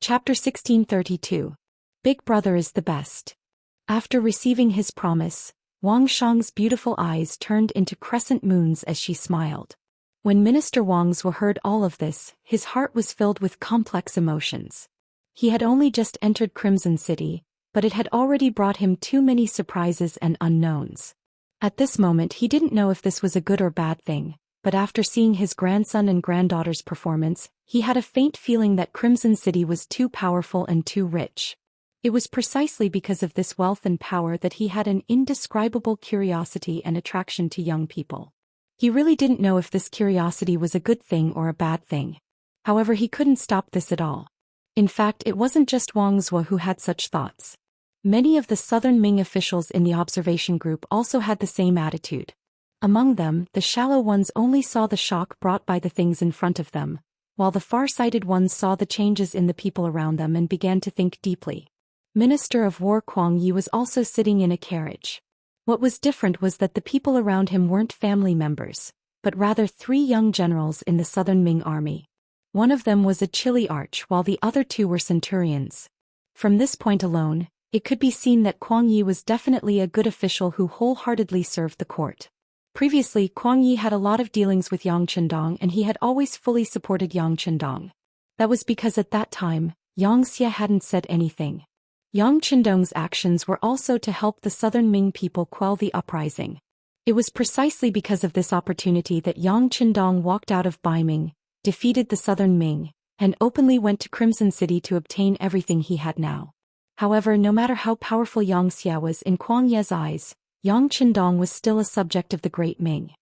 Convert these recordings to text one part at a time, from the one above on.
Chapter 1632. Big Brother is the best. After receiving his promise, Wang Shang's beautiful eyes turned into crescent moons as she smiled. When Minister Wang Zhuo heard all of this, his heart was filled with complex emotions. He had only just entered Crimson City, but it had already brought him too many surprises and unknowns. At this moment he didn't know if this was a good or bad thing, but after seeing his grandson and granddaughter's performance, he had a faint feeling that Crimson City was too powerful and too rich. It was precisely because of this wealth and power that he had an indescribable curiosity and attraction to young people. He really didn't know if this curiosity was a good thing or a bad thing. However, he couldn't stop this at all. In fact, it wasn't just Wang Zhuo who had such thoughts. Many of the Southern Ming officials in the observation group also had the same attitude. Among them, the shallow ones only saw the shock brought by the things in front of them, while the far-sighted ones saw the changes in the people around them and began to think deeply. Minister of War Kuang Yi was also sitting in a carriage. What was different was that the people around him weren't family members, but rather 3 young generals in the Southern Ming army. One of them was a chili arch while the other 2 were centurions. From this point alone, it could be seen that Kuang Yi was definitely a good official who wholeheartedly served the court. Previously, Kuang Yi had a lot of dealings with Yang Qindong and he had always fully supported Yang Qindong. That was because at that time, Xianxia hadn't said anything. Yang Qindong's actions were also to help the Southern Ming people quell the uprising. It was precisely because of this opportunity that Yang Qindong walked out of Baiming, defeated the Southern Ming, and openly went to Crimson City to obtain everything he had now. However, no matter how powerful Xianxia was in Kuang Ye's eyes, Yang Qindong was still a subject of the Great Ming.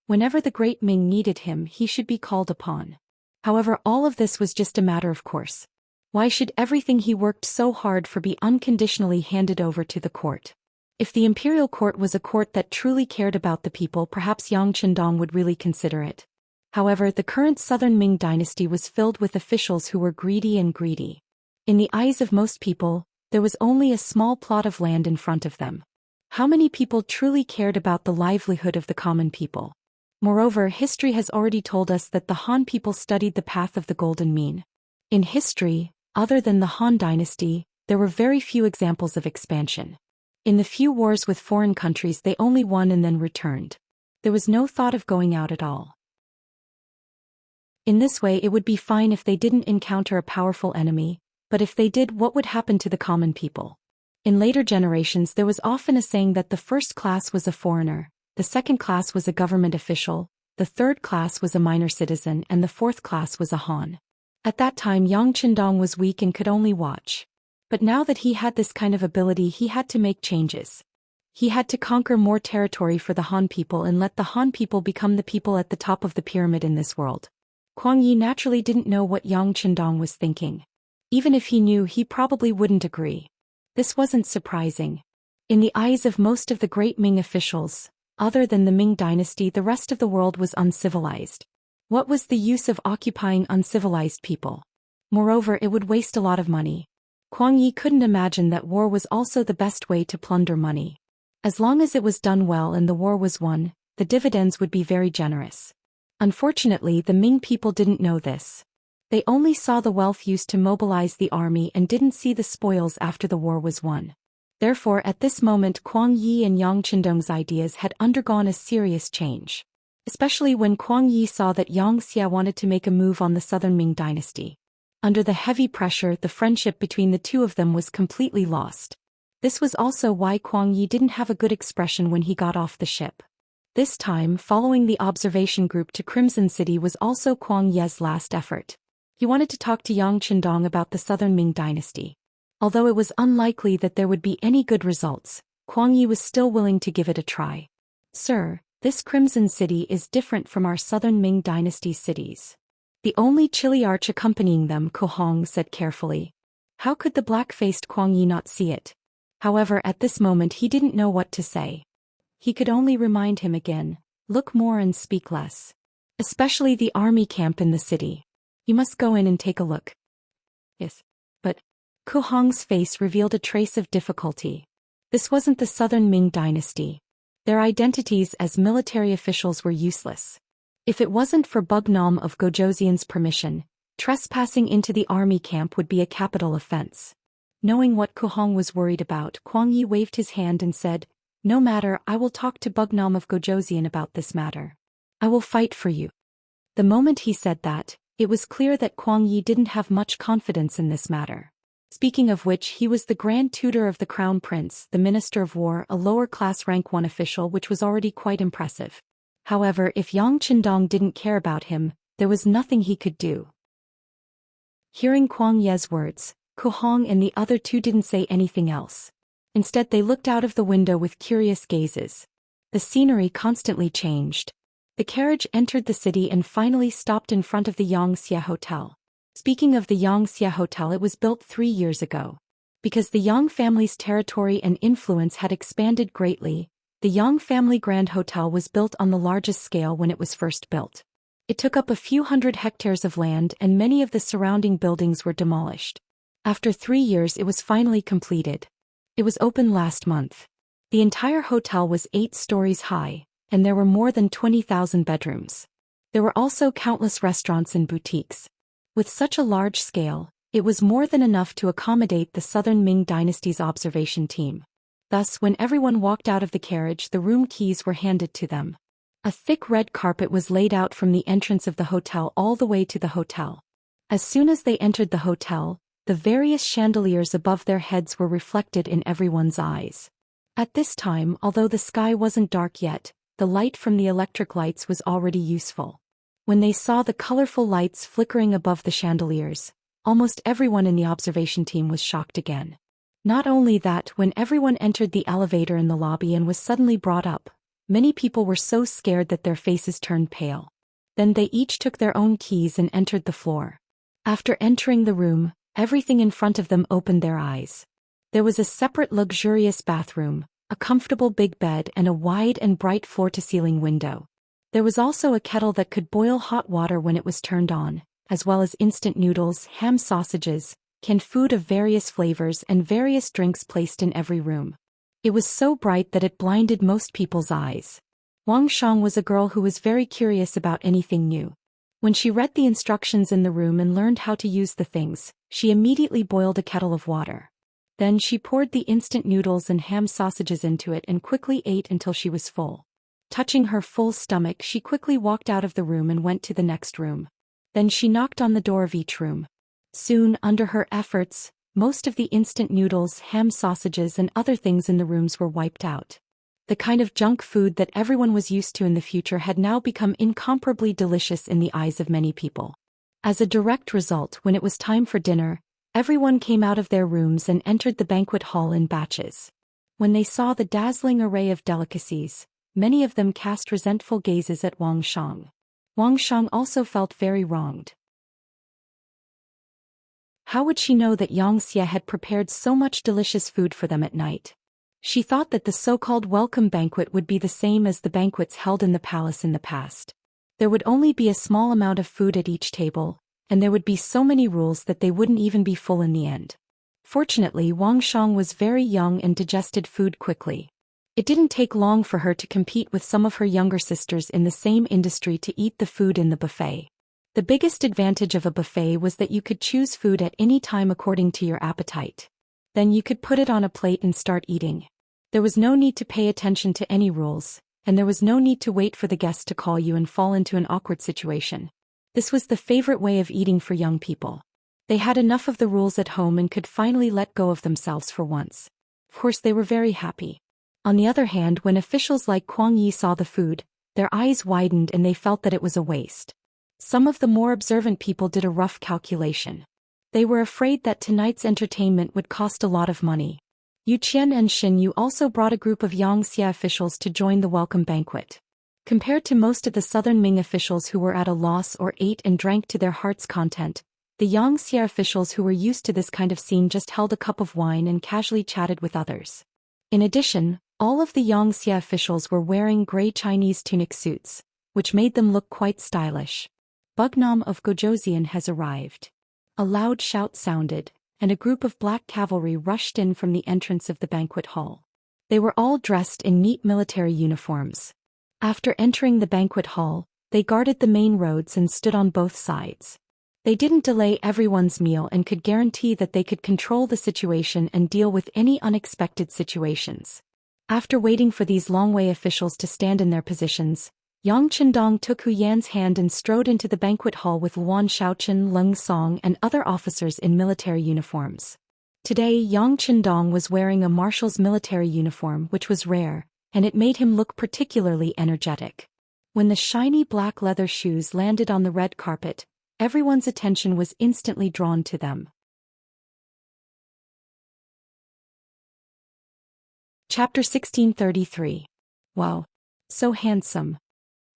Whenever the Great Ming needed him, he should be called upon. However, all of this was just a matter of course. Why should everything he worked so hard for be unconditionally handed over to the court? If the imperial court was a court that truly cared about the people, perhaps Yang Qindong would really consider it. However, the current Southern Ming dynasty was filled with officials who were greedy. In the eyes of most people, there was only a small plot of land in front of them. How many people truly cared about the livelihood of the common people? Moreover, history has already told us that the Han people studied the path of the Golden Mean. In history, other than the Han dynasty, there were very few examples of expansion. In the few wars with foreign countries they only won and then returned. There was no thought of going out at all. In this way it would be fine if they didn't encounter a powerful enemy, but if they did, what would happen to the common people? In later generations there was often a saying that the first class was a foreigner, the second class was a government official, the third class was a minor citizen and the fourth class was a Han. At that time Yang Qindong was weak and could only watch. But now that he had this kind of ability he had to make changes. He had to conquer more territory for the Han people and let the Han people become the people at the top of the pyramid in this world. Kuang Yi naturally didn't know what Yang Qindong was thinking. Even if he knew, he probably wouldn't agree. This wasn't surprising. In the eyes of most of the great Ming officials, other than the Ming dynasty, the rest of the world was uncivilized. What was the use of occupying uncivilized people? Moreover, it would waste a lot of money. Kuang Yi couldn't imagine that war was also the best way to plunder money. As long as it was done well and the war was won, the dividends would be very generous. Unfortunately, the Ming people didn't know this. They only saw the wealth used to mobilize the army and didn't see the spoils after the war was won. Therefore, at this moment Kuang Yi and Yang Qindong's ideas had undergone a serious change. Especially when Kuang Yi saw that Xianxia wanted to make a move on the Southern Ming dynasty. Under the heavy pressure, the friendship between the two of them was completely lost. This was also why Kuang Yi didn't have a good expression when he got off the ship. This time, following the observation group to Crimson City was also Kuang Ye's last effort. He wanted to talk to Yang Qindong about the Southern Ming dynasty. Although it was unlikely that there would be any good results, Kuang Yi was still willing to give it a try. Sir, this Crimson City is different from our Southern Ming dynasty cities. The only chili arch accompanying them, Ko Hong said carefully. How could the black-faced Kuang Yi not see it? However, at this moment he didn't know what to say. He could only remind him again, look more and speak less. Especially the army camp in the city. You must go in and take a look. Yes. But Ko Hong's face revealed a trace of difficulty. This wasn't the Southern Ming dynasty. Their identities as military officials were useless. If it wasn't for Bug Nom of Gojoseon's permission, Trespassing into the army camp would be a capital offense. Knowing what Ku Hong was worried about, Kuang Yi waved his hand and said, "No matter, I will talk to Bugnam of Gojoseon about this matter. I will fight for you." The moment he said that, it was clear that Kuang Yi didn't have much confidence in this matter. Speaking of which, he was the Grand Tutor of the Crown Prince, the Minister of War, a lower-class rank 1 official, which was already quite impressive. However, if Yang Qindong didn't care about him, there was nothing he could do. Hearing Kuang Ye's words, Ku Hong and the other two didn't say anything else. Instead, they looked out of the window with curious gazes. The scenery constantly changed. The carriage entered the city and finally stopped in front of the Xianxia Hotel. Speaking of the Xianxia Hotel, it was built 3 years ago. Because the Yang family's territory and influence had expanded greatly, the Yang family Grand Hotel was built on the largest scale when it was first built. It took up a few hundred hectares of land and many of the surrounding buildings were demolished. After 3 years, it was finally completed. It was opened last month. The entire hotel was 8 stories high, and there were more than 20,000 bedrooms. There were also countless restaurants and boutiques. With such a large scale, it was more than enough to accommodate the Southern Ming Dynasty's observation team. Thus, when everyone walked out of the carriage, the room keys were handed to them. A thick red carpet was laid out from the entrance of the hotel all the way to the hotel. As soon as they entered the hotel, the various chandeliers above their heads were reflected in everyone's eyes. At this time, although the sky wasn't dark yet, the light from the electric lights was already useful. When they saw the colorful lights flickering above the chandeliers, almost everyone in the observation team was shocked again. Not only that, when everyone entered the elevator in the lobby and was suddenly brought up, many people were so scared that their faces turned pale. Then they each took their own keys and entered the floor. After entering the room, everything in front of them opened their eyes. There was a separate luxurious bathroom, a comfortable big bed and a wide and bright floor-to-ceiling window. There was also a kettle that could boil hot water when it was turned on, as well as instant noodles, ham sausages, canned food of various flavors and various drinks placed in every room. It was so bright that it blinded most people's eyes. Wang Shang was a girl who was very curious about anything new. When she read the instructions in the room and learned how to use the things, she immediately boiled a kettle of water. Then she poured the instant noodles and ham sausages into it and quickly ate until she was full. Touching her full stomach, she quickly walked out of the room and went to the next room. Then she knocked on the door of each room. Soon, under her efforts, most of the instant noodles, ham sausages and other things in the rooms were wiped out. The kind of junk food that everyone was used to in the future had now become incomparably delicious in the eyes of many people. As a direct result, when it was time for dinner, everyone came out of their rooms and entered the banquet hall in batches. When they saw the dazzling array of delicacies, many of them cast resentful gazes at Wang Shang. Wang Shang also felt very wronged. How would she know that Xianxia had prepared so much delicious food for them at night? She thought that the so-called welcome banquet would be the same as the banquets held in the palace in the past. There would only be a small amount of food at each table, and there would be so many rules that they wouldn't even be full in the end. Fortunately, Wang Shang was very young and digested food quickly. It didn't take long for her to compete with some of her younger sisters in the same industry to eat the food in the buffet. The biggest advantage of a buffet was that you could choose food at any time according to your appetite. Then you could put it on a plate and start eating. There was no need to pay attention to any rules, and there was no need to wait for the guests to call you and fall into an awkward situation. This was the favorite way of eating for young people. They had enough of the rules at home and could finally let go of themselves for once. Of course, they were very happy. On the other hand, when officials like Kuang Yi saw the food, their eyes widened and they felt that it was a waste. Some of the more observant people did a rough calculation. They were afraid that tonight's entertainment would cost a lot of money. Yu Qian and Xin Yu also brought a group of Xianxia officials to join the welcome banquet. Compared to most of the Southern Ming officials who were at a loss or ate and drank to their heart's content, the Xianxia officials who were used to this kind of scene just held a cup of wine and casually chatted with others. In addition, all of the Xianxia officials were wearing gray Chinese tunic suits, which made them look quite stylish. Bugnam of Gojoseon has arrived. A loud shout sounded, and a group of black cavalry rushed in from the entrance of the banquet hall. They were all dressed in neat military uniforms. After entering the banquet hall, they guarded the main roads and stood on both sides. They didn't delay everyone's meal and could guarantee that they could control the situation and deal with any unexpected situations. After waiting for these Longwei officials to stand in their positions, Yang Qindong took Hu Yan's hand and strode into the banquet hall with Luan Shaochen, Leng Song and other officers in military uniforms. Today Yang Qindong was wearing a marshal's military uniform, which was rare, and it made him look particularly energetic. When the shiny black leather shoes landed on the red carpet, everyone's attention was instantly drawn to them. Chapter 1633. Wow! So handsome.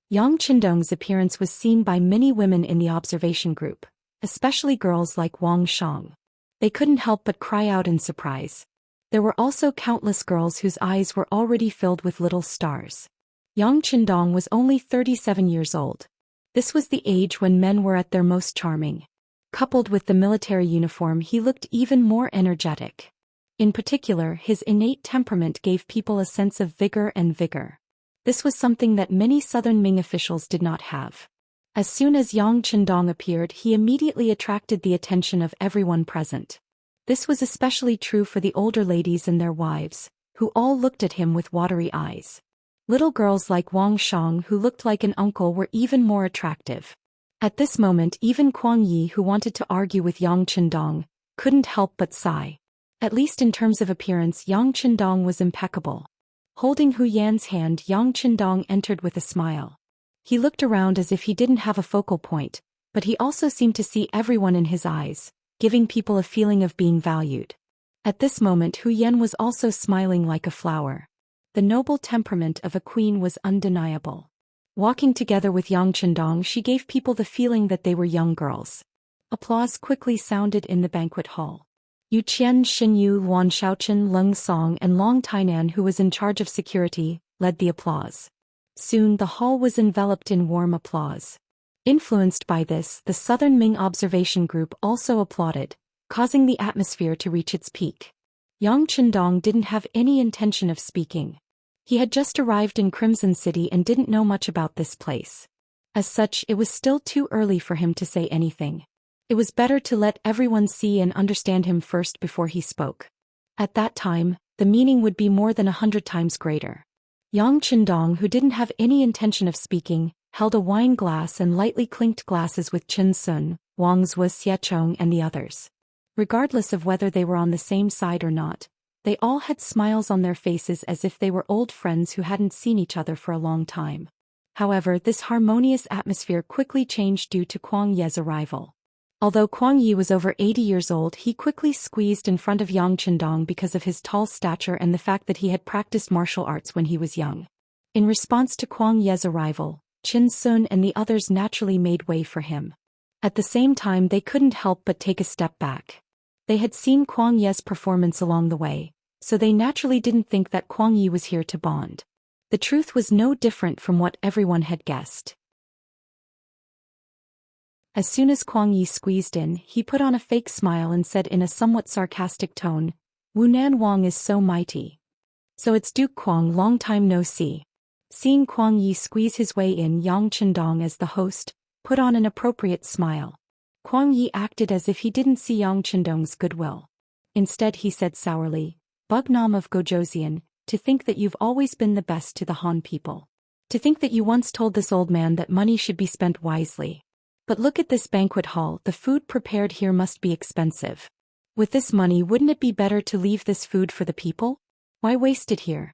Yang Qindong's appearance was seen by many women in the observation group, especially girls like Wang Shang. They couldn't help but cry out in surprise. There were also countless girls whose eyes were already filled with little stars. Yang Qindong was only 37 years old. This was the age when men were at their most charming. Coupled with the military uniform, he looked even more energetic. In particular, his innate temperament gave people a sense of vigor. This was something that many southern Ming officials did not have. As soon as Yang Qindong appeared, he immediately attracted the attention of everyone present. This was especially true for the older ladies and their wives, who all looked at him with watery eyes. Little girls like Wang Shang, who looked like an uncle, were even more attractive. At this moment, even Kuang Yi, who wanted to argue with Yang Qindong, couldn't help but sigh. At least in terms of appearance, Yang Qindong was impeccable. Holding Hu Yan's hand, Yang Qindong entered with a smile. He looked around as if he didn't have a focal point, but he also seemed to see everyone in his eyes, giving people a feeling of being valued. At this moment, Hu Yan was also smiling like a flower. The noble temperament of a queen was undeniable. Walking together with Yang Qindong, she gave people the feeling that they were young girls. Applause quickly sounded in the banquet hall. Yu Qian, Xinyu, Luan Shaochen, Leng Song and Long Tainan, who was in charge of security, led the applause. Soon the hall was enveloped in warm applause. Influenced by this, the Southern Ming observation group also applauded, causing the atmosphere to reach its peak. Yang Qindong didn't have any intention of speaking. He had just arrived in Crimson City and didn't know much about this place. As such, it was still too early for him to say anything. It was better to let everyone see and understand him first before he spoke. At that time, the meaning would be more than 100 times greater. Yang Qindong, who didn't have any intention of speaking, held a wine glass and lightly clinked glasses with Chen Sun, Wang Zhou Xiechong and the others. Regardless of whether they were on the same side or not, they all had smiles on their faces as if they were old friends who hadn't seen each other for a long time. However, this harmonious atmosphere quickly changed due to Kuang Ye's arrival. Although Kuang Yi was over 80 years old, he quickly squeezed in front of Yang Qindong because of his tall stature and the fact that he had practiced martial arts when he was young. In response to Kuang Ye's arrival, Qin Sun and the others naturally made way for him. At the same time, they couldn't help but take a step back. They had seen Kuang Ye's performance along the way, so they naturally didn't think that Kuang Yi was here to bond. The truth was no different from what everyone had guessed. As soon as Kuang Yi squeezed in, he put on a fake smile and said in a somewhat sarcastic tone, "Wunan Wang is so mighty. So it's Duke Kuang, long time no see." Seeing Kuang Yi squeeze his way in, Yang Qindong, as the host, put on an appropriate smile. Kuang Yi acted as if he didn't see Yang Qindong's goodwill. Instead he said sourly, "Bugnam of Gojosian, to think that you've always been the best to the Han people. To think that you once told this old man that money should be spent wisely. But look at this banquet hall, the food prepared here must be expensive. With this money, wouldn't it be better to leave this food for the people? Why waste it here?"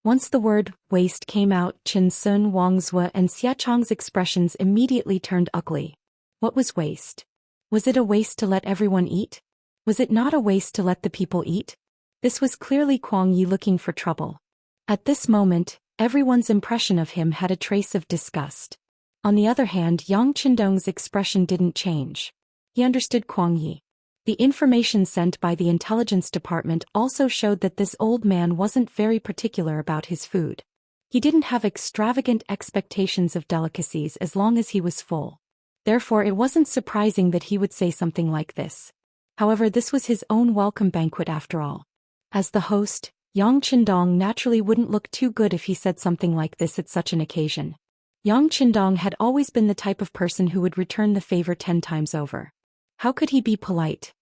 Once the word waste came out, Qin Sun, Wang Zhou and Xiechong's expressions immediately turned ugly. What was waste? Was it a waste to let everyone eat? Was it not a waste to let the people eat? This was clearly Kuang Yi looking for trouble. At this moment, everyone's impression of him had a trace of disgust. On the other hand, Yang Qindong's expression didn't change. He understood Kuang Yi. The information sent by the intelligence department also showed that this old man wasn't very particular about his food. He didn't have extravagant expectations of delicacies as long as he was full. Therefore, it wasn't surprising that he would say something like this. However, this was his own welcome banquet after all. As the host, Yang Qindong naturally wouldn't look too good if he said something like this at such an occasion. Yang Qindong had always been the type of person who would return the favor 10 times over. How could he be polite?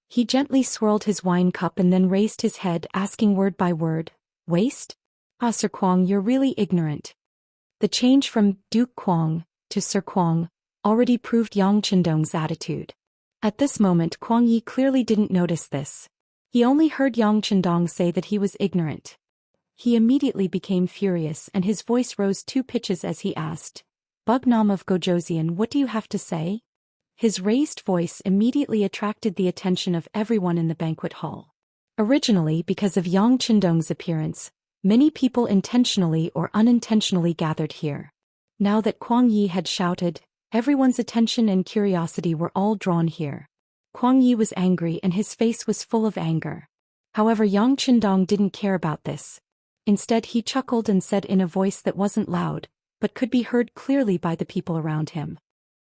He gently swirled his wine cup and then raised his head, asking word by word, "Waste? Ah, Sir Kuang, you're really ignorant." The change from Duke Kuang to Sir Kuang already proved Yang Qindong's attitude. At this moment, Kuang Yi clearly didn't notice this. He only heard Yang Qindong say that he was ignorant. He immediately became furious and his voice rose 2 pitches as he asked, "Bugnam of Gojosian, what do you have to say?" His raised voice immediately attracted the attention of everyone in the banquet hall. Originally, because of Yang Qindong's appearance, many people intentionally or unintentionally gathered here. Now that Kuang Yi had shouted, everyone's attention and curiosity were all drawn here. Kuang Yi was angry and his face was full of anger. However, Yang Qindong didn't care about this. Instead, he chuckled and said in a voice that wasn't loud, but could be heard clearly by the people around him,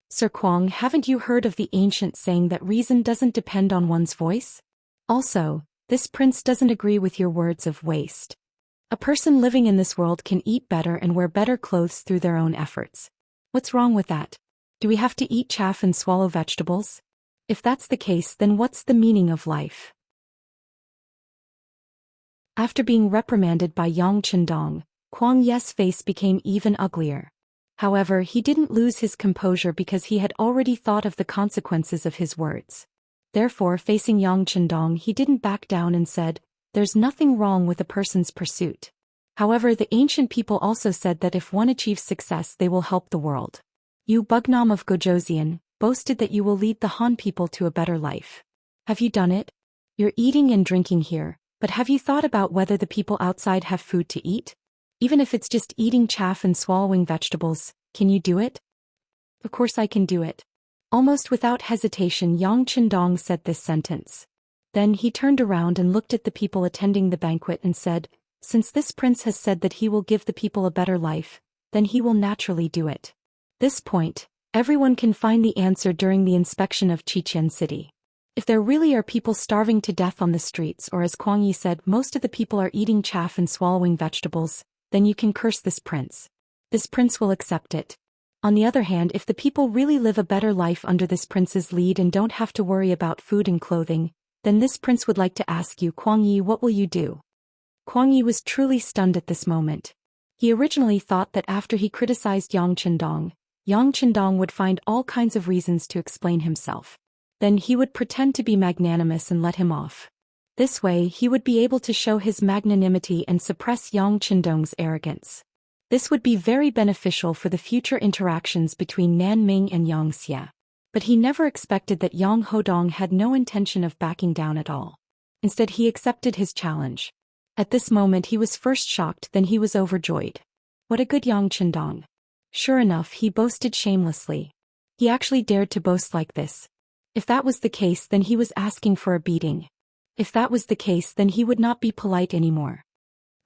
"Sir Kuang, haven't you heard of the ancient saying that reason doesn't depend on one's voice? Also, this prince doesn't agree with your words of waste. A person living in this world can eat better and wear better clothes through their own efforts. What's wrong with that? Do we have to eat chaff and swallow vegetables? If that's the case, then what's the meaning of life?" After being reprimanded by Yang Qindong, Kuang Yi's face became even uglier. However, he didn't lose his composure because he had already thought of the consequences of his words. Therefore, facing Yang Qindong, he didn't back down and said, "There's nothing wrong with a person's pursuit. However, the ancient people also said that if one achieves success, they will help the world. You, Bugnam of Gojosian, boasted that you will lead the Han people to a better life. Have you done it? You're eating and drinking here, but have you thought about whether the people outside have food to eat? Even if it's just eating chaff and swallowing vegetables, can you do it?" "Of course I can do it." Almost without hesitation, Yang Qindong said this sentence. Then he turned around and looked at the people attending the banquet and said, "Since this prince has said that he will give the people a better life, then he will naturally do it." This point, everyone can find the answer during the inspection of Xianxia city. If there really are people starving to death on the streets, or as Kuang Yi said, most of the people are eating chaff and swallowing vegetables, then you can curse this prince. This prince will accept it. On the other hand, if the people really live a better life under this prince's lead and don't have to worry about food and clothing, then this prince would like to ask you, Kuang Yi, what will you do? Kuang Yi was truly stunned at this moment. He originally thought that after he criticized Yang Qindong would find all kinds of reasons to explain himself. Then he would pretend to be magnanimous and let him off. This way, he would be able to show his magnanimity and suppress Yang Qindong's arrogance. This would be very beneficial for the future interactions between Nanming and Xianxia. But he never expected that Yang Hodong had no intention of backing down at all. Instead, he accepted his challenge. At this moment, he was first shocked, then he was overjoyed. What a good Yang Qindong. Sure enough, he boasted shamelessly. He actually dared to boast like this. If that was the case, then he was asking for a beating. If that was the case, then he would not be polite anymore.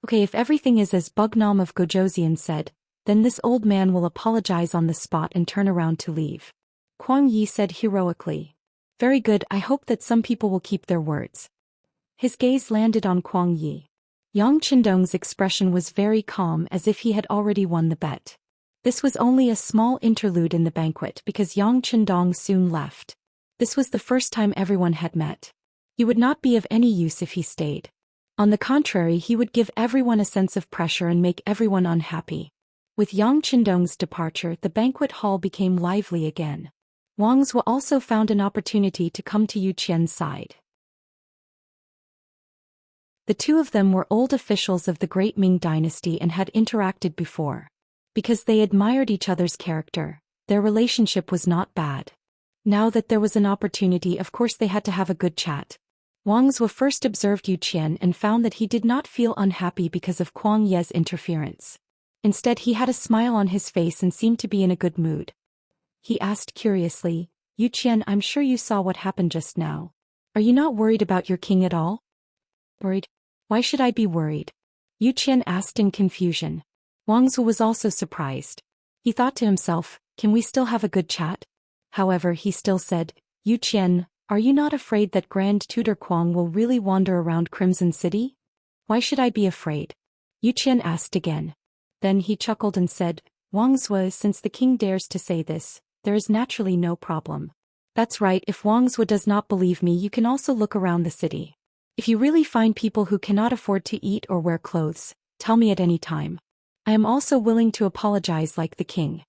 Okay, if everything is as Bugnam of Gojosian said, then this old man will apologize on the spot and turn around to leave. Kuang Yi said heroically. Very good, I hope that some people will keep their words. His gaze landed on Kuang Yi. Yang Qindong's expression was very calm, as if he had already won the bet. This was only a small interlude in the banquet because Yang Qindong soon left. This was the first time everyone had met. He would not be of any use if he stayed. On the contrary, he would give everyone a sense of pressure and make everyone unhappy. With Yang Qindong's departure, the banquet hall became lively again. Wang Zhuo also found an opportunity to come to Yu Qian's side. The two of them were old officials of the Great Ming Dynasty and had interacted before. Because they admired each other's character, their relationship was not bad. Now that there was an opportunity, of course they had to have a good chat. Wang Zhuo first observed Yu Qian and found that he did not feel unhappy because of Kuang Yi's interference. Instead, he had a smile on his face and seemed to be in a good mood. He asked curiously, Yu Qian, I'm sure you saw what happened just now. Are you not worried about your king at all? Worried? Why should I be worried? Yu Qian asked in confusion. Wang Zhuo was also surprised. He thought to himself, can we still have a good chat? However, he still said, Yu Qian, are you not afraid that Grand Tutor Kuang will really wander around Crimson City? Why should I be afraid? Yu Qian asked again. Then he chuckled and said, Wang Zhuo, since the king dares to say this, there is naturally no problem. That's right, if Wang Zhuo does not believe me, you can also look around the city. If you really find people who cannot afford to eat or wear clothes, tell me at any time. I am also willing to apologize like the king.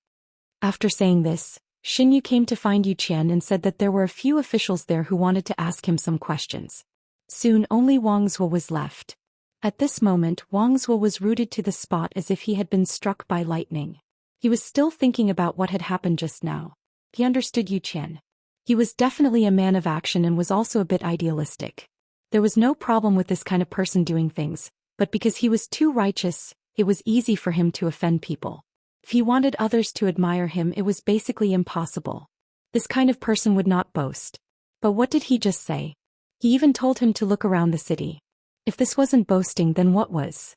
After saying this, Xinyu came to find Zhou Xian and said that there were a few officials there who wanted to ask him some questions. Soon only Wang Zhuo was left. At this moment, Wang Zhuo was rooted to the spot as if he had been struck by lightning. He was still thinking about what had happened just now. He understood Zhou Xian. He was definitely a man of action and was also a bit idealistic. There was no problem with this kind of person doing things, but because he was too righteous, it was easy for him to offend people. If he wanted others to admire him, it was basically impossible. This kind of person would not boast. But what did he just say? He even told him to look around the city. If this wasn't boasting, then what was?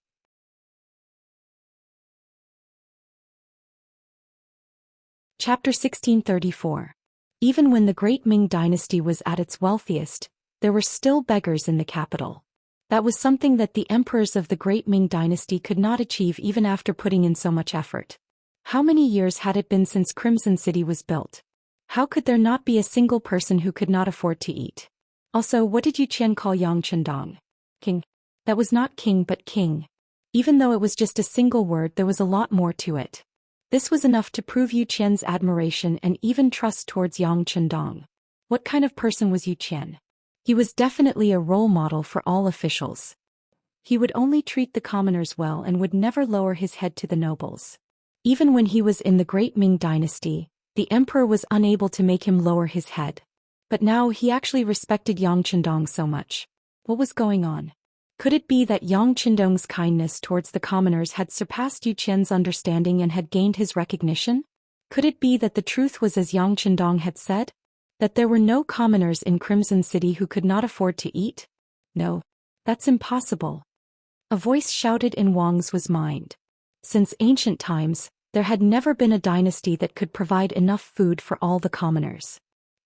Chapter 1634. Even when the Great Ming Dynasty was at its wealthiest, there were still beggars in the capital. That was something that the emperors of the Great Ming Dynasty could not achieve even after putting in so much effort. How many years had it been since Crimson City was built? How could there not be a single person who could not afford to eat? Also, what did Zhou Xian call Yang Chendong? King. That was not king but king. Even though it was just a single word, there was a lot more to it. This was enough to prove Zhou Qian's admiration and even trust towards Yang Chendong. What kind of person was Zhou Xian? He was definitely a role model for all officials. He would only treat the commoners well and would never lower his head to the nobles. Even when he was in the Great Ming Dynasty, the emperor was unable to make him lower his head. But now he actually respected Yang Chendong so much. What was going on? Could it be that Yang Chendong's kindness towards the commoners had surpassed Zhou Qian's understanding and had gained his recognition? Could it be that the truth was as Yang Chendong had said? That there were no commoners in Crimson City who could not afford to eat? No. That's impossible. A voice shouted in Wang Zhuo's mind. Since ancient times, there had never been a dynasty that could provide enough food for all the commoners.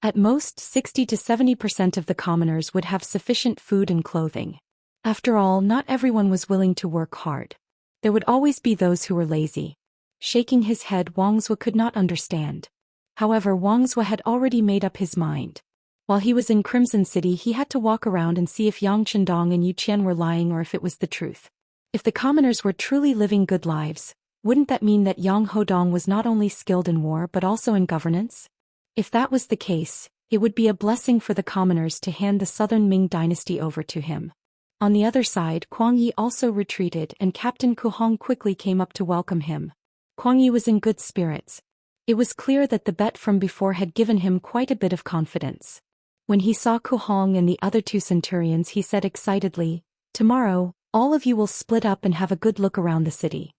At most 60 to 70% of the commoners would have sufficient food and clothing. After all, not everyone was willing to work hard. There would always be those who were lazy. Shaking his head, Wang Zhuo could not understand. However, Wang Zhuo had already made up his mind. While he was in Crimson City, he had to walk around and see if Yang Chendong and Zhou Qian were lying or if it was the truth. If the commoners were truly living good lives, wouldn't that mean that Yang Hodong was not only skilled in war but also in governance? If that was the case, it would be a blessing for the commoners to hand the Southern Ming Dynasty over to him. On the other side, Kuang Yi also retreated and Captain Ku Hong quickly came up to welcome him. Kuang Yi was in good spirits. It was clear that the bet from before had given him quite a bit of confidence. When he saw Ku Hong and the other two centurions, he said excitedly, "Tomorrow, all of you will split up and have a good look around the city.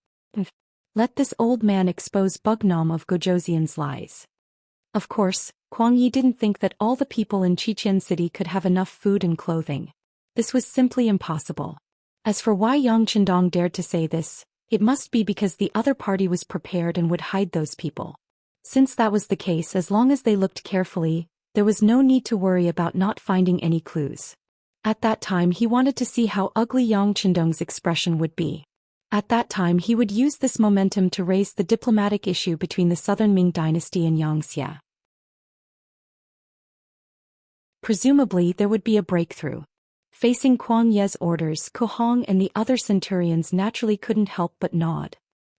Let this old man expose Bugnom of Gojoseon's lies." Of course, Kuang Yi didn't think that all the people in Xichen City could have enough food and clothing. This was simply impossible. As for why Yang Chendong dared to say this, it must be because the other party was prepared and would hide those people. Since that was the case, as long as they looked carefully, there was no need to worry about not finding any clues. At that time he wanted to see how ugly Yang Chendong's expression would be. At that time he would use this momentum to raise the diplomatic issue between the Southern Ming Dynasty and Xianxia. Presumably there would be a breakthrough. Facing Kuang Ye's orders, Ku Hong and the other centurions naturally couldn't help but nod.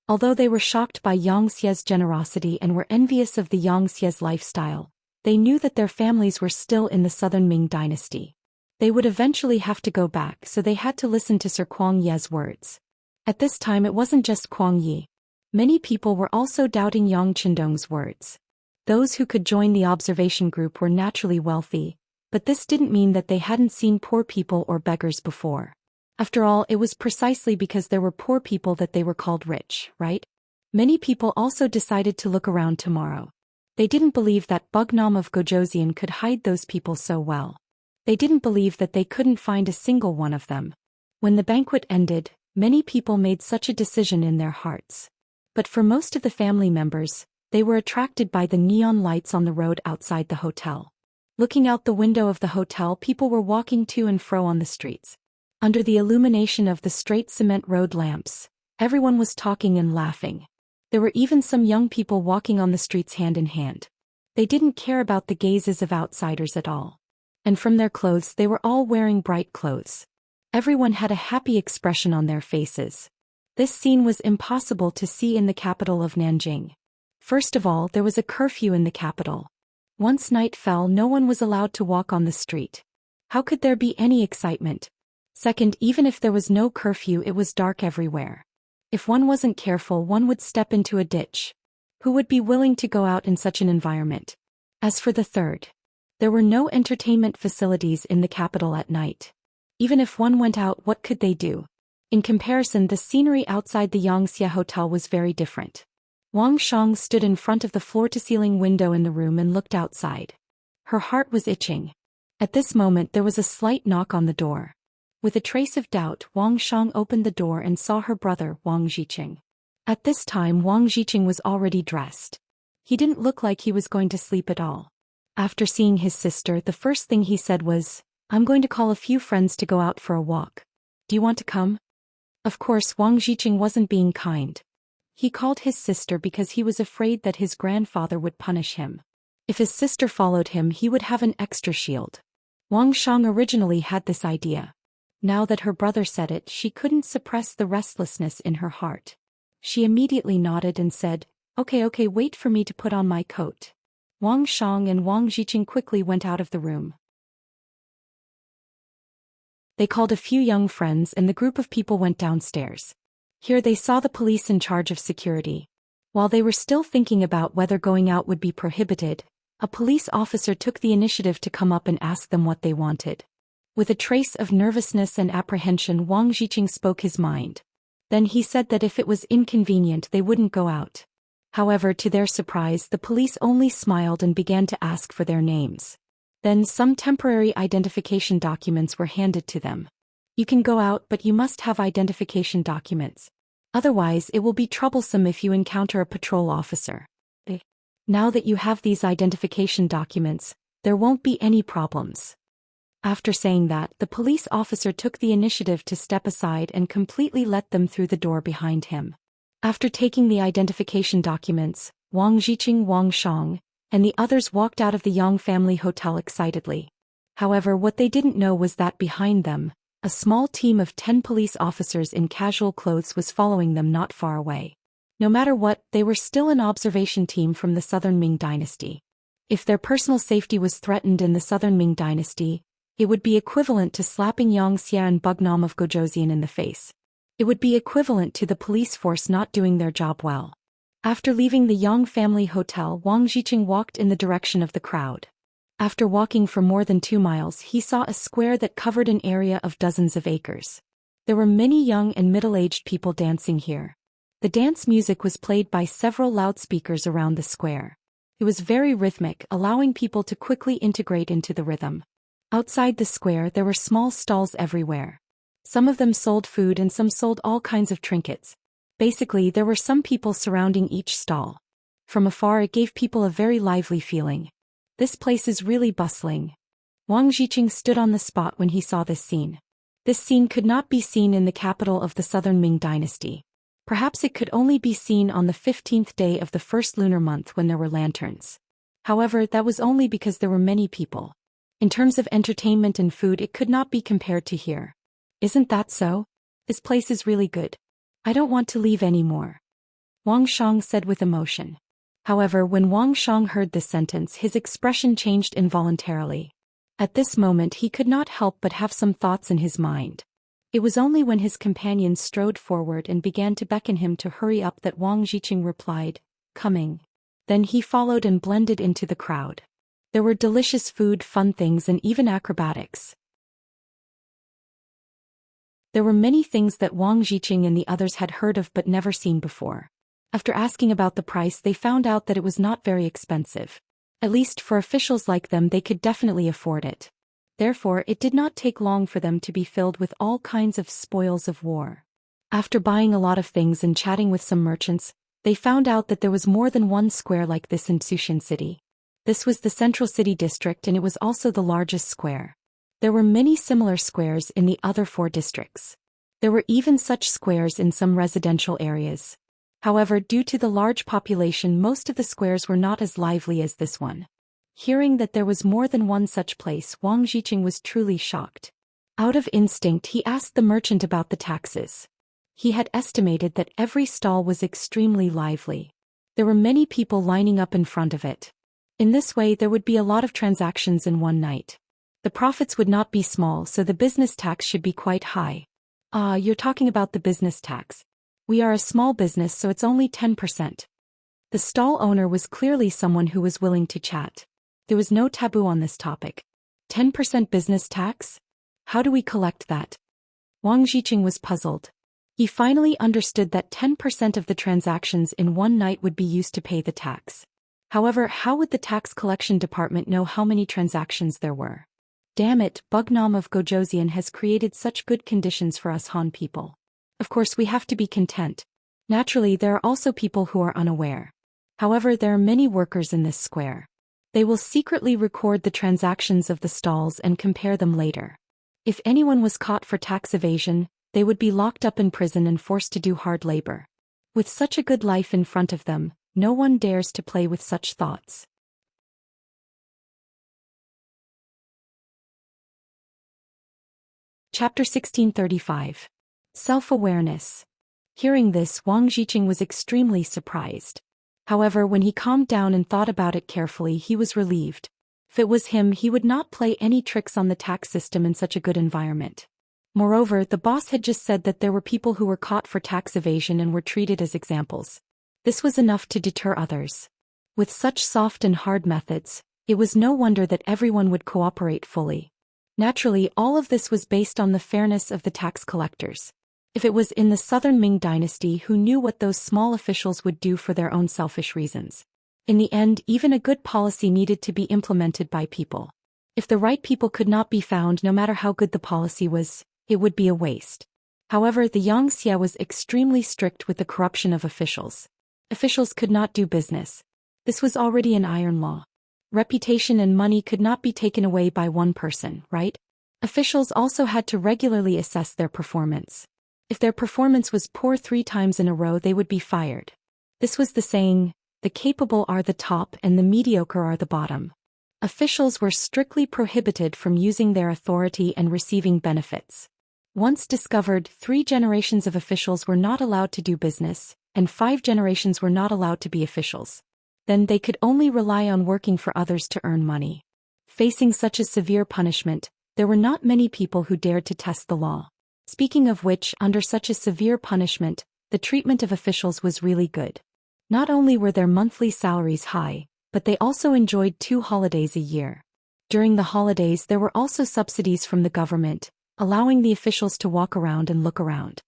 Although they were shocked by Xia's generosity and were envious of the Xia's lifestyle, they knew that their families were still in the Southern Ming Dynasty. They would eventually have to go back, so they had to listen to Sir Kuang Ye's words. At this time it wasn't just Kuang Yi. Many people were also doubting Yang Chendong's words. Those who could join the observation group were naturally wealthy, but this didn't mean that they hadn't seen poor people or beggars before. After all, it was precisely because there were poor people that they were called rich, right? Many people also decided to look around tomorrow. They didn't believe that Bugnom of Gojoseon could hide those people so well. They didn't believe that they couldn't find a single one of them. When the banquet ended, many people made such a decision in their hearts. But for most of the family members, they were attracted by the neon lights on the road outside the hotel. Looking out the window of the hotel, people were walking to and fro on the streets. Under the illumination of the straight cement road lamps, everyone was talking and laughing. There were even some young people walking on the streets hand in hand. They didn't care about the gazes of outsiders at all. And from their clothes they were all wearing bright clothes. Everyone had a happy expression on their faces. This scene was impossible to see in the capital of Nanjing. First of all, there was a curfew in the capital. Once night fell, no one was allowed to walk on the street. How could there be any excitement? Second, even if there was no curfew, it was dark everywhere. If one wasn't careful, one would step into a ditch. Who would be willing to go out in such an environment? As for the third, there were no entertainment facilities in the capital at night. Even if one went out, what could they do? In comparison, the scenery outside the Xianxia hotel was very different. Wang Shang stood in front of the floor-to-ceiling window in the room and looked outside. Her heart was itching. At this moment there was a slight knock on the door. With a trace of doubt, Wang Shang opened the door and saw her brother, Wang Zhiqing. At this time Wang Zhiqing was already dressed. He didn't look like he was going to sleep at all. After seeing his sister, the first thing he said was, "I'm going to call a few friends to go out for a walk. Do you want to come?" Of course, Wang Zhiqing wasn't being kind. He called his sister because he was afraid that his grandfather would punish him. If his sister followed him, he would have an extra shield. Wang Shang originally had this idea. Now that her brother said it, she couldn't suppress the restlessness in her heart. She immediately nodded and said, Okay, wait for me to put on my coat." Wang Shang and Wang Zhiqing quickly went out of the room. They called a few young friends and the group of people went downstairs. Here they saw the police in charge of security. While they were still thinking about whether going out would be prohibited, a police officer took the initiative to come up and ask them what they wanted. With a trace of nervousness and apprehension, Wang Zhiqing spoke his mind. Then he said that if it was inconvenient they wouldn't go out. However, to their surprise, the police only smiled and began to ask for their names. Then some temporary identification documents were handed to them. "You can go out, but you must have identification documents. Otherwise it will be troublesome if you encounter a patrol officer. Now that you have these identification documents, there won't be any problems." After saying that, the police officer took the initiative to step aside and completely let them through the door behind him. After taking the identification documents, Wang Zhiqing, Wang Shang, and the others walked out of the Yang family hotel excitedly. However, what they didn't know was that behind them, a small team of 10 police officers in casual clothes was following them not far away. No matter what, they were still an observation team from the Southern Ming dynasty. If their personal safety was threatened in the Southern Ming dynasty, it would be equivalent to slapping Xianxia and Bugnam of Gojosian in the face. It would be equivalent to the police force not doing their job well. After leaving the Yang family hotel, Wang Zhiqing walked in the direction of the crowd. After walking for more than 2 miles, he saw a square that covered an area of dozens of acres. There were many young and middle-aged people dancing here. The dance music was played by several loudspeakers around the square. It was very rhythmic, allowing people to quickly integrate into the rhythm. Outside the square there were small stalls everywhere. Some of them sold food and some sold all kinds of trinkets. Basically, there were some people surrounding each stall. From afar it gave people a very lively feeling. This place is really bustling. Wang Zhiqing stood on the spot when he saw this scene. This scene could not be seen in the capital of the Southern Ming dynasty. Perhaps it could only be seen on the 15th day of the first lunar month when there were lanterns. However, that was only because there were many people. In terms of entertainment and food, it could not be compared to here. Isn't that so? This place is really good. I don't want to leave anymore, Wang Shang said with emotion. However, when Wang Shang heard this sentence, his expression changed involuntarily. At this moment he could not help but have some thoughts in his mind. It was only when his companions strode forward and began to beckon him to hurry up that Wang Zhiqing replied, "Coming." Then he followed and blended into the crowd. There were delicious food, fun things, and even acrobatics. There were many things that Wang Zhiqing and the others had heard of but never seen before. After asking about the price, they found out that it was not very expensive. At least for officials like them, they could definitely afford it. Therefore, it did not take long for them to be filled with all kinds of spoils of war. After buying a lot of things and chatting with some merchants, they found out that there was more than one square like this in Zhou Xian city. This was the central city district and it was also the largest square. There were many similar squares in the other 4 districts. There were even such squares in some residential areas. However, due to the large population, most of the squares were not as lively as this one. Hearing that there was more than one such place, Wang Zhiqing was truly shocked. Out of instinct, he asked the merchant about the taxes. He had estimated that every stall was extremely lively. There were many people lining up in front of it. In this way, there would be a lot of transactions in one night. The profits would not be small, so the business tax should be quite high. Ah, you're talking about the business tax. We are a small business, so it's only 10%. The stall owner was clearly someone who was willing to chat. There was no taboo on this topic. 10% business tax? How do we collect that? Wang Zhiqing was puzzled. He finally understood that 10% of the transactions in one night would be used to pay the tax. However, how would the tax collection department know how many transactions there were? Damn it, Bugnam of Gojosian has created such good conditions for us Han people. Of course, we have to be content. Naturally, there are also people who are unaware. However, there are many workers in this square. They will secretly record the transactions of the stalls and compare them later. If anyone was caught for tax evasion, they would be locked up in prison and forced to do hard labor. With such a good life in front of them, no one dares to play with such thoughts. Chapter 1635. Self-awareness. Hearing this, Wang Zhiqing was extremely surprised. However, when he calmed down and thought about it carefully, he was relieved. If it was him, he would not play any tricks on the tax system in such a good environment. Moreover, the boss had just said that there were people who were caught for tax evasion and were treated as examples. This was enough to deter others. With such soft and hard methods, it was no wonder that everyone would cooperate fully. Naturally, all of this was based on the fairness of the tax collectors. If it was in the southern Ming dynasty, who knew what those small officials would do for their own selfish reasons? In the end, even a good policy needed to be implemented by people. If the right people could not be found, no matter how good the policy was, it would be a waste. However, the Xianxia was extremely strict with the corruption of officials. Officials could not do business. This was already an iron law. Reputation and money could not be taken away by one person, right? Officials also had to regularly assess their performance. If their performance was poor 3 times in a row, they would be fired. This was the saying, the capable are the top and the mediocre are the bottom. Officials were strictly prohibited from using their authority and receiving benefits. Once discovered, 3 generations of officials were not allowed to do business, and 5 generations were not allowed to be officials. Then they could only rely on working for others to earn money. Facing such a severe punishment, there were not many people who dared to test the law. Speaking of which, under such a severe punishment, the treatment of officials was really good. Not only were their monthly salaries high, but they also enjoyed 2 holidays a year. During the holidays, there were also subsidies from the government, allowing the officials to walk around and look around.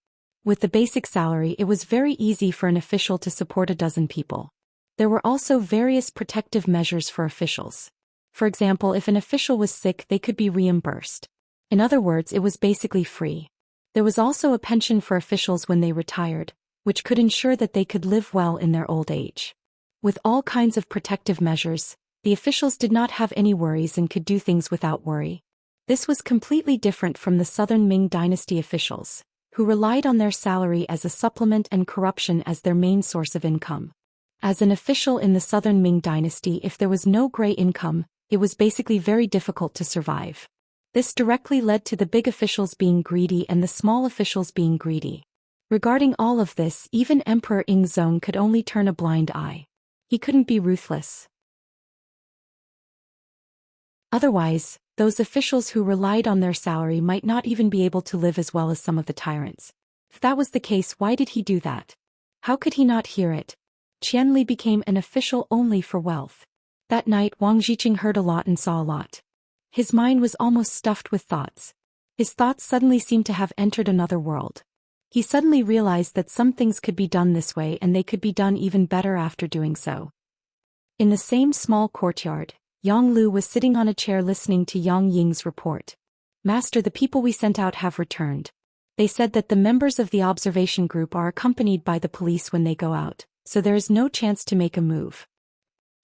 With the basic salary, it was very easy for an official to support a dozen people. There were also various protective measures for officials. For example, if an official was sick, they could be reimbursed. In other words, it was basically free. There was also a pension for officials when they retired, which could ensure that they could live well in their old age. With all kinds of protective measures, the officials did not have any worries and could do things without worry. This was completely different from the southern Ming dynasty officials, who relied on their salary as a supplement and corruption as their main source of income. As an official in the southern Ming dynasty, if there was no gray income, it was basically very difficult to survive. This directly led to the big officials being greedy and the small officials being greedy. Regarding all of this, even Emperor Ingzong could only turn a blind eye. He couldn't be ruthless. Otherwise, those officials who relied on their salary might not even be able to live as well as some of the tyrants. If that was the case, why did he do that? How could he not hear it? Qianli became an official only for wealth. That night, Wang Zhiqing heard a lot and saw a lot. His mind was almost stuffed with thoughts. His thoughts suddenly seemed to have entered another world. He suddenly realized that some things could be done this way and they could be done even better after doing so. In the same small courtyard, Yang Lu was sitting on a chair listening to Yang Ying's report. Master, the people we sent out have returned. They said that the members of the observation group are accompanied by the police when they go out, so there is no chance to make a move.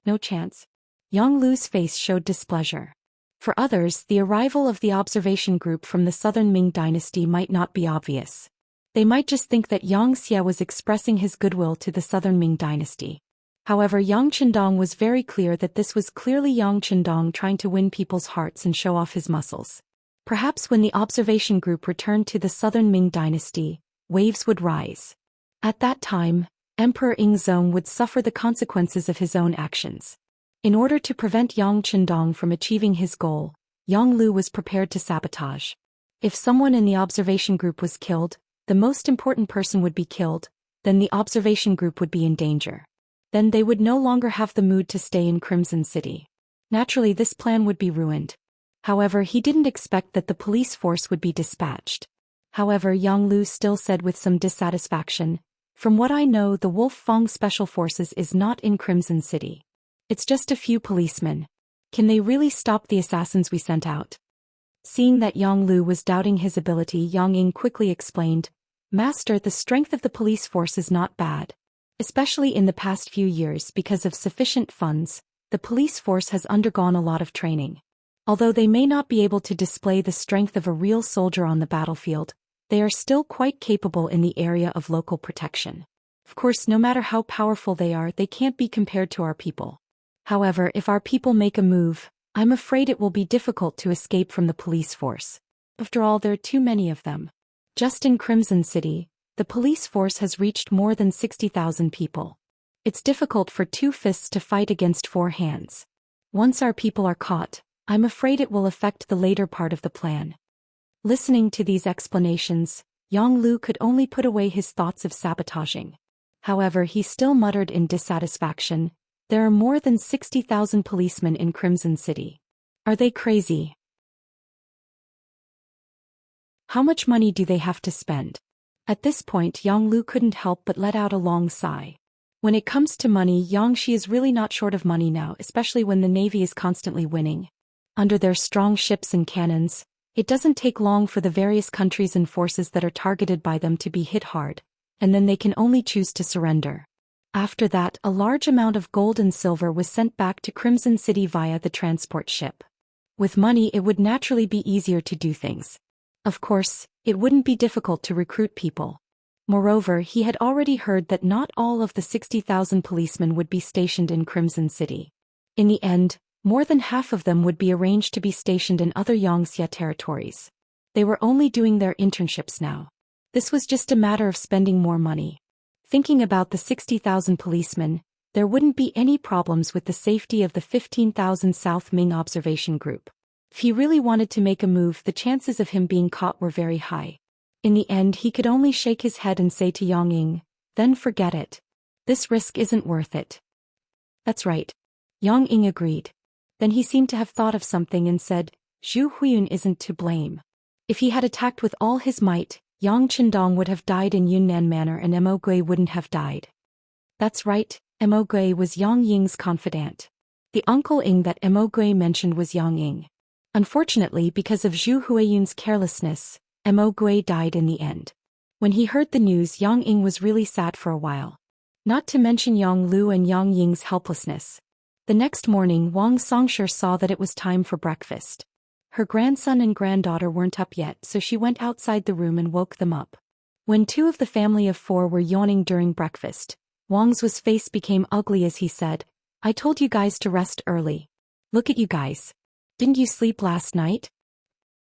No chance? Yang Lu's face showed displeasure. For others, the arrival of the observation group from the southern Ming dynasty might not be obvious. They might just think that Xianxia was expressing his goodwill to the southern Ming dynasty. However, Yang Qindong was very clear that this was clearly Yang Qindong trying to win people's hearts and show off his muscles. Perhaps when the observation group returned to the southern Ming dynasty, waves would rise. At that time, Emperor Yingzong would suffer the consequences of his own actions. In order to prevent Yang Qindong from achieving his goal, Yang Lu was prepared to sabotage. If someone in the observation group was killed, the most important person would be killed, then the observation group would be in danger. Then they would no longer have the mood to stay in Crimson City. Naturally, this plan would be ruined. However, he didn't expect that the police force would be dispatched. However, Yang Lu still said with some dissatisfaction, "From what I know, the Wolf Fang Special Forces is not in Crimson City. It's just a few policemen. Can they really stop the assassins we sent out?" Seeing that Yang Lu was doubting his ability, Yang Ying quickly explained, "Master, the strength of the police force is not bad. Especially in the past few years, because of sufficient funds, the police force has undergone a lot of training. Although they may not be able to display the strength of a real soldier on the battlefield, they are still quite capable in the area of local protection. Of course, no matter how powerful they are, they can't be compared to our people. However, if our people make a move, I'm afraid it will be difficult to escape from the police force. After all, there are too many of them. Just in Crimson City, the police force has reached more than 60,000 people. It's difficult for two fists to fight against four hands. Once our people are caught, I'm afraid it will affect the later part of the plan." Listening to these explanations, Yang Lu could only put away his thoughts of sabotaging. However, he still muttered in dissatisfaction, "There are more than 60,000 policemen in Crimson City. Are they crazy? How much money do they have to spend?" At this point, Yang Lu couldn't help but let out a long sigh. When it comes to money, Xianxia is really not short of money now, especially when the navy is constantly winning. Under their strong ships and cannons, it doesn't take long for the various countries and forces that are targeted by them to be hit hard, and then they can only choose to surrender. After that, a large amount of gold and silver was sent back to Crimson City via the transport ship. With money, it would naturally be easier to do things. Of course, it wouldn't be difficult to recruit people. Moreover, he had already heard that not all of the 60,000 policemen would be stationed in Crimson City. In the end, more than half of them would be arranged to be stationed in other Xianxia territories. They were only doing their internships now. This was just a matter of spending more money. Thinking about the 60,000 policemen, there wouldn't be any problems with the safety of the 15,000 South Ming observation group. If he really wanted to make a move, the chances of him being caught were very high. In the end, he could only shake his head and say to Yang Ying, "Then forget it. This risk isn't worth it." "That's right." Yang Ying agreed. Then he seemed to have thought of something and said, "Zhu Huiyun isn't to blame. If he had attacked with all his might, Yang Qindong would have died in Yunnan Manor and Mo Gui wouldn't have died." That's right, Mo Gui was Yang Ying's confidant. The uncle Ying that Mo Gui mentioned was Yang Ying. Unfortunately, because of Zhu Huiyun's carelessness, Mo Gui died in the end. When he heard the news, Yang Ying was really sad for a while. Not to mention Yang Lu and Yang Ying's helplessness. The next morning, Wang Songshi saw that it was time for breakfast. Her grandson and granddaughter weren't up yet, so she went outside the room and woke them up. When two of the family of four were yawning during breakfast, Wang's face became ugly as he said, "I told you guys to rest early. Look at you guys. Didn't you sleep last night?"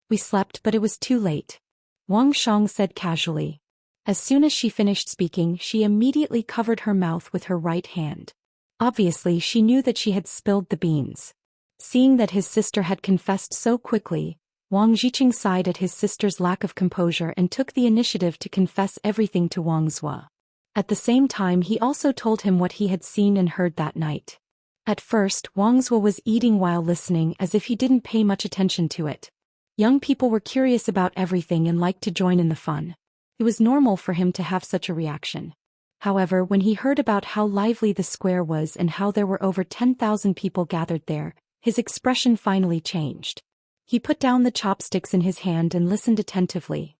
"We slept, but it was too late," Wang Shang said casually. As soon as she finished speaking, she immediately covered her mouth with her right hand. Obviously, she knew that she had spilled the beans. Seeing that his sister had confessed so quickly, Wang Zhiqing sighed at his sister's lack of composure and took the initiative to confess everything to Wang Zua. At the same time, he also told him what he had seen and heard that night. At first, Wang Zua was eating while listening as if he didn't pay much attention to it. Young people were curious about everything and liked to join in the fun. It was normal for him to have such a reaction. However, when he heard about how lively the square was and how there were over 10,000 people gathered there, his expression finally changed. He put down the chopsticks in his hand and listened attentively.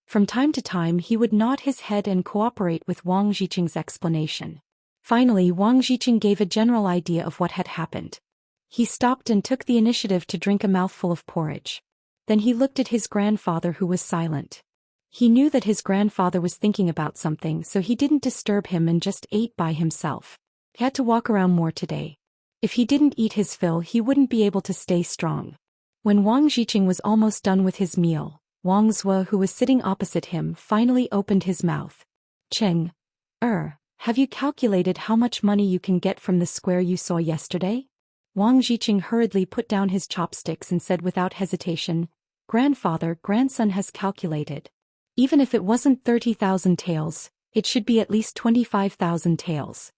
From time to time, he would nod his head and cooperate with Wang Zhiqing's explanation. Finally, Wang Zhiqing gave a general idea of what had happened. He stopped and took the initiative to drink a mouthful of porridge. Then he looked at his grandfather, who was silent. He knew that his grandfather was thinking about something, so he didn't disturb him and just ate by himself. He had to walk around more today. If he didn't eat his fill, he wouldn't be able to stay strong. When Wang Zhiqing was almost done with his meal, Wang Zhuo, who was sitting opposite him, finally opened his mouth. Cheng, have you calculated how much money you can get from the square you saw yesterday? Wang Zhiqing hurriedly put down his chopsticks and said without hesitation, Grandfather, grandson has calculated. Even if it wasn't 30,000 taels, it should be at least 25,000 taels.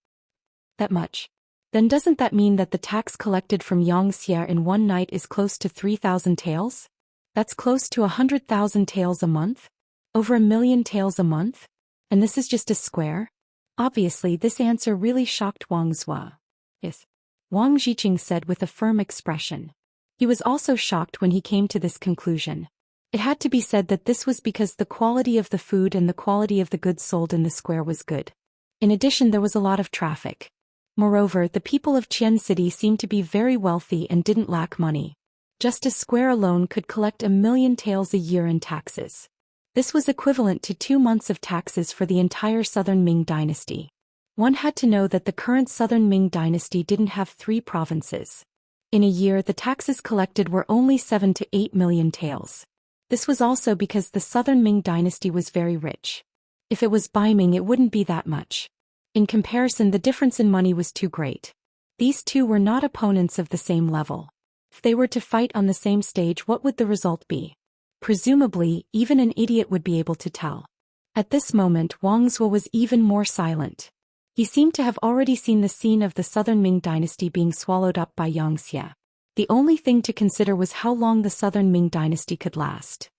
That much? Then doesn't that mean that the tax collected from Xianxia in one night is close to 3,000 taels? That's close to 100,000 taels a month? Over 1,000,000 taels a month? And this is just a square? Obviously, this answer really shocked Wang Zhuo. Yes, Wang Zhiqing said with a firm expression. He was also shocked when he came to this conclusion. It had to be said that this was because the quality of the food and the quality of the goods sold in the square was good. In addition, there was a lot of traffic. Moreover, the people of Qian City seemed to be very wealthy and didn't lack money. Just a square alone could collect 1,000,000 taels a year in taxes. This was equivalent to 2 months of taxes for the entire southern Ming dynasty. One had to know that the current southern Ming dynasty didn't have 3 provinces. In a year, the taxes collected were only 7 to 8 million taels. This was also because the southern Ming dynasty was very rich. If it was Ming, it wouldn't be that much. In comparison, the difference in money was too great. These two were not opponents of the same level. If they were to fight on the same stage, what would the result be? Presumably, even an idiot would be able to tell. At this moment, Wang Zhuo was even more silent. He seemed to have already seen the scene of the southern Ming dynasty being swallowed up by Xianxia. The only thing to consider was how long the southern Ming dynasty could last.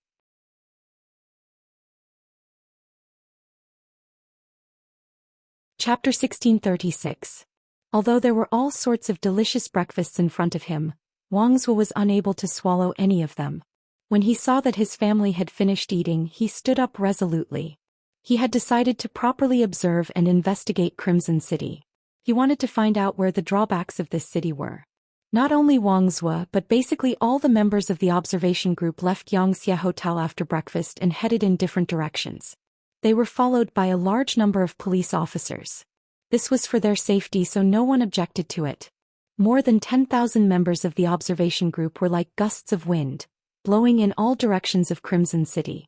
Chapter 1636. Although there were all sorts of delicious breakfasts in front of him, Wang Zhuo was unable to swallow any of them. When he saw that his family had finished eating, he stood up resolutely. He had decided to properly observe and investigate Crimson City. He wanted to find out where the drawbacks of this city were. Not only Wang Zhuo, but basically all the members of the observation group left Xianxia Hotel after breakfast and headed in different directions. They were followed by a large number of police officers. This was for their safety, so no one objected to it. More than 10,000 members of the observation group were like gusts of wind, blowing in all directions of Crimson City.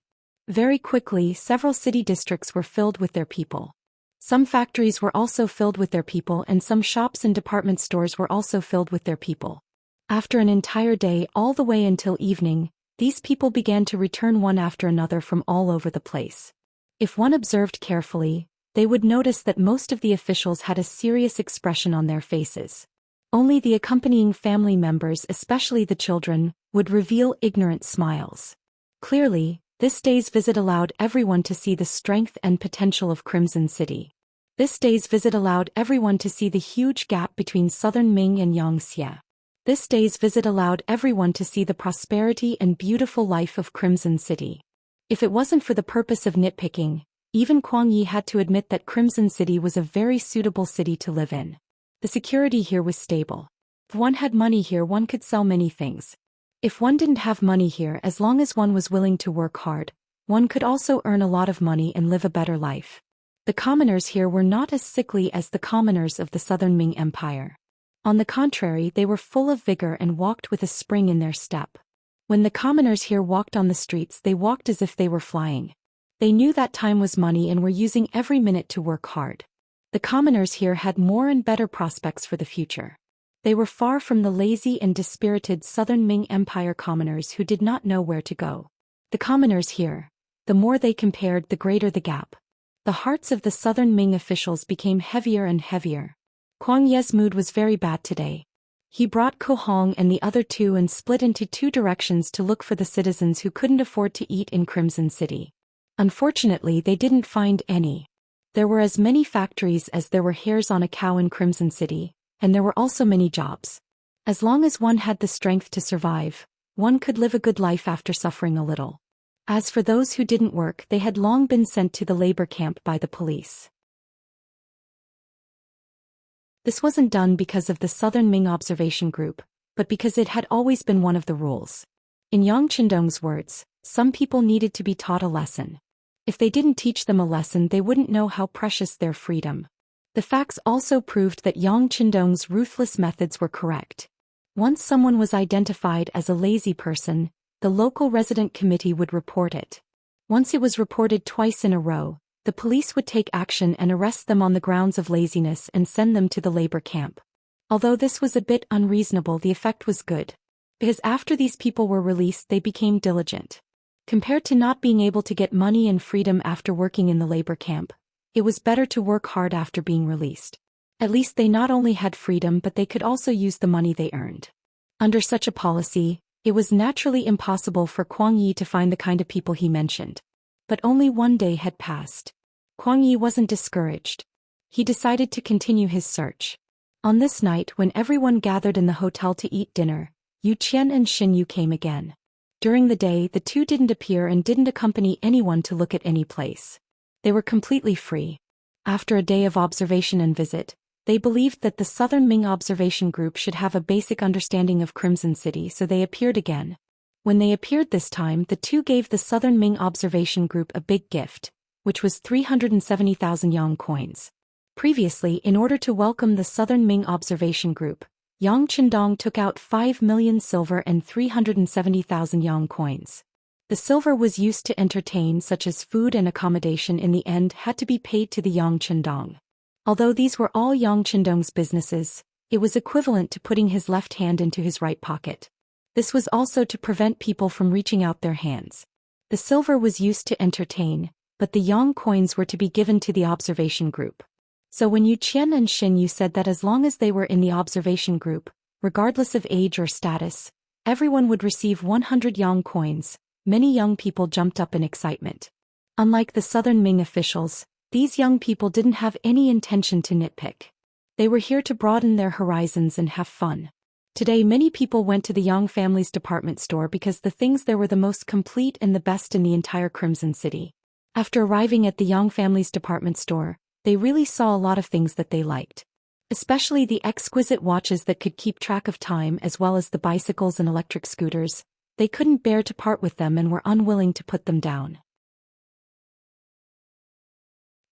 Very quickly, several city districts were filled with their people. Some factories were also filled with their people, and some shops and department stores were also filled with their people. After an entire day, all the way until evening, these people began to return one after another from all over the place. If one observed carefully, they would notice that most of the officials had a serious expression on their faces. Only the accompanying family members, especially the children, would reveal ignorant smiles. Clearly, this day's visit allowed everyone to see the strength and potential of Crimson City. This day's visit allowed everyone to see the huge gap between southern Ming and Xianxia. This day's visit allowed everyone to see the prosperity and beautiful life of Crimson City. If it wasn't for the purpose of nitpicking, even Kuang Yi had to admit that Crimson City was a very suitable city to live in. The security here was stable. If one had money here, one could sell many things. If one didn't have money here, as long as one was willing to work hard, one could also earn a lot of money and live a better life. The commoners here were not as sickly as the commoners of the southern Ming Empire. On the contrary, they were full of vigor and walked with a spring in their step. When the commoners here walked on the streets, they walked as if they were flying. They knew that time was money and were using every minute to work hard. The commoners here had more and better prospects for the future. They were far from the lazy and dispirited southern Ming Empire commoners who did not know where to go. The commoners here, the more they compared, the greater the gap. The hearts of the southern Ming officials became heavier and heavier. Kuang Ye's mood was very bad today. He brought Ko Hong and the other two and split into 2 directions to look for the citizens who couldn't afford to eat in Crimson City. Unfortunately, they didn't find any. There were as many factories as there were hairs on a cow in Crimson City, and there were also many jobs. As long as one had the strength to survive, one could live a good life after suffering a little. As for those who didn't work, they had long been sent to the labor camp by the police. This wasn't done because of the Southern Ming Observation Group, but because it had always been one of the rules. In Yang Qindong's words, some people needed to be taught a lesson. If they didn't teach them a lesson, they wouldn't know how precious their freedom. The facts also proved that Yang Qindong's ruthless methods were correct. Once someone was identified as a lazy person, the local resident committee would report it. Once it was reported twice in a row, the police would take action and arrest them on the grounds of laziness and send them to the labor camp. Although this was a bit unreasonable, the effect was good. Because after these people were released, they became diligent. Compared to not being able to get money and freedom after working in the labor camp, it was better to work hard after being released. At least they not only had freedom, but they could also use the money they earned. Under such a policy, it was naturally impossible for Kuang Yi to find the kind of people he mentioned. But only one day had passed. Kuang Yi wasn't discouraged. He decided to continue his search. On this night, when everyone gathered in the hotel to eat dinner, Yu Qian and Xin Yu came again. During the day, the two didn't appear and didn't accompany anyone to look at any place. They were completely free. After a day of observation and visit, they believed that the Southern Ming observation group should have a basic understanding of Crimson City, so they appeared again. When they appeared this time, the two gave the Southern Ming observation group a big gift, which was 370,000 Yang coins. Previously, in order to welcome the Southern Ming observation group, Yang Qindong took out 5 million silver and 370,000 Yang coins. The silver was used to entertain, such as food and accommodation, in the end had to be paid to the Yang Qindong. Although these were all Yang Qindong's businesses, it was equivalent to putting his left hand into his right pocket. This was also to prevent people from reaching out their hands. The silver was used to entertain, but the Yang coins were to be given to the observation group. So when Yu Qian and Xin Yu said that as long as they were in the observation group, regardless of age or status, everyone would receive 100 Yang coins, many young people jumped up in excitement. Unlike the Southern Ming officials, these young people didn't have any intention to nitpick. They were here to broaden their horizons and have fun. Today many people went to the Yang family's department store because the things there were the most complete and the best in the entire Crimson City. After arriving at the Yang family's department store, they really saw a lot of things that they liked. Especially the exquisite watches that could keep track of time, as well as the bicycles and electric scooters. They couldn't bear to part with them and were unwilling to put them down.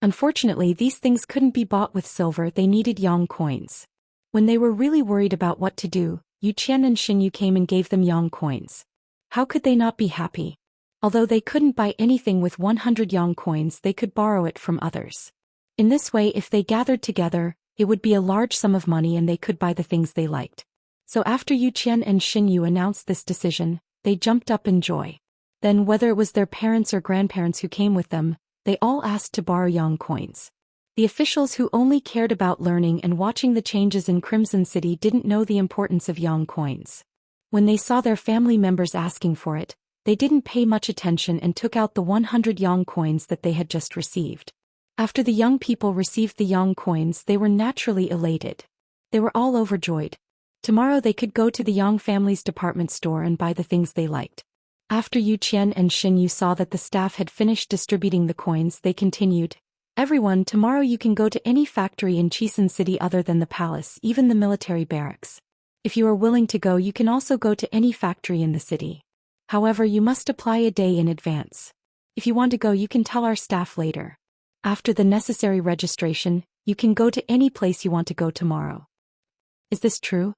Unfortunately, these things couldn't be bought with silver, they needed Yang coins. When they were really worried about what to do, Yu Qian and Xin Yu came and gave them Yang coins. How could they not be happy? Although they couldn't buy anything with 100 Yang coins, they could borrow it from others. In this way, if they gathered together, it would be a large sum of money and they could buy the things they liked. So after Yu Qian and Xin Yu announced this decision, they jumped up in joy. Then whether it was their parents or grandparents who came with them, they all asked to borrow Yang coins. The officials who only cared about learning and watching the changes in Crimson City didn't know the importance of Yang coins. When they saw their family members asking for it, they didn't pay much attention and took out the 100 Yang coins that they had just received. After the young people received the Yang coins, they were naturally elated. They were all overjoyed. Tomorrow they could go to the Yang family's department store and buy the things they liked. After Yu Qian and Xin Yu saw that the staff had finished distributing the coins, they continued, "Everyone, tomorrow you can go to any factory in Crimson City other than the palace, even the military barracks. If you are willing to go, you can also go to any factory in the city. However, you must apply a day in advance. If you want to go, you can tell our staff later. After the necessary registration, you can go to any place you want to go tomorrow." Is this true?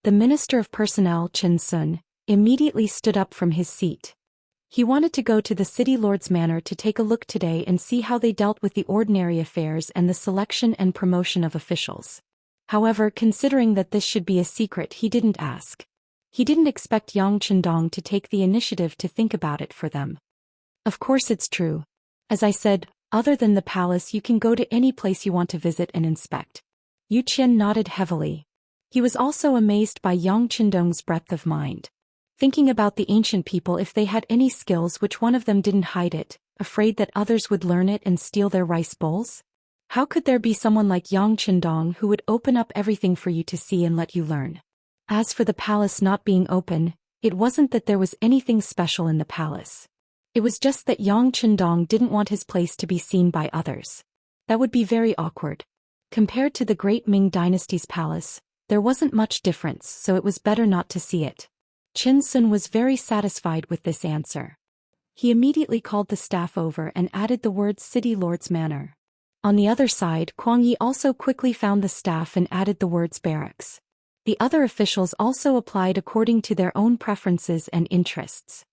The Minister of Personnel, Chen Sun, immediately stood up from his seat. He wanted to go to the city lord's manor to take a look today and see how they dealt with the ordinary affairs and the selection and promotion of officials. However, considering that this should be a secret, he didn't ask. He didn't expect Yang Qindong to take the initiative to think about it for them. Of course it's true. As I said, other than the palace you can go to any place you want to visit and inspect. Yu Qian nodded heavily. He was also amazed by Yang Qindong's breadth of mind. Thinking about the ancient people, if they had any skills, which one of them didn't hide it, afraid that others would learn it and steal their rice bowls? How could there be someone like Yang Qindong who would open up everything for you to see and let you learn? As for the palace not being open, it wasn't that there was anything special in the palace. It was just that Yang Qindong didn't want his place to be seen by others. That would be very awkward. Compared to the great Ming dynasty's palace, there wasn't much difference, so it was better not to see it. Qin Sun was very satisfied with this answer. He immediately called the staff over and added the words City Lord's Manor. On the other side, Kuang Yi also quickly found the staff and added the words barracks. The other officials also applied according to their own preferences and interests.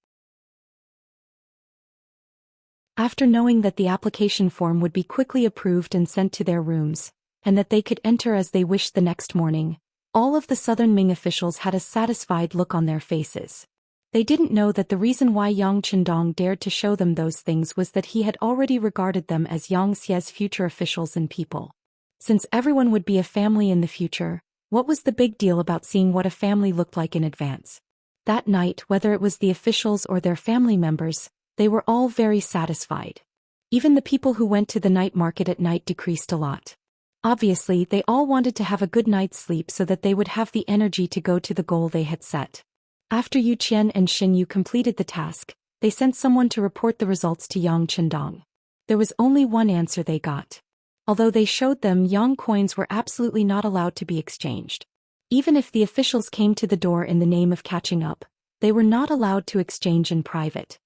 After knowing that the application form would be quickly approved and sent to their rooms, and that they could enter as they wished the next morning, all of the Southern Ming officials had a satisfied look on their faces. They didn't know that the reason why Yang Qindong dared to show them those things was that he had already regarded them as Xianxia's future officials and people. Since everyone would be a family in the future, what was the big deal about seeing what a family looked like in advance? That night, whether it was the officials or their family members, they were all very satisfied. Even the people who went to the night market at night decreased a lot. Obviously, they all wanted to have a good night's sleep so that they would have the energy to go to the goal they had set. After Yu Qian and Xin Yu completed the task, they sent someone to report the results to Yang Qindong. There was only one answer they got. Although they showed them Yang coins were absolutely not allowed to be exchanged. Even if the officials came to the door in the name of catching up, they were not allowed to exchange in private.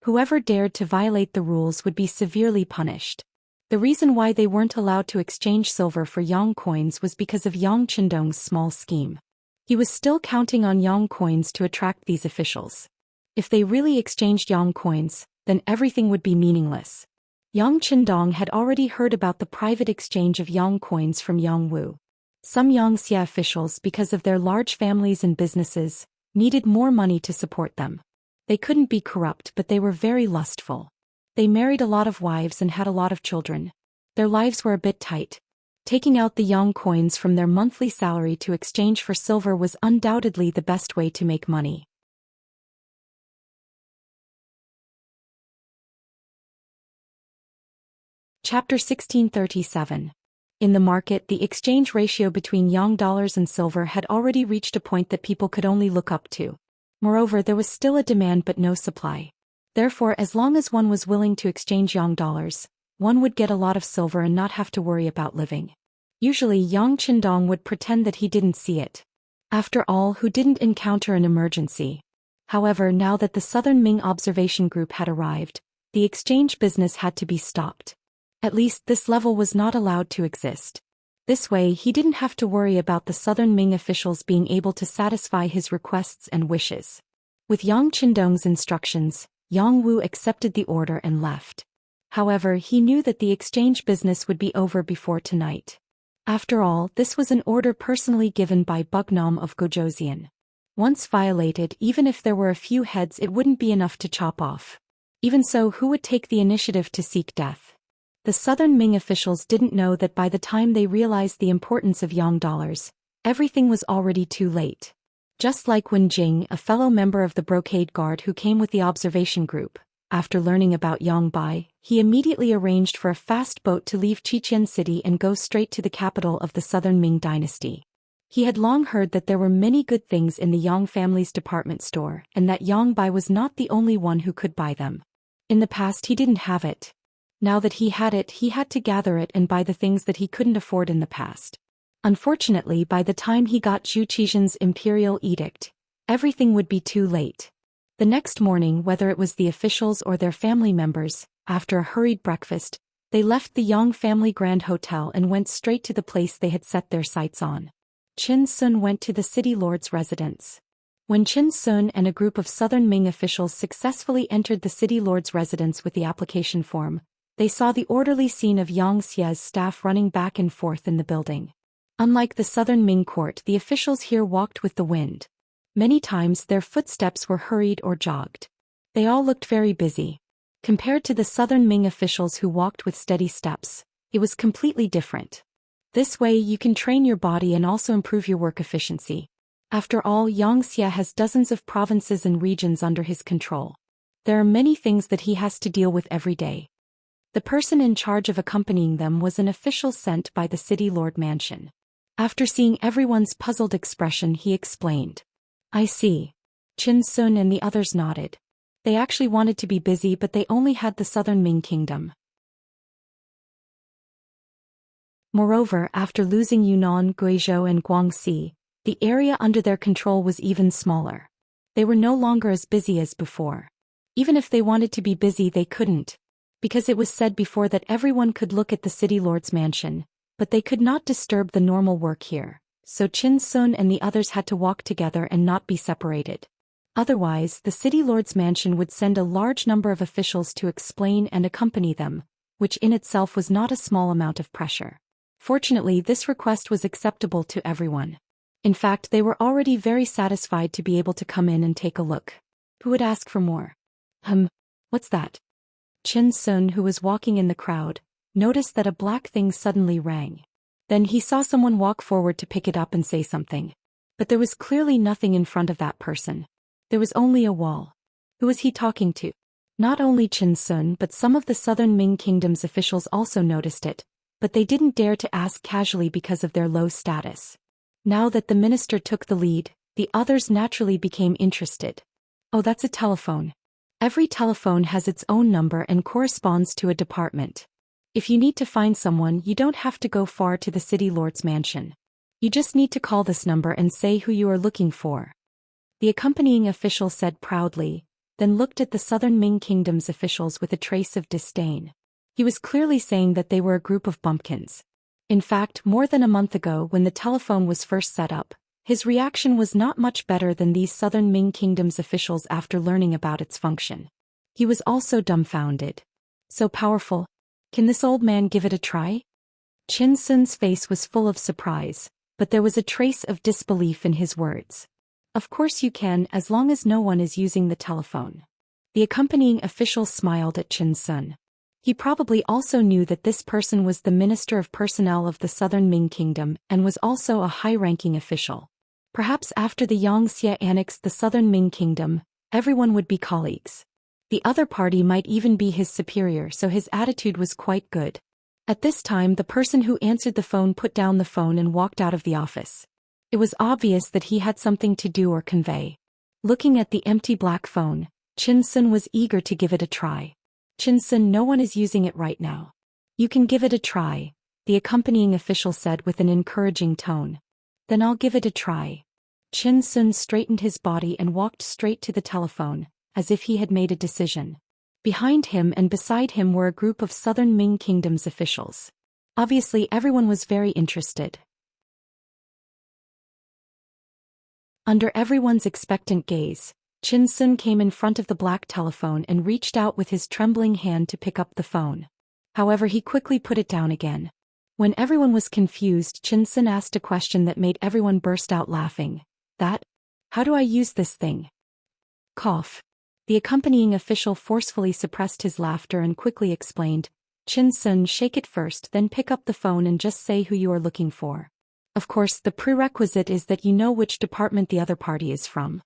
Whoever dared to violate the rules would be severely punished. The reason why they weren't allowed to exchange silver for Yang coins was because of Yang Qindong's small scheme. He was still counting on Yang coins to attract these officials. If they really exchanged Yang coins, then everything would be meaningless. Yang Qindong had already heard about the private exchange of Yang coins from Yang Wu. Some Xianxia officials, because of their large families and businesses, needed more money to support them. They couldn't be corrupt, but they were very lustful. They married a lot of wives and had a lot of children. Their lives were a bit tight. Taking out the Yang coins from their monthly salary to exchange for silver was undoubtedly the best way to make money. Chapter 1637. In the market, the exchange ratio between Yang dollars and silver had already reached a point that people could only look up to. Moreover, there was still a demand but no supply. Therefore, as long as one was willing to exchange Yang dollars, one would get a lot of silver and not have to worry about living. Usually, Yang Qindong would pretend that he didn't see it. After all, who didn't encounter an emergency? However, now that the Southern Ming observation group had arrived, the exchange business had to be stopped. At least this level was not allowed to exist. This way, he didn't have to worry about the Southern Ming officials being able to satisfy his requests and wishes. With Yang Qindong's instructions, Yang Wu accepted the order and left. However, he knew that the exchange business would be over before tonight. After all, this was an order personally given by Bugnam of Gozhouzian. Once violated, even if there were a few heads, it wouldn't be enough to chop off. Even so, who would take the initiative to seek death? The Southern Ming officials didn't know that by the time they realized the importance of Yang dollars, everything was already too late. Just like Wen Jing, a fellow member of the Brocade Guard who came with the observation group, after learning about Yang Bai, he immediately arranged for a fast boat to leave Xichen City and go straight to the capital of the Southern Ming dynasty. He had long heard that there were many good things in the Yang family's department store and that Yang Bai was not the only one who could buy them. In the past he didn't have it. Now that he had it, he had to gather it and buy the things that he couldn't afford in the past. Unfortunately, by the time he got Zhu Qian's imperial edict, everything would be too late. The next morning, whether it was the officials or their family members, after a hurried breakfast, they left the Yang family Grand Hotel and went straight to the place they had set their sights on. Qin Sun went to the city lord's residence. When Qin Sun and a group of Southern Ming officials successfully entered the city lord's residence with the application form, they saw the orderly scene of Xia's staff running back and forth in the building. Unlike the Southern Ming court, the officials here walked with the wind. Many times their footsteps were hurried or jogged. They all looked very busy. Compared to the Southern Ming officials who walked with steady steps, it was completely different. This way you can train your body and also improve your work efficiency. After all, Xianxia has dozens of provinces and regions under his control. There are many things that he has to deal with every day. The person in charge of accompanying them was an official sent by the city lord mansion. After seeing everyone's puzzled expression, he explained. I see. Qin Sun and the others nodded. They actually wanted to be busy, but they only had the Southern Ming kingdom. Moreover, after losing Yunnan, Guizhou and Guangxi, the area under their control was even smaller. They were no longer as busy as before. Even if they wanted to be busy, they couldn't. Because it was said before that everyone could look at the city lord's mansion, but they could not disturb the normal work here, so Qin Sun and the others had to walk together and not be separated. Otherwise, the city lord's mansion would send a large number of officials to explain and accompany them, which in itself was not a small amount of pressure. Fortunately, this request was acceptable to everyone. In fact, they were already very satisfied to be able to come in and take a look. Who would ask for more? What's that? Qin Sun, who was walking in the crowd, noticed that a black thing suddenly rang. Then he saw someone walk forward to pick it up and say something. But there was clearly nothing in front of that person. There was only a wall. Who was he talking to? Not only Qin Sun but some of the southern Ming Kingdom's officials also noticed it, but they didn't dare to ask casually because of their low status. Now that the minister took the lead, the others naturally became interested. Oh, that's a telephone. Every telephone has its own number and corresponds to a department. If you need to find someone, you don't have to go far to the city lord's mansion. You just need to call this number and say who you are looking for. The accompanying official said proudly, then looked at the southern Ming Kingdom's officials with a trace of disdain. He was clearly saying that they were a group of bumpkins. In fact, more than a month ago when the telephone was first set up, his reaction was not much better than these southern Ming Kingdom's officials after learning about its function. He was also dumbfounded. So powerful? Can this old man give it a try? Qin Sun's face was full of surprise, but there was a trace of disbelief in his words. Of course you can, as long as no one is using the telephone. The accompanying official smiled at Qin Sun. He probably also knew that this person was the Minister of Personnel of the Southern Ming Kingdom and was also a high-ranking official. Perhaps after the Xianxia annexed the Southern Ming Kingdom, everyone would be colleagues. The other party might even be his superior, so his attitude was quite good. At this time, the person who answered the phone put down the phone and walked out of the office. It was obvious that he had something to do or convey. Looking at the empty black phone, Qin Sun was eager to give it a try. Qin Sun, no one is using it right now. You can give it a try, the accompanying official said with an encouraging tone. Then I'll give it a try. Qin Sun straightened his body and walked straight to the telephone, as if he had made a decision. Behind him and beside him were a group of Southern Ming Kingdom's officials. Obviously, everyone was very interested. Under everyone's expectant gaze, Qin Sun came in front of the black telephone and reached out with his trembling hand to pick up the phone. However, he quickly put it down again. When everyone was confused, Qin Sun asked a question that made everyone burst out laughing. How do I use this thing? Cough. The accompanying official forcefully suppressed his laughter and quickly explained, Qin Sun, shake it first, then pick up the phone and just say who you are looking for. Of course, the prerequisite is that you know which department the other party is from.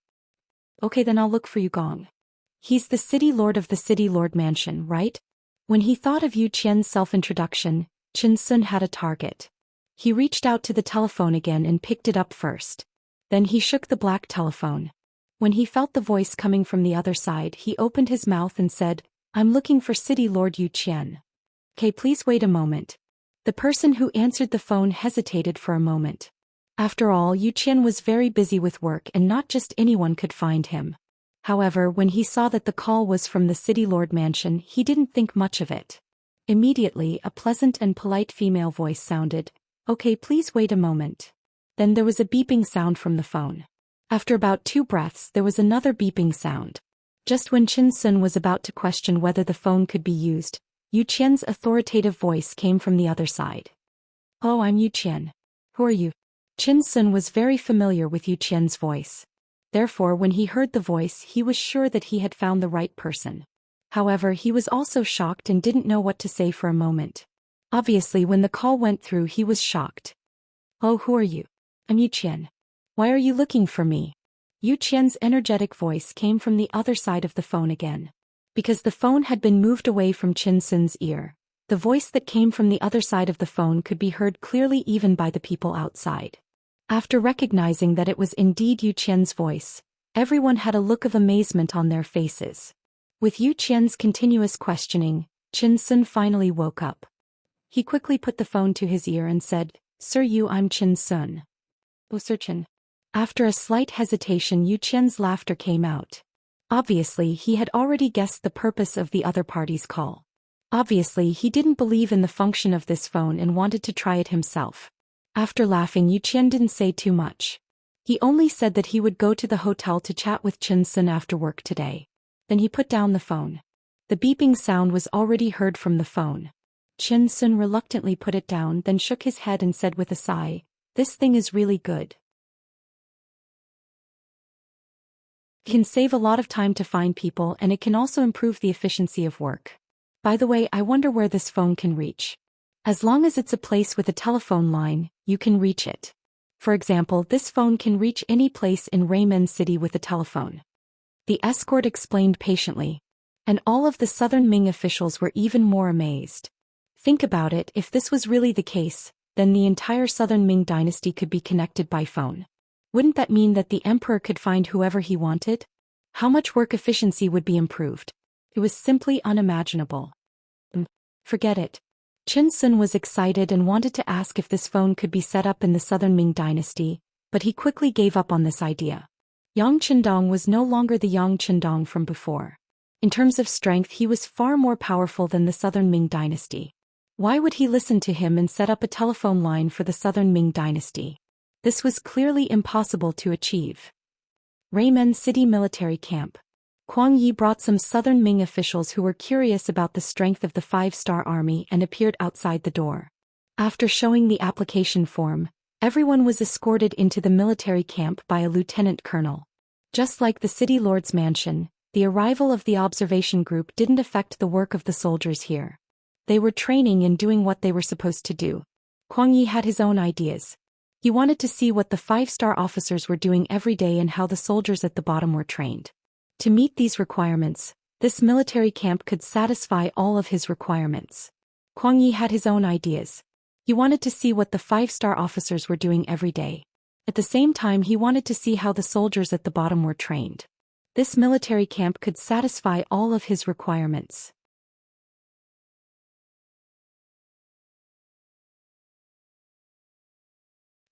Okay, then I'll look for Yu Gong. He's the city lord of the city lord mansion, right? When he thought of Yu Qian's self-introduction, Qin Sun had a target. He reached out to the telephone again and picked it up first. Then he shook the black telephone. When he felt the voice coming from the other side, he opened his mouth and said, I'm looking for City Lord Yu Qian. Okay, please wait a moment. The person who answered the phone hesitated for a moment. After all, Yu Qian was very busy with work and not just anyone could find him. However, when he saw that the call was from the City Lord mansion, he didn't think much of it. Immediately, a pleasant and polite female voice sounded, Okay, please wait a moment. Then there was a beeping sound from the phone. After about 2 breaths, there was another beeping sound. Just when Qin Sun was about to question whether the phone could be used, Yu Qian's authoritative voice came from the other side. Oh, I'm Yu Qian. Who are you? Qin Sun was very familiar with Yu Qian's voice. Therefore, when he heard the voice, he was sure that he had found the right person. However, he was also shocked and didn't know what to say for a moment. Obviously, when the call went through, he was shocked. Oh, who are you? I'm Yu Qian. Why are you looking for me? Yu Qian's energetic voice came from the other side of the phone again. Because the phone had been moved away from Qin Sun's ear, the voice that came from the other side of the phone could be heard clearly even by the people outside. After recognizing that it was indeed Yu Qian's voice, everyone had a look of amazement on their faces. With Yu Qian's continuous questioning, Qin Sun finally woke up. He quickly put the phone to his ear and said, Sir Yu, I'm Qin Sun. Oh, Sir Qin. After a slight hesitation, Yu Qian's laughter came out. Obviously, he had already guessed the purpose of the other party's call. Obviously, he didn't believe in the function of this phone and wanted to try it himself. After laughing, Yu Qian didn't say too much. He only said that he would go to the hotel to chat with Chen Sun after work today. Then he put down the phone. The beeping sound was already heard from the phone. Chen Sun reluctantly put it down, then shook his head and said with a sigh, "This thing is really good. It can save a lot of time to find people, and it can also improve the efficiency of work. By the way, I wonder where this phone can reach. As long as it's a place with a telephone line, you can reach it. For example, this phone can reach any place in Raymen City with a telephone." The escort explained patiently. And all of the Southern Ming officials were even more amazed. Think about it, if this was really the case, then the entire Southern Ming dynasty could be connected by phone. Wouldn't that mean that the emperor could find whoever he wanted? How much work efficiency would be improved? It was simply unimaginable. Forget it. Chen Sun was excited and wanted to ask if this phone could be set up in the Southern Ming dynasty, but he quickly gave up on this idea. Yang Qindong was no longer the Yang Qindong from before. In terms of strength, he was far more powerful than the Southern Ming dynasty. Why would he listen to him and set up a telephone line for the Southern Ming dynasty? This was clearly impossible to achieve. Raymen City Military Camp. Kuang Yi brought some Southern Ming officials who were curious about the strength of the 5-star army and appeared outside the door. After showing the application form, everyone was escorted into the military camp by a lieutenant colonel. Just like the city lord's mansion, the arrival of the observation group didn't affect the work of the soldiers here. They were training and doing what they were supposed to do. Kuang Yi had his own ideas. He wanted to see what the 5-star officers were doing every day and how the soldiers at the bottom were trained. To meet these requirements, this military camp could satisfy all of his requirements. Kuang Yi had his own ideas. He wanted to see what the 5-star officers were doing every day. At the same time, he wanted to see how the soldiers at the bottom were trained. This military camp could satisfy all of his requirements.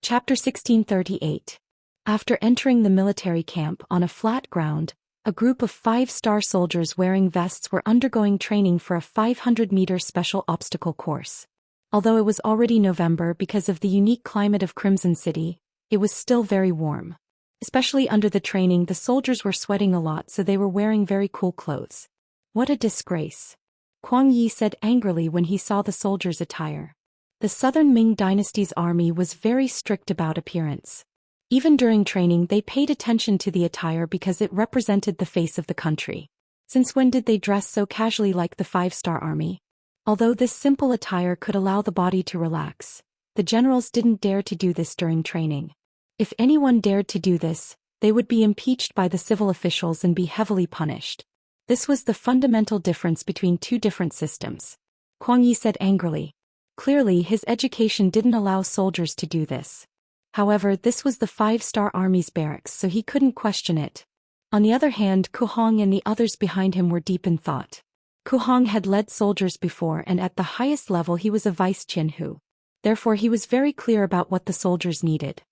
Chapter 1638. After entering the military camp on a flat ground, a group of 5-star soldiers wearing vests were undergoing training for a 500-meter special obstacle course. Although it was already November because of the unique climate of Crimson City, it was still very warm. Especially under the training, the soldiers were sweating a lot, so they were wearing very cool clothes. What a disgrace! Kuang Yi said angrily when he saw the soldiers' attire. The Southern Ming dynasty's army was very strict about appearance. Even during training, they paid attention to the attire because it represented the face of the country. Since when did they dress so casually like the 5-star army? Although this simple attire could allow the body to relax, the generals didn't dare to do this during training. If anyone dared to do this, they would be impeached by the civil officials and be heavily punished. This was the fundamental difference between two different systems. Kuang Yi said angrily. Clearly, his education didn't allow soldiers to do this. However, this was the 5-star army's barracks, so he couldn't question it. On the other hand, Ku Hong and the others behind him were deep in thought. Ku Hong had led soldiers before, and at the highest level he was a vice Qianhu. Therefore he was very clear about what the soldiers needed.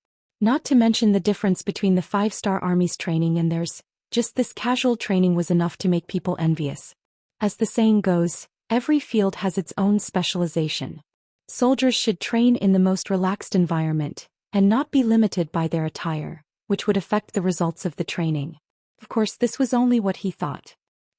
Not to mention the difference between the 5-star army's training and theirs, just this casual training was enough to make people envious. As the saying goes, every field has its own specialization. Soldiers should train in the most relaxed environment, and not be limited by their attire, which would affect the results of the training. Of course, this was only what he thought.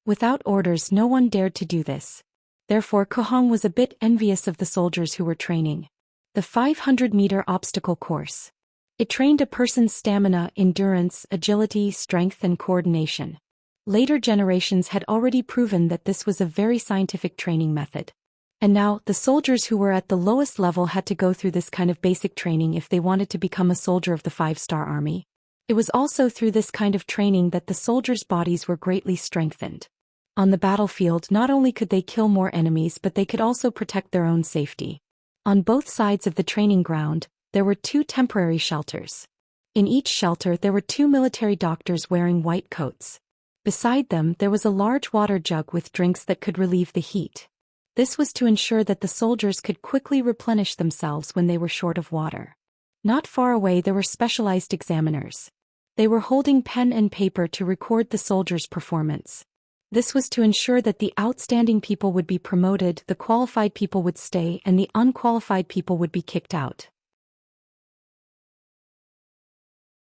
Without orders, no one dared to do this. Therefore, Ku Hong was a bit envious of the soldiers who were training. The 500-meter obstacle course. It trained a person's stamina, endurance, agility, strength, and coordination. Later generations had already proven that this was a very scientific training method. And now, the soldiers who were at the lowest level had to go through this kind of basic training if they wanted to become a soldier of the 5-star army. It was also through this kind of training that the soldiers' bodies were greatly strengthened. On the battlefield, not only could they kill more enemies, but they could also protect their own safety. On both sides of the training ground, there were 2 temporary shelters. In each shelter there were 2 military doctors wearing white coats. Beside them there was a large water jug with drinks that could relieve the heat. This was to ensure that the soldiers could quickly replenish themselves when they were short of water. Not far away there were specialized examiners. They were holding pen and paper to record the soldiers' performance. This was to ensure that the outstanding people would be promoted, the qualified people would stay, and the unqualified people would be kicked out.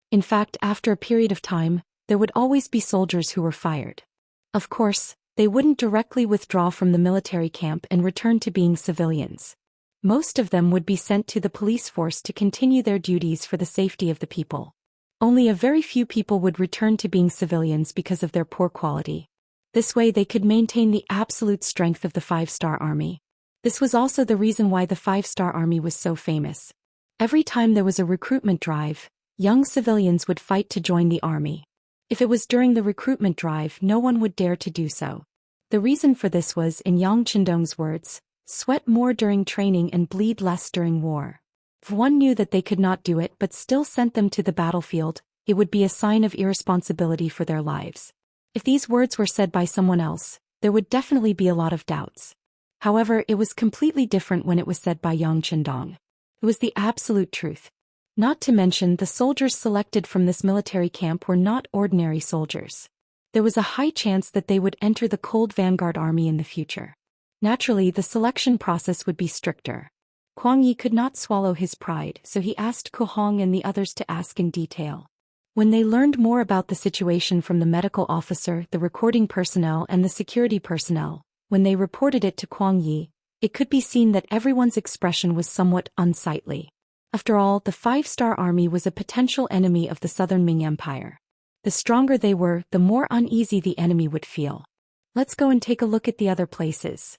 In fact, after a period of time, there would always be soldiers who were fired. Of course, they wouldn't directly withdraw from the military camp and return to being civilians. Most of them would be sent to the police force to continue their duties for the safety of the people. Only a very few people would return to being civilians because of their poor quality. This way they could maintain the absolute strength of the 5-star army. This was also the reason why the 5-star army was so famous. Every time there was a recruitment drive, young civilians would fight to join the army. If it was during the recruitment drive, no one would dare to do so. The reason for this was, in Yang Qindong's words, sweat more during training and bleed less during war. If one knew that they could not do it but still sent them to the battlefield, it would be a sign of irresponsibility for their lives. If these words were said by someone else, there would definitely be a lot of doubts. However, it was completely different when it was said by Yang Qindong. It was the absolute truth. Not to mention, the soldiers selected from this military camp were not ordinary soldiers. There was a high chance that they would enter the Cold Vanguard Army in the future. Naturally, the selection process would be stricter. Kuang Yi could not swallow his pride, so he asked Ku Hong and the others to ask in detail. When they learned more about the situation from the medical officer, the recording personnel and the security personnel, when they reported it to Kuang Yi, it could be seen that everyone's expression was somewhat unsightly. After all, the 5-star army was a potential enemy of the Southern Ming Empire. The stronger they were, the more uneasy the enemy would feel. Let's go and take a look at the other places.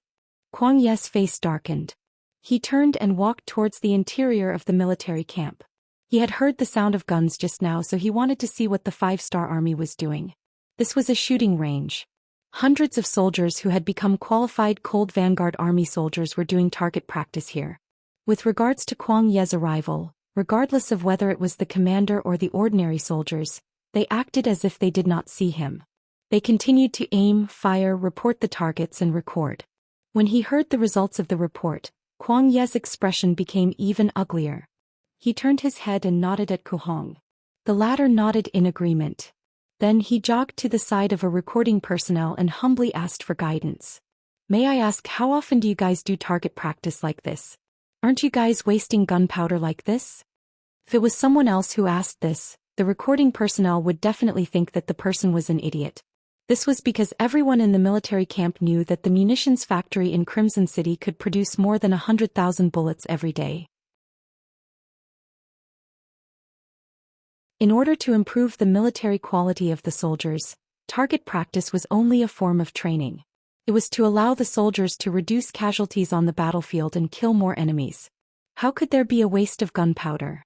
Kuang Ye's face darkened. He turned and walked towards the interior of the military camp. He had heard the sound of guns just now, so he wanted to see what the 5-star army was doing. This was a shooting range. Hundreds of soldiers who had become qualified Cold Vanguard Army soldiers were doing target practice here. With regards to Kuang Ye's arrival, regardless of whether it was the commander or the ordinary soldiers, they acted as if they did not see him. They continued to aim, fire, report the targets and record. When he heard the results of the report, Kuang Ye's expression became even uglier. He turned his head and nodded at Ku Hong. The latter nodded in agreement. Then he jogged to the side of a recording personnel and humbly asked for guidance. May I ask, how often do you guys do target practice like this? Aren't you guys wasting gunpowder like this? If it was someone else who asked this, the recording personnel would definitely think that the person was an idiot. This was because everyone in the military camp knew that the munitions factory in Crimson City could produce more than 100,000 bullets every day. In order to improve the military quality of the soldiers, target practice was only a form of training. It was to allow the soldiers to reduce casualties on the battlefield and kill more enemies. How could there be a waste of gunpowder?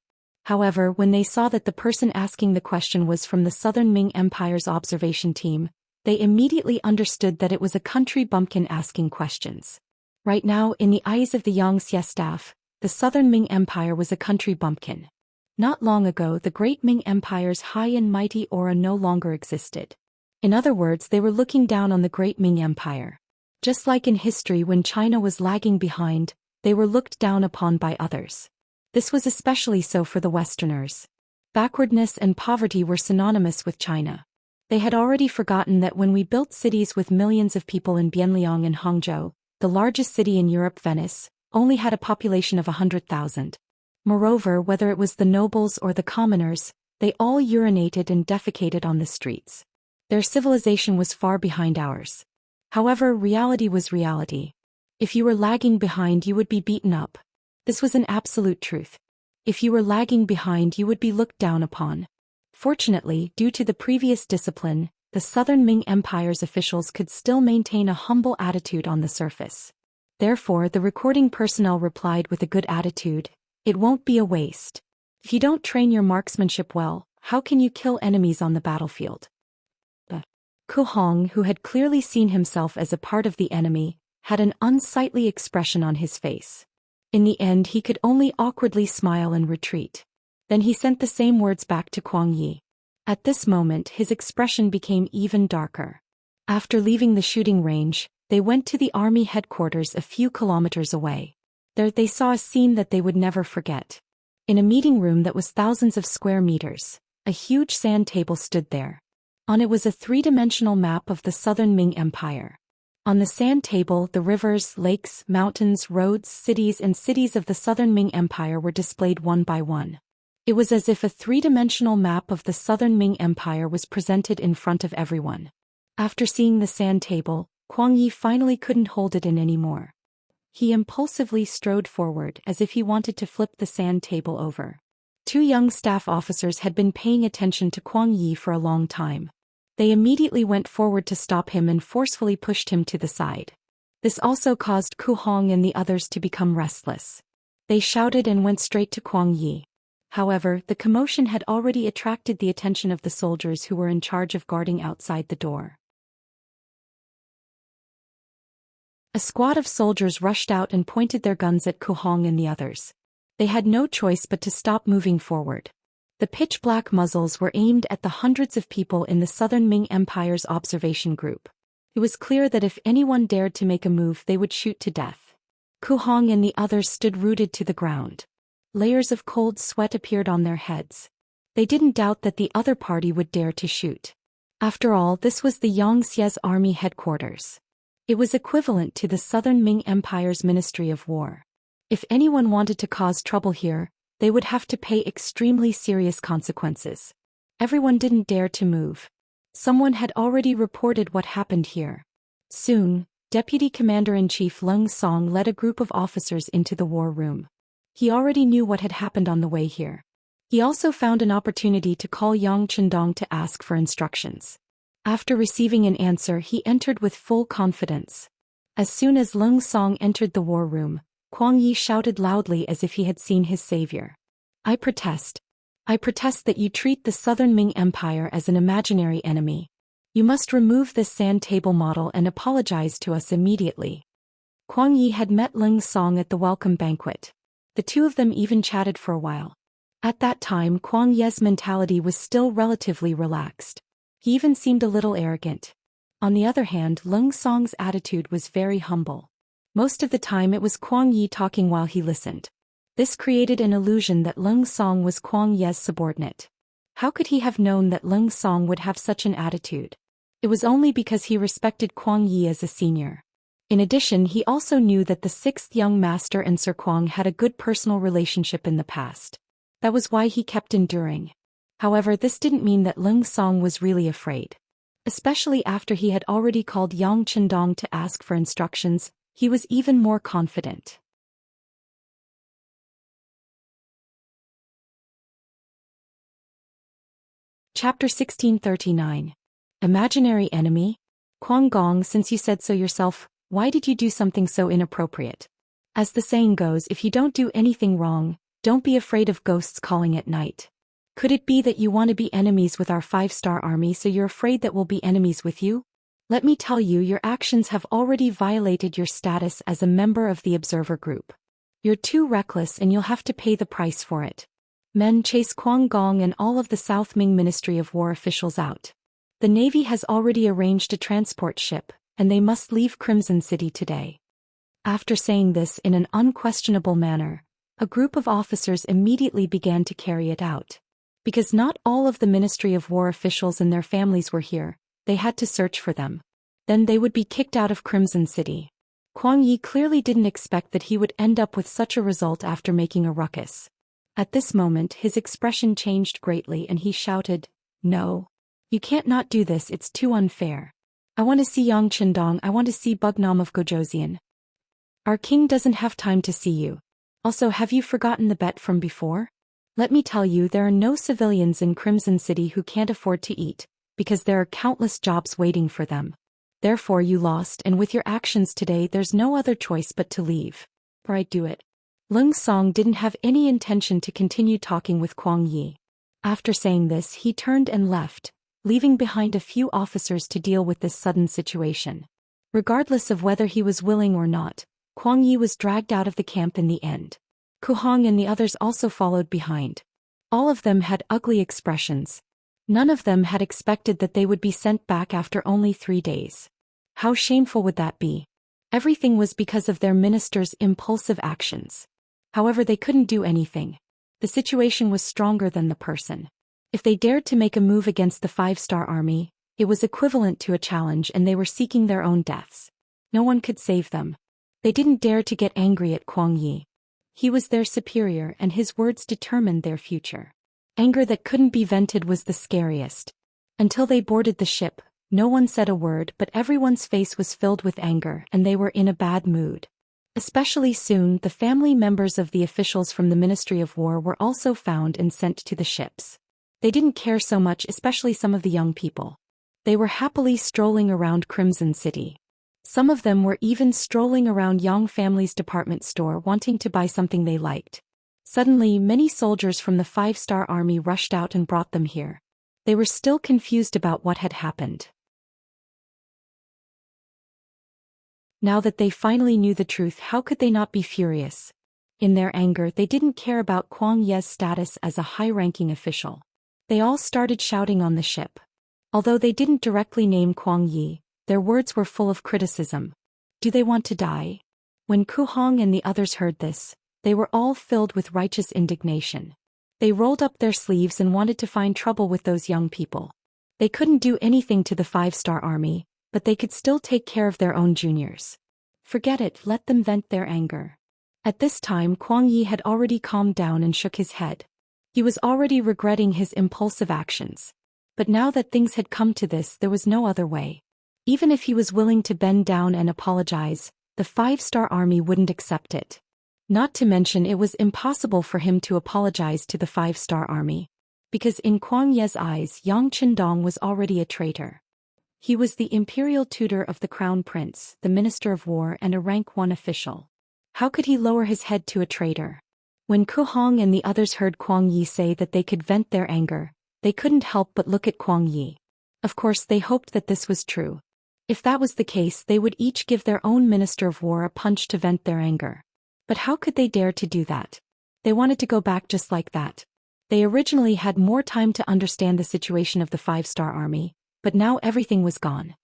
However, when they saw that the person asking the question was from the Southern Ming Empire's observation team, they immediately understood that it was a country bumpkin asking questions. Right now, in the eyes of the Xianxia staff, the Southern Ming Empire was a country bumpkin. Not long ago, the great Ming Empire's high and mighty aura no longer existed. In other words, they were looking down on the great Ming Empire. Just like in history when China was lagging behind, they were looked down upon by others. This was especially so for the Westerners. Backwardness and poverty were synonymous with China. They had already forgotten that when we built cities with millions of people in Bianliang and Hangzhou, the largest city in Europe, Venice, only had a population of 100,000. Moreover, whether it was the nobles or the commoners, they all urinated and defecated on the streets. Their civilization was far behind ours. However, reality was reality. If you were lagging behind, you would be beaten up. This was an absolute truth. If you were lagging behind, you would be looked down upon. Fortunately, due to the previous discipline, the Southern Ming Empire's officials could still maintain a humble attitude on the surface. Therefore, the recording personnel replied with a good attitude, "It won't be a waste. If you don't train your marksmanship well, how can you kill enemies on the battlefield?" But Ku Hong, who had clearly seen himself as a part of the enemy, had an unsightly expression on his face. In the end, he could only awkwardly smile and retreat. Then he sent the same words back to Kuang Yi. At this moment, his expression became even darker. After leaving the shooting range, they went to the army headquarters a few kilometers away. There they saw a scene that they would never forget. In a meeting room that was thousands of square meters, a huge sand table stood there. On it was a three-dimensional map of the Southern Ming Empire. On the sand table, the rivers, lakes, mountains, roads, cities of the Southern Ming Empire were displayed one by one. It was as if a three-dimensional map of the Southern Ming Empire was presented in front of everyone. After seeing the sand table, Kuang Yi finally couldn't hold it in anymore. He impulsively strode forward as if he wanted to flip the sand table over. Two young staff officers had been paying attention to Kuang Yi for a long time. They immediately went forward to stop him and forcefully pushed him to the side. This also caused Ku Hong and the others to become restless. They shouted and went straight to Kuang Yi. However, the commotion had already attracted the attention of the soldiers who were in charge of guarding outside the door. A squad of soldiers rushed out and pointed their guns at Ku Hong and the others. They had no choice but to stop moving forward. The pitch-black muzzles were aimed at the hundreds of people in the Southern Ming Empire's observation group. It was clear that if anyone dared to make a move, they would shoot to death. Ku Hong and the others stood rooted to the ground. Layers of cold sweat appeared on their heads. They didn't doubt that the other party would dare to shoot. After all, this was the Xianxia's army headquarters. It was equivalent to the Southern Ming Empire's Ministry of War. If anyone wanted to cause trouble here, they would have to pay extremely serious consequences. Everyone didn't dare to move. Someone had already reported what happened here. Soon, Deputy Commander-in-Chief Leng Song led a group of officers into the war room. He already knew what had happened on the way here. He also found an opportunity to call Yang Chendong to ask for instructions. After receiving an answer, he entered with full confidence. As soon as Leng Song entered the war room, Kuang Yi shouted loudly as if he had seen his savior. I protest. I protest that you treat the Southern Ming Empire as an imaginary enemy. You must remove this sand table model and apologize to us immediately. Kuang Yi had met Leng Song at the welcome banquet. The two of them even chatted for a while. At that time, Kuang Yi's mentality was still relatively relaxed. He even seemed a little arrogant. On the other hand, Leng Song's attitude was very humble. Most of the time it was Kuang Yi talking while he listened. This created an illusion that Leng Song was Kuang Yi's subordinate. How could he have known that Leng Song would have such an attitude? It was only because he respected Kuang Yi as a senior. In addition, he also knew that the sixth young master and Sir Kuang had a good personal relationship in the past. That was why he kept enduring. However, this didn't mean that Leng Song was really afraid. Especially after he had already called Yang Chendong to ask for instructions, he was even more confident. Chapter 1639. Imaginary enemy? Kuang Gong, since you said so yourself, why did you do something so inappropriate? As the saying goes, if you don't do anything wrong, don't be afraid of ghosts calling at night. Could it be that you want to be enemies with our 5-star army, so you're afraid that we'll be enemies with you? Let me tell you, your actions have already violated your status as a member of the observer group. You're too reckless and you'll have to pay the price for it. Men, chase Kuang Gong and all of the South Ming Ministry of War officials out. The Navy has already arranged a transport ship, and they must leave Crimson City today. After saying this in an unquestionable manner, a group of officers immediately began to carry it out. Because not all of the Ministry of War officials and their families were here, they had to search for them. Then they would be kicked out of Crimson City. Kuang Yi clearly didn't expect that he would end up with such a result after making a ruckus. At this moment, his expression changed greatly and he shouted, "No. You can't not do this, it's too unfair. I want to see Yang Chendong, I want to see Bugnam of Gojoseon. Our king doesn't have time to see you. Also, have you forgotten the bet from before? Let me tell you, there are no civilians in Crimson City who can't afford to eat, because there are countless jobs waiting for them. Therefore you lost, and with your actions today there's no other choice but to leave. Right, do it." Leng Song didn't have any intention to continue talking with Kuang Yi. After saying this, he turned and left, leaving behind a few officers to deal with this sudden situation. Regardless of whether he was willing or not, Kuang Yi was dragged out of the camp in the end. Ku Hong and the others also followed behind. All of them had ugly expressions. None of them had expected that they would be sent back after only 3 days. How shameful would that be? Everything was because of their minister's impulsive actions. However, they couldn't do anything. The situation was stronger than the person. If they dared to make a move against the 5-star army, it was equivalent to a challenge and they were seeking their own deaths. No one could save them. They didn't dare to get angry at Kuang Yi. He was their superior and his words determined their future. Anger that couldn't be vented was the scariest. Until they boarded the ship, no one said a word, but everyone's face was filled with anger and they were in a bad mood. Especially soon, the family members of the officials from the Ministry of War were also found and sent to the ships. They didn't care so much, especially some of the young people. They were happily strolling around Crimson City. Some of them were even strolling around Yang family's department store wanting to buy something they liked. Suddenly, many soldiers from the 5-star army rushed out and brought them here. They were still confused about what had happened. Now that they finally knew the truth, how could they not be furious? In their anger, they didn't care about Kuang Ye's status as a high-ranking official. They all started shouting on the ship. Although they didn't directly name Kuang Yi, their words were full of criticism. Do they want to die? When Ku Hong and the others heard this, they were all filled with righteous indignation. They rolled up their sleeves and wanted to find trouble with those young people. They couldn't do anything to the 5-star army, but they could still take care of their own juniors. Forget it, let them vent their anger. At this time, Kuang Yi had already calmed down and shook his head. He was already regretting his impulsive actions. But now that things had come to this, there was no other way. Even if he was willing to bend down and apologize, the 5-star army wouldn't accept it. Not to mention it was impossible for him to apologize to the 5-star army. Because in Kuang Ye's eyes, Yang Qindong was already a traitor. He was the imperial tutor of the crown prince, the minister of war and a rank 1 official. How could he lower his head to a traitor? When Ku Hong and the others heard Kuang Yi say that they could vent their anger, they couldn't help but look at Kuang Yi. Of course they hoped that this was true. If that was the case, they would each give their own minister of war a punch to vent their anger. But how could they dare to do that? They wanted to go back just like that. They originally had more time to understand the situation of the 5-star army, but now everything was gone.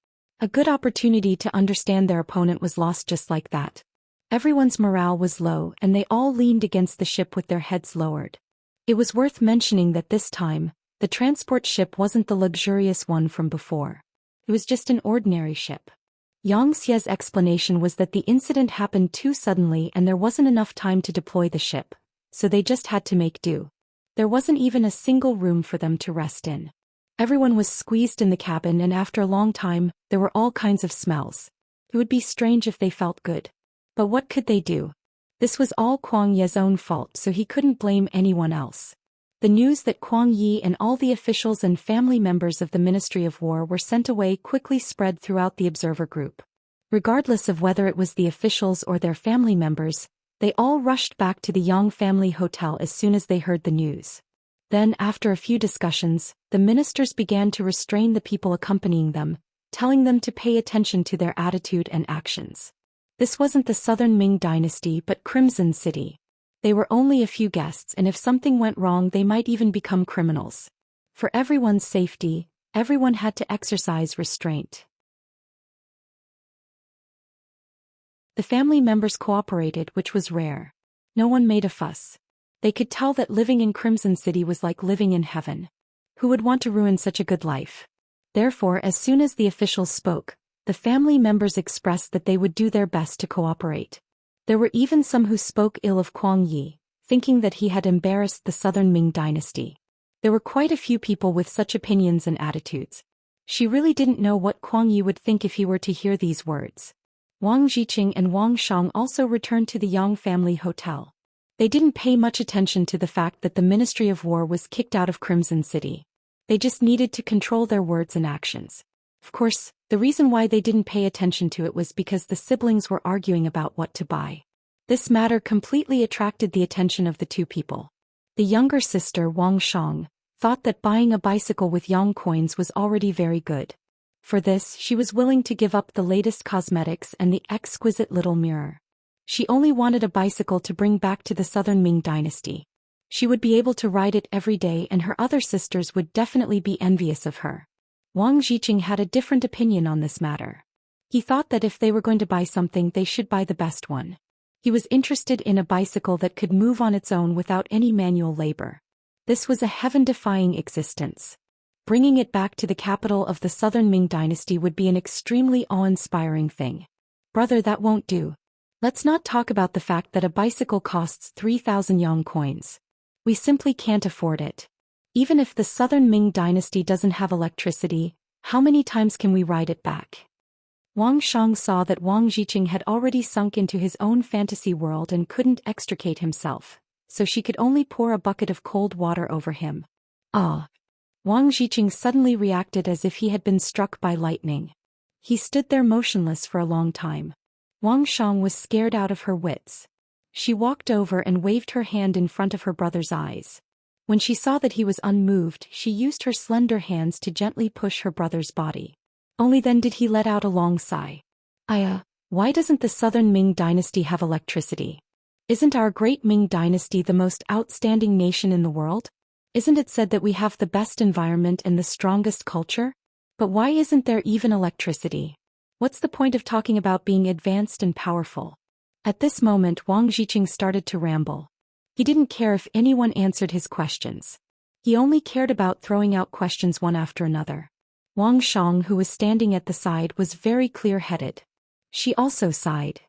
A good opportunity to understand their opponent was lost just like that. Everyone's morale was low and they all leaned against the ship with their heads lowered. It was worth mentioning that this time, the transport ship wasn't the luxurious one from before. It was just an ordinary ship. Xianxia's explanation was that the incident happened too suddenly and there wasn't enough time to deploy the ship, so they just had to make do. There wasn't even a single room for them to rest in. Everyone was squeezed in the cabin and after a long time, there were all kinds of smells. It would be strange if they felt good. But what could they do? This was all Kuang Ye's own fault, so he couldn't blame anyone else. The news that Kuang Yi and all the officials and family members of the Ministry of War were sent away quickly spread throughout the observer group. Regardless of whether it was the officials or their family members, they all rushed back to the Yang family hotel as soon as they heard the news. Then, after a few discussions, the ministers began to restrain the people accompanying them, telling them to pay attention to their attitude and actions. This wasn't the Southern Ming dynasty but Crimson City. They were only a few guests and if something went wrong they might even become criminals. For everyone's safety, everyone had to exercise restraint. The family members cooperated, which was rare. No one made a fuss. They could tell that living in Crimson City was like living in heaven. Who would want to ruin such a good life? Therefore, as soon as the officials spoke, the family members expressed that they would do their best to cooperate. There were even some who spoke ill of Kuang Yi, thinking that he had embarrassed the Southern Ming dynasty. There were quite a few people with such opinions and attitudes. She really didn't know what Kuang Yi would think if he were to hear these words. Wang Zhiqing and Wang Shang also returned to the Yang family hotel. They didn't pay much attention to the fact that the Ministry of War was kicked out of Crimson City. They just needed to control their words and actions. Of course, the reason why they didn't pay attention to it was because the siblings were arguing about what to buy. This matter completely attracted the attention of the two people. The younger sister, Wang Shang, thought that buying a bicycle with Yang coins was already very good. For this, she was willing to give up the latest cosmetics and the exquisite little mirror. She only wanted a bicycle to bring back to the Southern Ming dynasty. She would be able to ride it every day and her other sisters would definitely be envious of her. Wang Zhiqing had a different opinion on this matter. He thought that if they were going to buy something they should buy the best one. He was interested in a bicycle that could move on its own without any manual labor. This was a heaven-defying existence. Bringing it back to the capital of the Southern Ming dynasty would be an extremely awe-inspiring thing. Brother, that won't do. Let's not talk about the fact that a bicycle costs 3,000 yang coins. We simply can't afford it. Even if the Southern Ming dynasty doesn't have electricity, how many times can we ride it back? Wang Shang saw that Wang Zhiqing had already sunk into his own fantasy world and couldn't extricate himself, so she could only pour a bucket of cold water over him. Ah! Wang Zhiqing suddenly reacted as if he had been struck by lightning. He stood there motionless for a long time. Wang Shang was scared out of her wits. She walked over and waved her hand in front of her brother's eyes. When she saw that he was unmoved, she used her slender hands to gently push her brother's body. Only then did he let out a long sigh. Why doesn't the Southern Ming dynasty have electricity? Isn't our great Ming dynasty the most outstanding nation in the world? Isn't it said that we have the best environment and the strongest culture? But why isn't there even electricity? What's the point of talking about being advanced and powerful? At this moment Wang Zhiqing started to ramble. He didn't care if anyone answered his questions. He only cared about throwing out questions one after another. Wang Shang, who was standing at the side, was very clear-headed. She also sighed.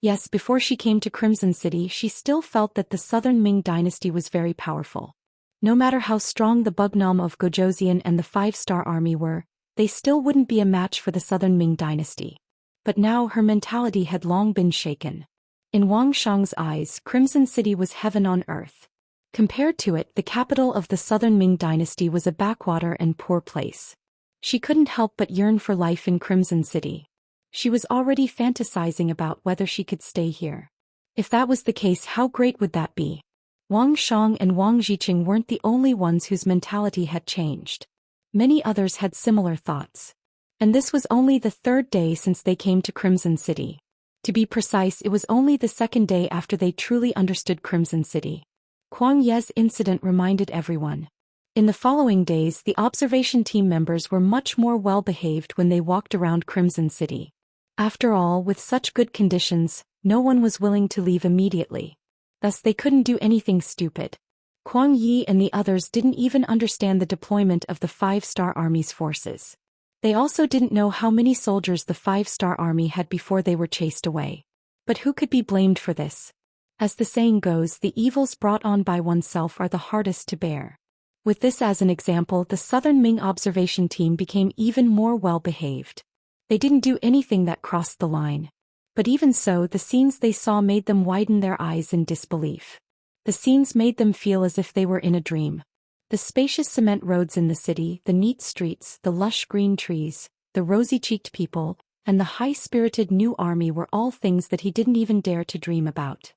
Yes, before she came to Crimson City, she still felt that the Southern Ming dynasty was very powerful. No matter how strong the Bugnam of Zhou Xian and the five-star army were, they still wouldn't be a match for the Southern Ming dynasty. But now her mentality had long been shaken. In Wang Shang's eyes, Crimson City was heaven on earth. Compared to it, the capital of the Southern Ming dynasty was a backwater and poor place. She couldn't help but yearn for life in Crimson City. She was already fantasizing about whether she could stay here. If that was the case, how great would that be? Wang Shang and Wang Zhiqing weren't the only ones whose mentality had changed. Many others had similar thoughts. And this was only the third day since they came to Crimson City. To be precise, it was only the second day after they truly understood Crimson City. Kuang Ye's incident reminded everyone. In the following days, the observation team members were much more well-behaved when they walked around Crimson City. After all, with such good conditions, no one was willing to leave immediately. Thus they couldn't do anything stupid. Kuang Yi and the others didn't even understand the deployment of the five-star army's forces. They also didn't know how many soldiers the five-star army had before they were chased away. But who could be blamed for this? As the saying goes, the evils brought on by oneself are the hardest to bear. With this as an example, the Southern Ming observation team became even more well-behaved. They didn't do anything that crossed the line. But even so, the scenes they saw made them widen their eyes in disbelief. The scenes made them feel as if they were in a dream. The spacious cement roads in the city, the neat streets, the lush green trees, the rosy-cheeked people, and the high-spirited new army were all things that he didn't even dare to dream about.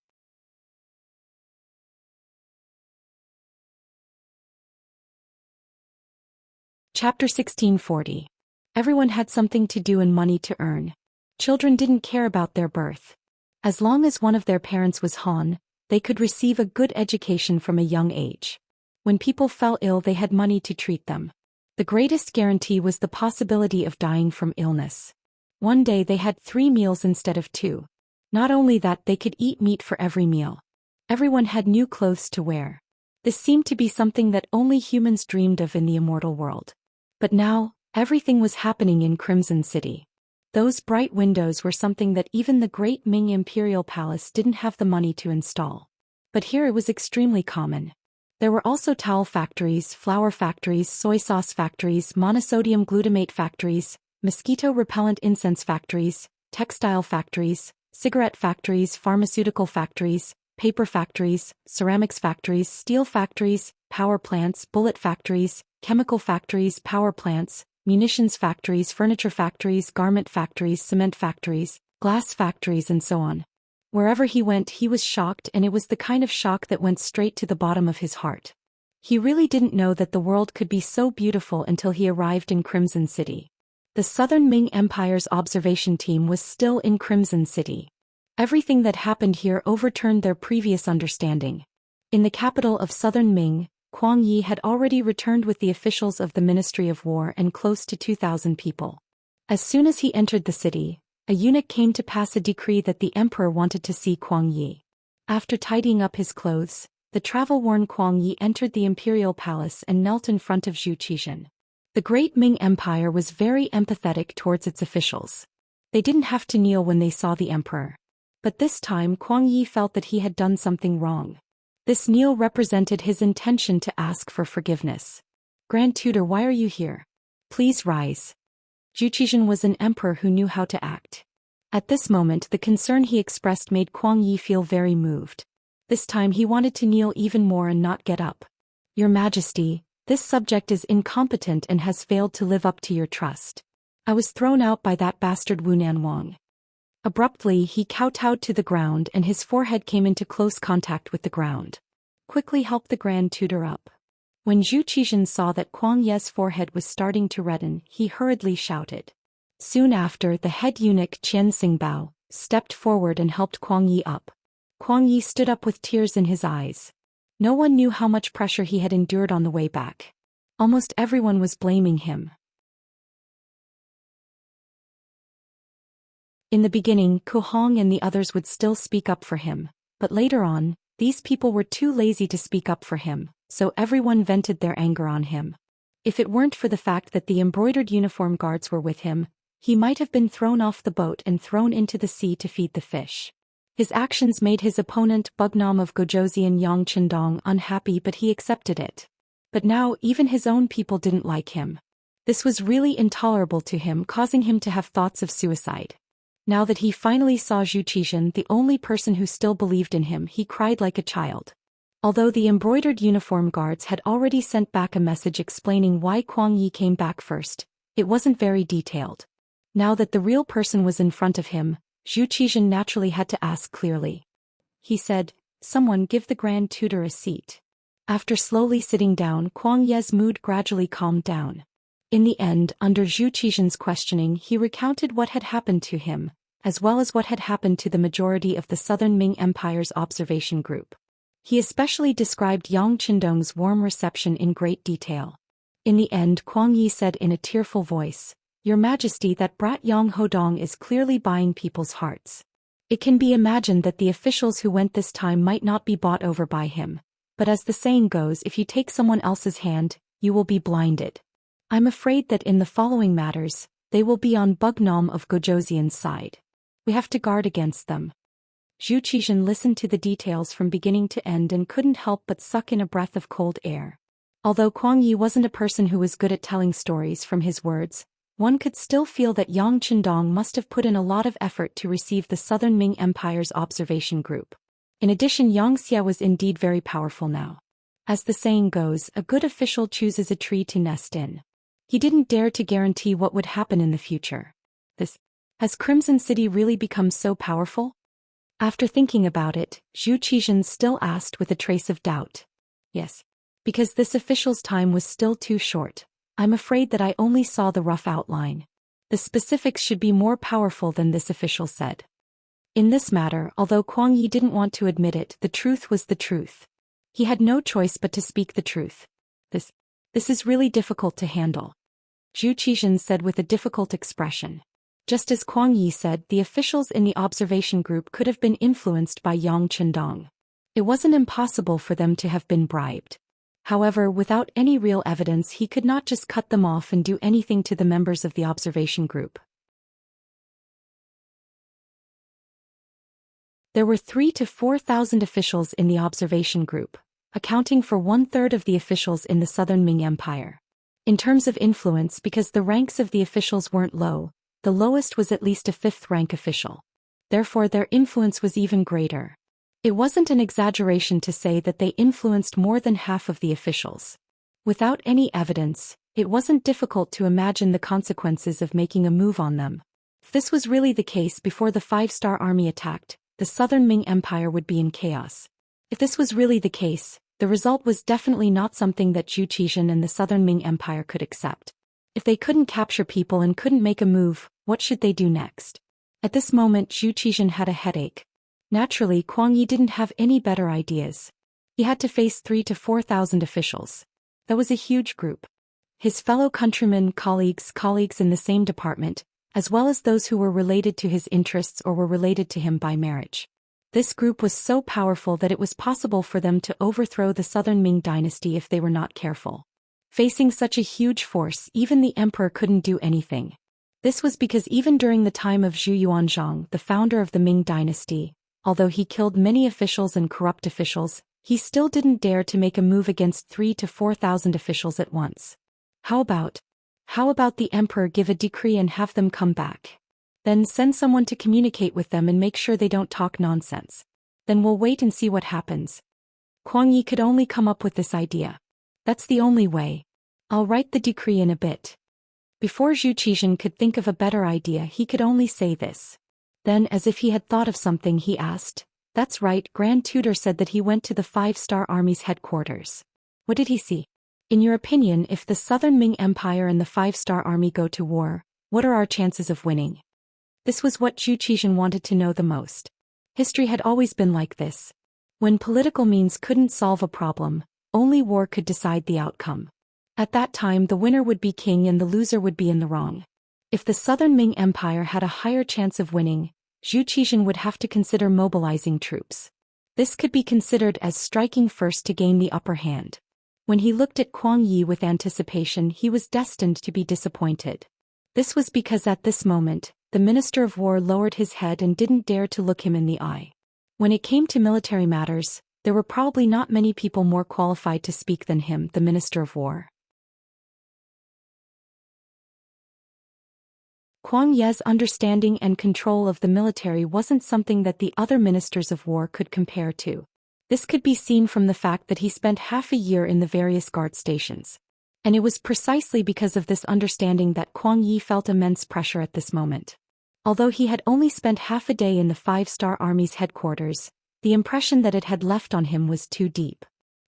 Chapter 1640. Everyone had something to do and money to earn. Children didn't care about their birth. As long as one of their parents was Han, they could receive a good education from a young age. When people fell ill, they had money to treat them. The greatest guarantee was the possibility of dying from illness. One day they had 3 meals instead of 2. Not only that, they could eat meat for every meal. Everyone had new clothes to wear. This seemed to be something that only humans dreamed of in the immortal world. But now, everything was happening in Crimson City. Those bright windows were something that even the great Ming Imperial Palace didn't have the money to install. But here it was extremely common. There were also towel factories, flour factories, soy sauce factories, monosodium glutamate factories, mosquito-repellent incense factories, textile factories, cigarette factories, pharmaceutical factories, paper factories, ceramics factories, steel factories, power plants, bullet factories, chemical factories, power plants, munitions factories, furniture factories, garment factories, cement factories, glass factories, and so on. Wherever he went, he was shocked, and it was the kind of shock that went straight to the bottom of his heart. He really didn't know that the world could be so beautiful until he arrived in Crimson City. The Southern Ming Empire's observation team was still in Crimson City. Everything that happened here overturned their previous understanding. In the capital of Southern Ming, Kuang Yi had already returned with the officials of the Ministry of War and close to 2,000 people. As soon as he entered the city, a eunuch came to pass a decree that the emperor wanted to see Kuang Yi. After tidying up his clothes, the travel-worn Kuang Yi entered the imperial palace and knelt in front of Zhou Xian. The great Ming Empire was very empathetic towards its officials. They didn't have to kneel when they saw the emperor. But this time Kuang Yi felt that he had done something wrong. This kneel represented his intention to ask for forgiveness. Grand Tutor, why are you here? Please rise. Zhou Xian was an emperor who knew how to act. At this moment the concern he expressed made Kuang Yi feel very moved. This time he wanted to kneel even more and not get up. Your Majesty, this subject is incompetent and has failed to live up to your trust. I was thrown out by that bastard Wunan Wang. Abruptly he kowtowed to the ground and his forehead came into close contact with the ground. Quickly help the Grand Tutor up. When Zhou Xian saw that Kuang Yi's forehead was starting to redden, he hurriedly shouted. Soon after, the head eunuch Qian Xingbao stepped forward and helped Kuang Yi up. Kuang Yi stood up with tears in his eyes. No one knew how much pressure he had endured on the way back. Almost everyone was blaming him. In the beginning, Ku Hong and the others would still speak up for him, but later on, these people were too lazy to speak up for him, so everyone vented their anger on him. If it weren't for the fact that the embroidered uniform guards were with him, he might have been thrown off the boat and thrown into the sea to feed the fish. His actions made his opponent Bugnam of Gojosian Yang Qindong unhappy, but he accepted it. But now even his own people didn't like him. This was really intolerable to him, causing him to have thoughts of suicide. Now that he finally saw Zhou Xian, the only person who still believed in him, he cried like a child. Although the embroidered uniform guards had already sent back a message explaining why Kuang Yi came back first, it wasn't very detailed. Now that the real person was in front of him, Zhou Xian naturally had to ask clearly. He said, "Someone give the Grand Tutor a seat." After slowly sitting down, Kuang Yi's mood gradually calmed down. In the end, under Zhou Xian's questioning, he recounted what had happened to him, as well as what had happened to the majority of the Southern Ming Empire's observation group. He especially described Yang Qindong's warm reception in great detail. In the end, Kuang Yi said in a tearful voice, "Your Majesty, that brat Yang Hodong is clearly buying people's hearts. It can be imagined that the officials who went this time might not be bought over by him, but as the saying goes, if you take someone else's hand, you will be blinded. I'm afraid that in the following matters, they will be on Bugnam of Gojosian's side. We have to guard against them." Zhou Xian listened to the details from beginning to end and couldn't help but suck in a breath of cold air. Although Kuang Yi wasn't a person who was good at telling stories from his words, one could still feel that Yang Qindong must have put in a lot of effort to receive the Southern Ming Empire's observation group. In addition, Xianxia was indeed very powerful now. As the saying goes, a good official chooses a tree to nest in. He didn't dare to guarantee what would happen in the future. Has Crimson City really become so powerful? After thinking about it, Zhou Xian still asked with a trace of doubt. Yes. Because this official's time was still too short. I'm afraid that I only saw the rough outline. The specifics should be more powerful than this official said. In this matter, although Kuang Yi didn't want to admit it, the truth was the truth. He had no choice but to speak the truth. This is really difficult to handle. Zhou Xian said with a difficult expression. Just as Kuang Yi said, the officials in the observation group could have been influenced by Yang Qindong. It wasn't impossible for them to have been bribed. However, without any real evidence, he could not just cut them off and do anything to the members of the observation group. There were 3,000 to 4,000 officials in the observation group, accounting for 1/3 of the officials in the Southern Ming Empire. In terms of influence, because the ranks of the officials weren't low, the lowest was at least a 5th rank official. Therefore their influence was even greater. It wasn't an exaggeration to say that they influenced more than half of the officials. Without any evidence, it wasn't difficult to imagine the consequences of making a move on them. If this was really the case before the 5-star army attacked, the Southern Ming Empire would be in chaos. If this was really the case, the result was definitely not something that Zhou Xian and the Southern Ming Empire could accept. If they couldn't capture people and couldn't make a move, what should they do next? At this moment, Zhou Xian had a headache. Naturally, Kuang Yi didn't have any better ideas. He had to face 3,000 to 4,000 officials. That was a huge group. His fellow countrymen, colleagues in the same department, as well as those who were related to his interests or were related to him by marriage. This group was so powerful that it was possible for them to overthrow the southern Ming dynasty if they were not careful. Facing such a huge force, even the emperor couldn't do anything. This was because even during the time of Zhu Yuanzhang, the founder of the Ming dynasty, although he killed many officials and corrupt officials, he still didn't dare to make a move against 3,000 to 4,000 officials at once. How about the emperor give a decree and have them come back? Then send someone to communicate with them and make sure they don't talk nonsense. Then we'll wait and see what happens. Kuang Yi could only come up with this idea. That's the only way. I'll write the decree in a bit. Before Zhu Xian could think of a better idea, he could only say this. Then, as if he had thought of something, he asked, "That's right, Grand Tutor said that he went to the 5-star Army's headquarters. What did he see? In your opinion, if the Southern Ming Empire and the 5-star Army go to war, what are our chances of winning?" This was what Zhu Xian wanted to know the most. History had always been like this. When political means couldn't solve a problem, only war could decide the outcome. At that time, the winner would be king and the loser would be in the wrong. If the Southern Ming Empire had a higher chance of winning, Zhu Xian would have to consider mobilizing troops. This could be considered as striking first to gain the upper hand. When he looked at Kuang Yi with anticipation, he was destined to be disappointed. This was because at this moment, the Minister of War lowered his head and didn't dare to look him in the eye. When it came to military matters, there were probably not many people more qualified to speak than him, the Minister of War. Kuang Ye's understanding and control of the military wasn't something that the other ministers of war could compare to. This could be seen from the fact that he spent half a year in the various guard stations. And it was precisely because of this understanding that Kuang Yi felt immense pressure at this moment. Although he had only spent half a day in the 5-star Army's headquarters, the impression that it had left on him was too deep.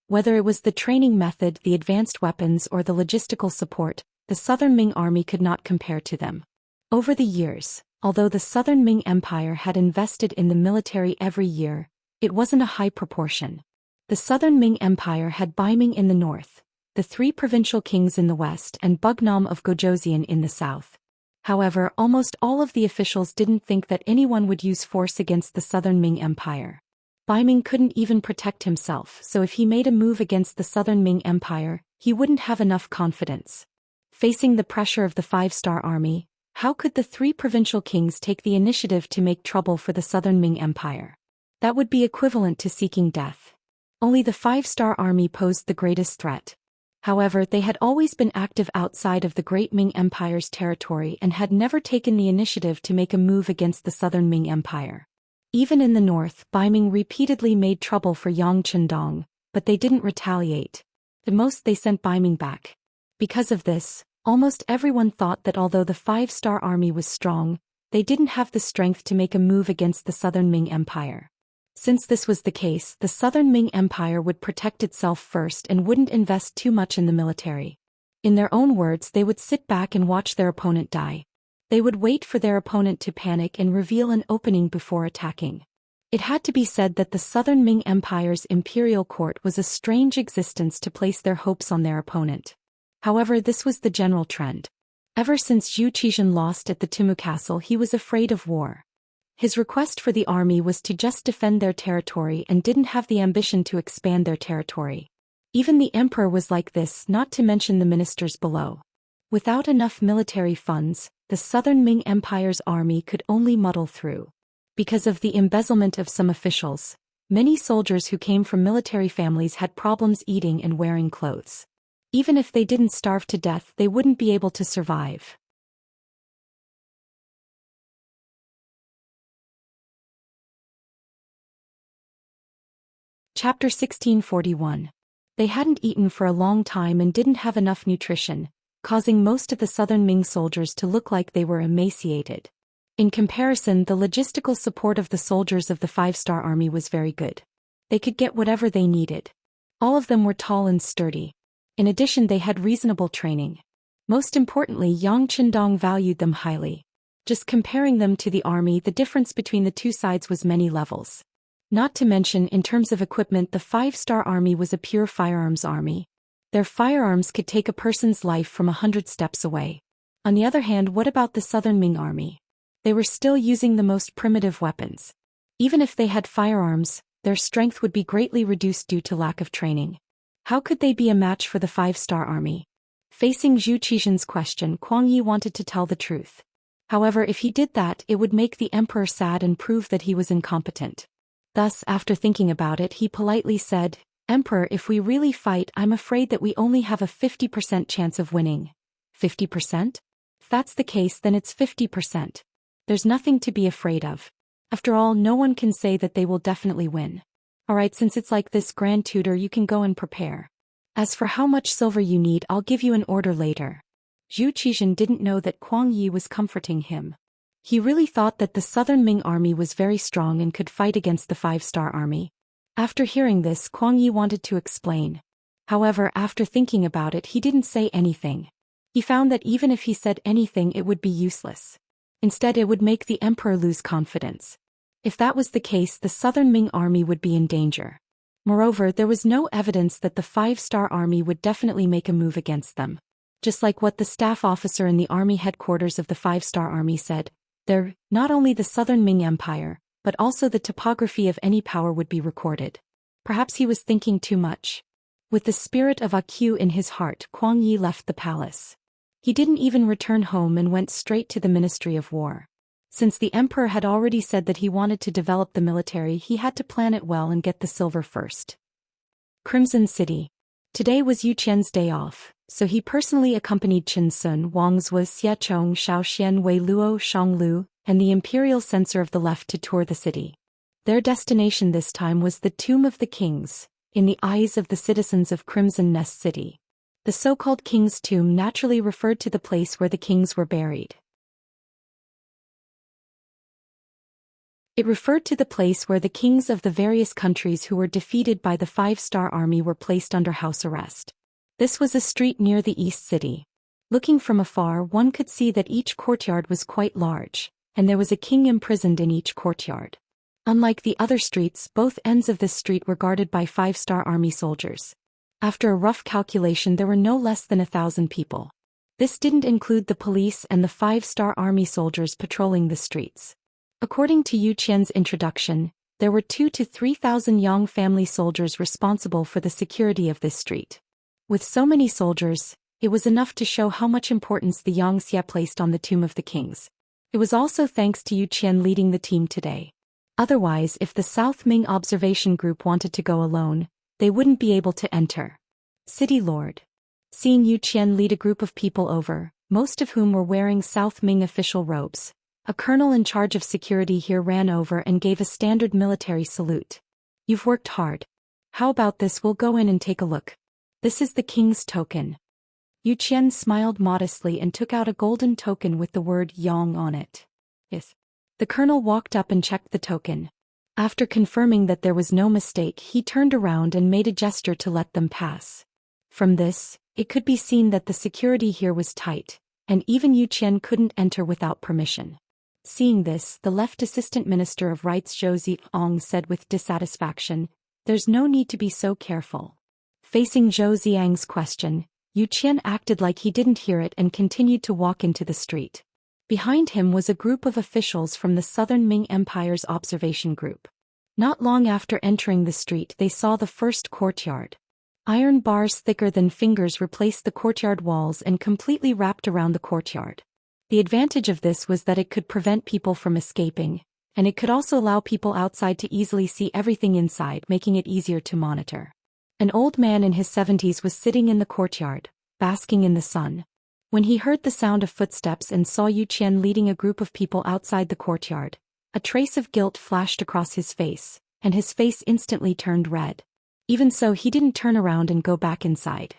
Whether it was the training method, the advanced weapons, or the logistical support, the Southern Ming Army could not compare to them. Over the years, although the Southern Ming Empire had invested in the military every year, it wasn't a high proportion. The Southern Ming Empire had Baiming in the north, the 3 provincial kings in the west, and Bugnam of Gojoseon in the south. However, almost all of the officials didn't think that anyone would use force against the Southern Ming Empire. Baiming couldn't even protect himself, so if he made a move against the Southern Ming Empire, he wouldn't have enough confidence. Facing the pressure of the 5-star Army, how could the 3 provincial kings take the initiative to make trouble for the Southern Ming Empire? That would be equivalent to seeking death. Only the 5-star Army posed the greatest threat. However, they had always been active outside of the Great Ming Empire's territory and had never taken the initiative to make a move against the Southern Ming Empire. Even in the north, Baiming repeatedly made trouble for Yang Chendong, but they didn't retaliate. At most, they sent Baiming back. Because of this, almost everyone thought that although the 5-star Army was strong, they didn't have the strength to make a move against the Southern Ming Empire. Since this was the case, the Southern Ming Empire would protect itself first and wouldn't invest too much in the military. In their own words, they would sit back and watch their opponent die. They would wait for their opponent to panic and reveal an opening before attacking. It had to be said that the Southern Ming Empire's imperial court was a strange existence to place their hopes on their opponent. However, this was the general trend. Ever since Zhu Xian lost at the Timu Castle, he was afraid of war. His request for the army was to just defend their territory and didn't have the ambition to expand their territory. Even the emperor was like this, not to mention the ministers below. Without enough military funds, the Southern Ming Empire's army could only muddle through. Because of the embezzlement of some officials, many soldiers who came from military families had problems eating and wearing clothes. Even if they didn't starve to death, they wouldn't be able to survive. Chapter 1641. They hadn't eaten for a long time and didn't have enough nutrition, causing most of the Southern Ming soldiers to look like they were emaciated. In comparison, the logistical support of the soldiers of the 5-star Army was very good. They could get whatever they needed. All of them were tall and sturdy. In addition, they had reasonable training. Most importantly, Yang Chendong valued them highly. Just comparing them to the army, the difference between the two sides was many levels. Not to mention, in terms of equipment, the 5-star Army was a pure firearms army. Their firearms could take a person's life from 100 steps away. On the other hand, what about the southern Ming army? They were still using the most primitive weapons. Even if they had firearms, their strength would be greatly reduced due to lack of training. How could they be a match for the five-star army? Facing Zhou Xian's question, Kuang Yi wanted to tell the truth. However, if he did that, it would make the emperor sad and prove that he was incompetent. Thus, after thinking about it, he politely said, "Emperor, if we really fight, I'm afraid that we only have a 50% chance of winning." 50%? If that's the case, then it's 50%. There's nothing to be afraid of. After all, no one can say that they will definitely win. Alright, since it's like this, Grand Tutor, you can go and prepare. As for how much silver you need, I'll give you an order later. Zhou Xian didn't know that Kuang Yi was comforting him. He really thought that the southern Ming army was very strong and could fight against the five-star army. After hearing this, Kuang Yi wanted to explain. However, after thinking about it, he didn't say anything. He found that even if he said anything, it would be useless. Instead, it would make the emperor lose confidence. If that was the case, the southern Ming army would be in danger. Moreover, there was no evidence that the five-star army would definitely make a move against them. Just like what the staff officer in the army headquarters of the five-star army said, there, not only the southern Ming Empire, but also the topography of any power would be recorded. Perhaps he was thinking too much. With the spirit of AQ in his heart, Kuang Yi left the palace. He didn't even return home and went straight to the Ministry of War. Since the emperor had already said that he wanted to develop the military, he had to plan it well and get the silver first. Crimson City. Today was Yu Qian's day off, so he personally accompanied Qin Sun, Wang's Wuxia Chong, Zhou Xian, Wei Luo, Shang Lu, and the imperial censor of the left to tour the city. Their destination this time was the Tomb of the Kings, in the eyes of the citizens of Crimson Nest City. The so-called King's Tomb naturally referred to the place where the kings were buried. It referred to the place where the kings of the various countries who were defeated by the five-star army were placed under house arrest. This was a street near the East City. Looking from afar, one could see that each courtyard was quite large, and there was a king imprisoned in each courtyard. Unlike the other streets, both ends of this street were guarded by five-star army soldiers. After a rough calculation, there were no less than 1,000 people. This didn't include the police and the five-star army soldiers patrolling the streets. According to Yu Qian's introduction, there were 2,000 to 3,000 Yang family soldiers responsible for the security of this street. With so many soldiers, it was enough to show how much importance the Xianxia placed on the Tomb of the Kings. It was also thanks to Yu Qian leading the team today. Otherwise, if the South Ming observation group wanted to go alone, they wouldn't be able to enter. City Lord. Seeing Yu Qian lead a group of people over, most of whom were wearing South Ming official robes, a colonel in charge of security here ran over and gave a standard military salute. "You've worked hard. How about this? We'll go in and take a look. This is the king's token." Yu Qian smiled modestly and took out a golden token with the word Yang on it. Yes. The colonel walked up and checked the token. After confirming that there was no mistake, he turned around and made a gesture to let them pass. From this, it could be seen that the security here was tight, and even Yu Qian couldn't enter without permission. Seeing this, the left assistant minister of rights Zhou Xian said with dissatisfaction, "There's no need to be so careful." Facing Zhou Xian's question, Yu Qian acted like he didn't hear it and continued to walk into the street. Behind him was a group of officials from the Southern Ming Empire's observation group. Not long after entering the street, they saw the first courtyard. Iron bars thicker than fingers replaced the courtyard walls and completely wrapped around the courtyard. The advantage of this was that it could prevent people from escaping, and it could also allow people outside to easily see everything inside, making it easier to monitor. An old man in his 70s was sitting in the courtyard, basking in the sun. When he heard the sound of footsteps and saw Yu Qian leading a group of people outside the courtyard, a trace of guilt flashed across his face, and his face instantly turned red. Even so, he didn't turn around and go back inside.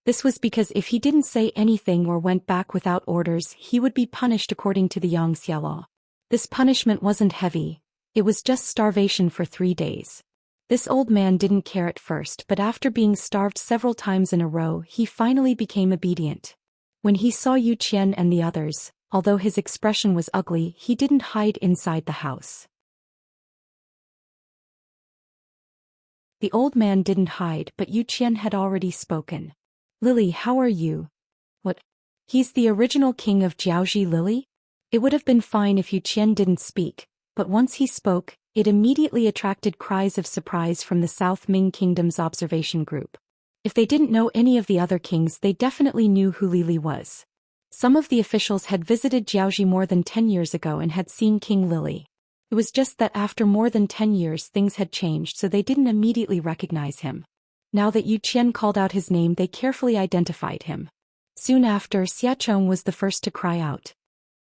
This was because if he didn't say anything or went back without orders, he would be punished according to the Xianxia law. This punishment wasn't heavy, it was just starvation for 3 days. This old man didn't care at first, but after being starved several times in a row, he finally became obedient. When he saw Yu Qian and the others, although his expression was ugly, he didn't hide inside the house. The old man didn't hide, but Yu Qian had already spoken. "Lily, how are you?" "What? He's the original king of Jiaoji Lily? It would have been fine if Yu Qian didn't speak, but once he spoke, it immediately attracted cries of surprise from the South Ming Kingdom's observation group. If they didn't know any of the other kings, they definitely knew who Lili was. Some of the officials had visited Jiaoji more than 10 years ago and had seen King Lili. It was just that after more than 10 years things had changed, so they didn't immediately recognize him. Now that Yu Qian called out his name, they carefully identified him. Soon after, Xiachong was the first to cry out.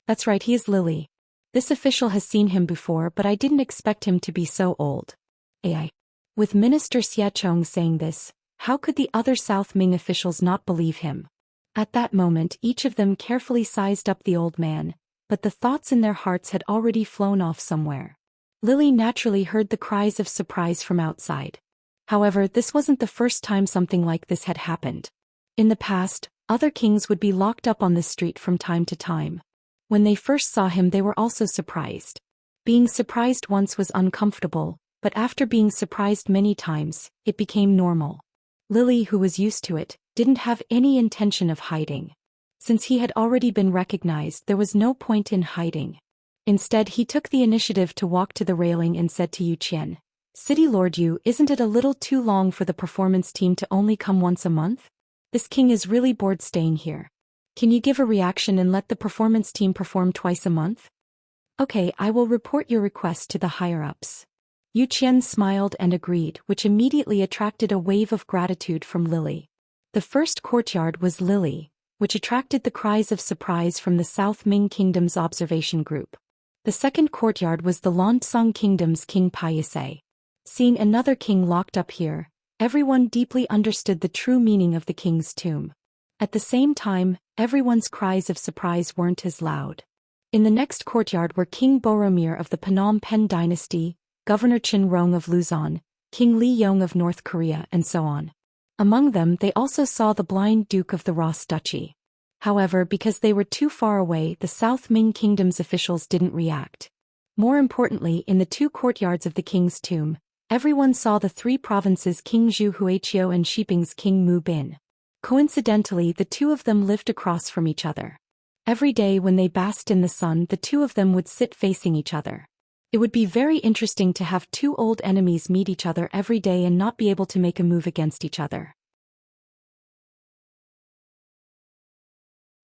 That's right, he is Lili. This official has seen him before, but I didn't expect him to be so old. AI. With Minister Xiachong saying this, how could the other South Ming officials not believe him? At that moment, each of them carefully sized up the old man, but the thoughts in their hearts had already flown off somewhere. Lili naturally heard the cries of surprise from outside. However, this wasn't the first time something like this had happened. In the past, other kings would be locked up on the street from time to time. When they first saw him, they were also surprised. Being surprised once was uncomfortable, but after being surprised many times, it became normal. Lili, who was used to it, didn't have any intention of hiding. Since he had already been recognized, there was no point in hiding. Instead, he took the initiative to walk to the railing and said to Yu Qian, "City Lord Yu, isn't it a little too long for the performance team to only come once a month? This king is really bored staying here. Can you give a reaction and let the performance team perform twice a month?" "Okay, I will report your request to the higher-ups." Yu Qian smiled and agreed, which immediately attracted a wave of gratitude from Lili. The first courtyard was Lili, which attracted the cries of surprise from the South Ming Kingdom's observation group. The second courtyard was the Lansong Kingdom's King Paisei. Seeing another king locked up here, everyone deeply understood the true meaning of the king's tomb. At the same time, everyone's cries of surprise weren't as loud. In the next courtyard were King Boromir of the Phnom Penh dynasty, Governor Chen Rong of Luzon, King Li Yong of North Korea, and so on. Among them, they also saw the blind Duke of the Ross Duchy. However, because they were too far away, the South Ming Kingdom's officials didn't react. More importantly, in the two courtyards of the king's tomb, everyone saw the three provinces' King Zhu Huiqiu and Shiping's King Mu Bin. Coincidentally, the two of them lived across from each other. Every day when they basked in the sun, the two of them would sit facing each other. It would be very interesting to have two old enemies meet each other every day and not be able to make a move against each other.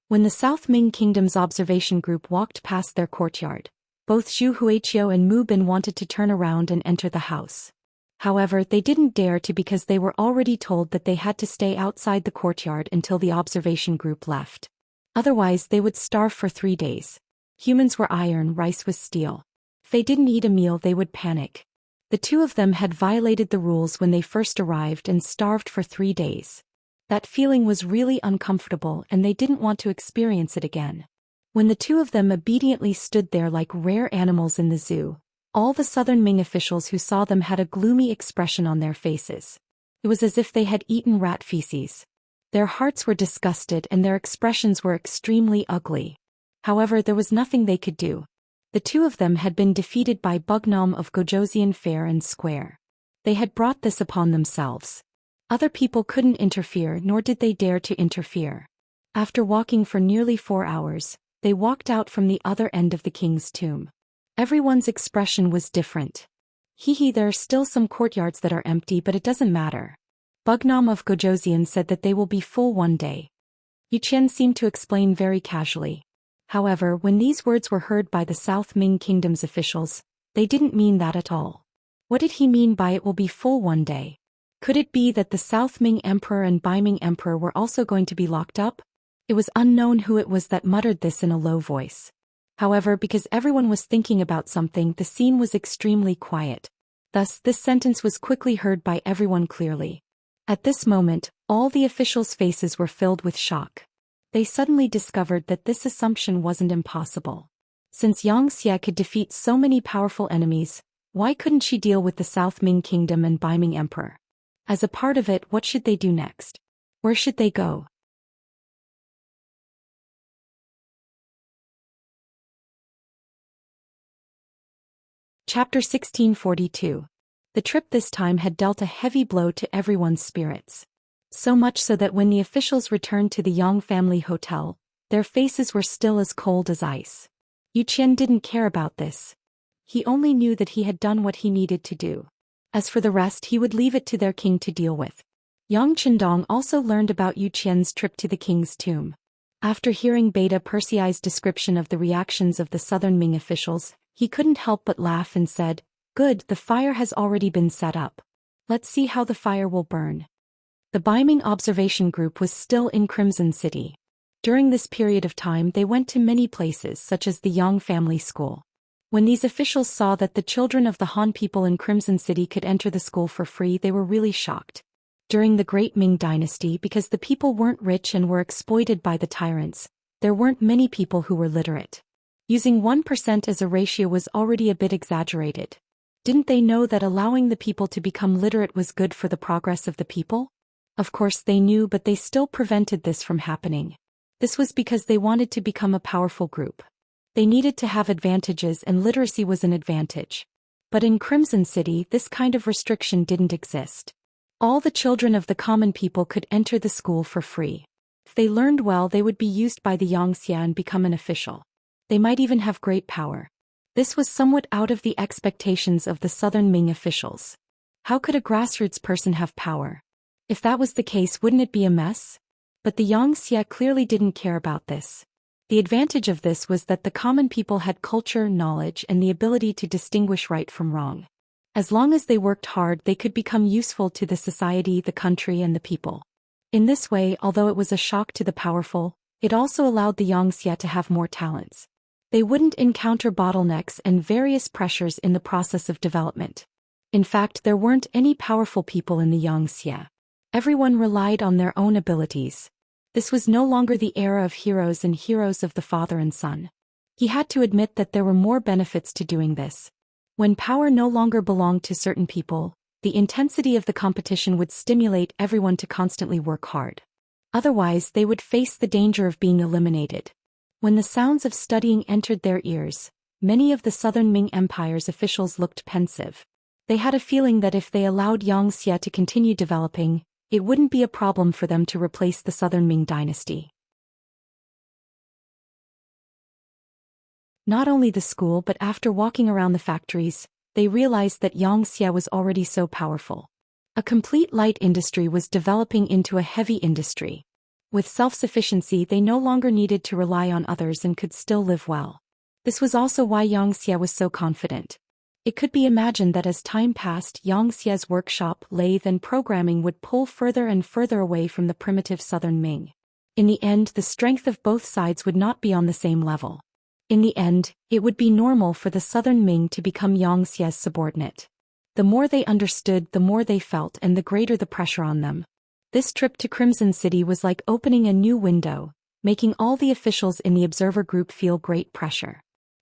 When the South Ming Kingdom's observation group walked past their courtyard, both Zhu Huiqiu and Mu Bin wanted to turn around and enter the house. However, they didn't dare to because they were already told that they had to stay outside the courtyard until the observation group left. Otherwise, they would starve for 3 days. Humans were iron, rice was steel. If they didn't eat a meal, they would panic. The two of them had violated the rules when they first arrived and starved for 3 days. That feeling was really uncomfortable and they didn't want to experience it again. When the two of them obediently stood there like rare animals in the zoo, all the Southern Ming officials who saw them had a gloomy expression on their faces. It was as if they had eaten rat feces. Their hearts were disgusted and their expressions were extremely ugly. However, there was nothing they could do. The two of them had been defeated by Bugnam of Gojosian fair and square. They had brought this upon themselves. Other people couldn't interfere, nor did they dare to interfere. After walking for nearly 4 hours, they walked out from the other end of the king's tomb. Everyone's expression was different. There are still some courtyards that are empty, but it doesn't matter. Bugnam of Gojosian said that they will be full one day. Yu Qian seemed to explain very casually. However, when these words were heard by the South Ming Kingdom's officials, they didn't mean that at all. What did he mean by it will be full one day? Could it be that the South Ming Emperor and Baiming Emperor were also going to be locked up? It was unknown who it was that muttered this in a low voice. However, because everyone was thinking about something, the scene was extremely quiet. Thus, this sentence was quickly heard by everyone clearly. At this moment, all the officials' faces were filled with shock. They suddenly discovered that this assumption wasn't impossible. Since Xianxia could defeat so many powerful enemies, why couldn't she deal with the South Ming Kingdom and Baiming Emperor? As a part of it, what should they do next? Where should they go? Chapter 1642. The trip this time had dealt a heavy blow to everyone's spirits. So much so that when the officials returned to the Yang family hotel, Their faces were still as cold as ice. Zhou Xian didn't care about this. He only knew that he had done what he needed to do. As for the rest, he would leave it to their king to deal with. Yang Chendong also learned about Zhou Qian's trip to the king's tomb. After hearing Beta Persei's description of the reactions of the southern Ming officials, he couldn't help but laugh and said, "Good, the fire has already been set up. Let's see how the fire will burn." The Beiming observation group was still in Crimson City. During this period of time they went to many places such as the Yang family school. When these officials saw that the children of the Han people in Crimson City could enter the school for free, they were really shocked. During the Great Ming Dynasty, because the people weren't rich and were exploited by the tyrants, there weren't many people who were literate. Using 1% as a ratio was already a bit exaggerated. Didn't they know that allowing the people to become literate was good for the progress of the people? Of course they knew, but they still prevented this from happening. This was because they wanted to become a powerful group. They needed to have advantages, and literacy was an advantage. But in Crimson City, this kind of restriction didn't exist. All the children of the common people could enter the school for free. If they learned well, they would be used by the Xianxia and become an official. They might even have great power. This was somewhat out of the expectations of the southern Ming officials. How could a grassroots person have power? If that was the case, wouldn't it be a mess? But the Xianxia clearly didn't care about this. The advantage of this was that the common people had culture, knowledge, and the ability to distinguish right from wrong. As long as they worked hard, they could become useful to the society, the country, and the people. In this way, although it was a shock to the powerful, it also allowed the Xianxia to have more talents. They wouldn't encounter bottlenecks and various pressures in the process of development. In fact, there weren't any powerful people in the Xianxia. Everyone relied on their own abilities. This was no longer the era of heroes and heroes of the father and son. He had to admit that there were more benefits to doing this. When power no longer belonged to certain people, the intensity of the competition would stimulate everyone to constantly work hard. Otherwise, they would face the danger of being eliminated. When the sounds of studying entered their ears, many of the southern Ming Empire's officials looked pensive. They had a feeling that if they allowed Xianxia to continue developing, it wouldn't be a problem for them to replace the southern Ming dynasty. Not only the school, but after walking around the factories, they realized that Xianxia was already so powerful. A complete light industry was developing into a heavy industry. With self-sufficiency, they no longer needed to rely on others and could still live well. This was also why Xianxia was so confident. It could be imagined that as time passed, Xianxia's workshop, lathe, and programming would pull further and further away from the primitive southern Ming. In the end, the strength of both sides would not be on the same level. In the end, it would be normal for the southern Ming to become Xianxia's subordinate. The more they understood, the more they felt, and the greater the pressure on them. This trip to Crimson City was like opening a new window, making all the officials in the observer group feel great pressure.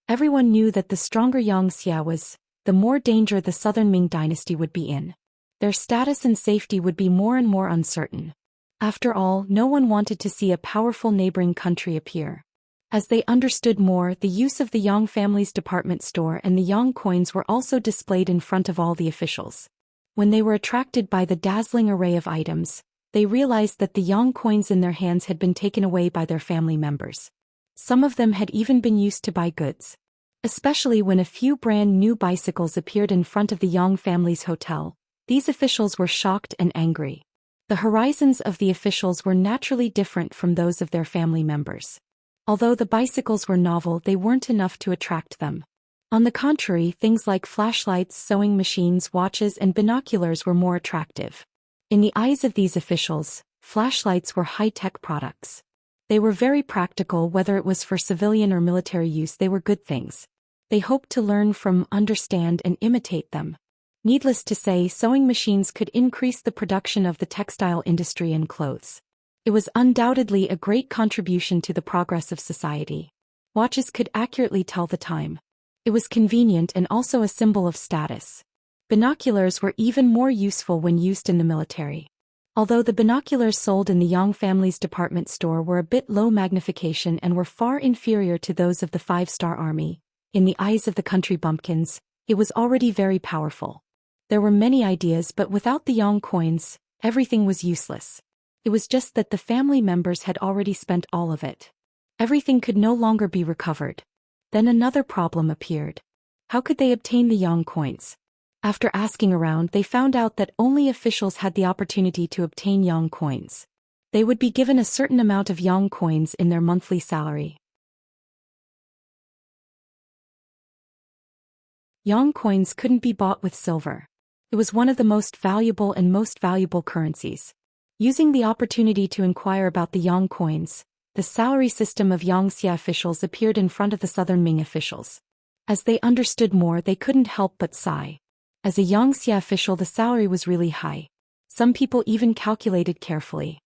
Everyone knew that the stronger Xianxia was, the more danger the southern Ming dynasty would be in. Their status and safety would be more and more uncertain. After all, no one wanted to see a powerful neighboring country appear. As they understood more, the use of the Yang family's department store and the Yang coins were also displayed in front of all the officials. When they were attracted by the dazzling array of items, they realized that the Yang coins in their hands had been taken away by their family members. Some of them had even been used to buy goods. Especially when a few brand new bicycles appeared in front of the Yang family's hotel, these officials were shocked and angry. The horizons of the officials were naturally different from those of their family members. Although the bicycles were novel, they weren't enough to attract them. On the contrary, things like flashlights, sewing machines, watches, and binoculars were more attractive. In the eyes of these officials, flashlights were high-tech products. They were very practical. Whether it was for civilian or military use, they were good things. They hoped to learn from, understand, and imitate them. Needless to say, sewing machines could increase the production of the textile industry and clothes. It was undoubtedly a great contribution to the progress of society. Watches could accurately tell the time. It was convenient and also a symbol of status. Binoculars were even more useful when used in the military. Although the binoculars sold in the Yang family's department store were a bit low magnification and were far inferior to those of the five-star army, in the eyes of the country bumpkins, it was already very powerful. There were many ideas, but without the Yang coins, everything was useless. It was just that the family members had already spent all of it. Everything could no longer be recovered. Then another problem appeared. How could they obtain the yang coins? After asking around, they found out that only officials had the opportunity to obtain yang coins. They would be given a certain amount of yang coins in their monthly salary. Yang coins couldn't be bought with silver. It was one of the most valuable currencies. Using the opportunity to inquire about the yang coins, the salary system of Xianxia officials appeared in front of the Southern Ming officials. As they understood more, they couldn't help but sigh. As a Xianxia official, the salary was really high. Some people even calculated carefully.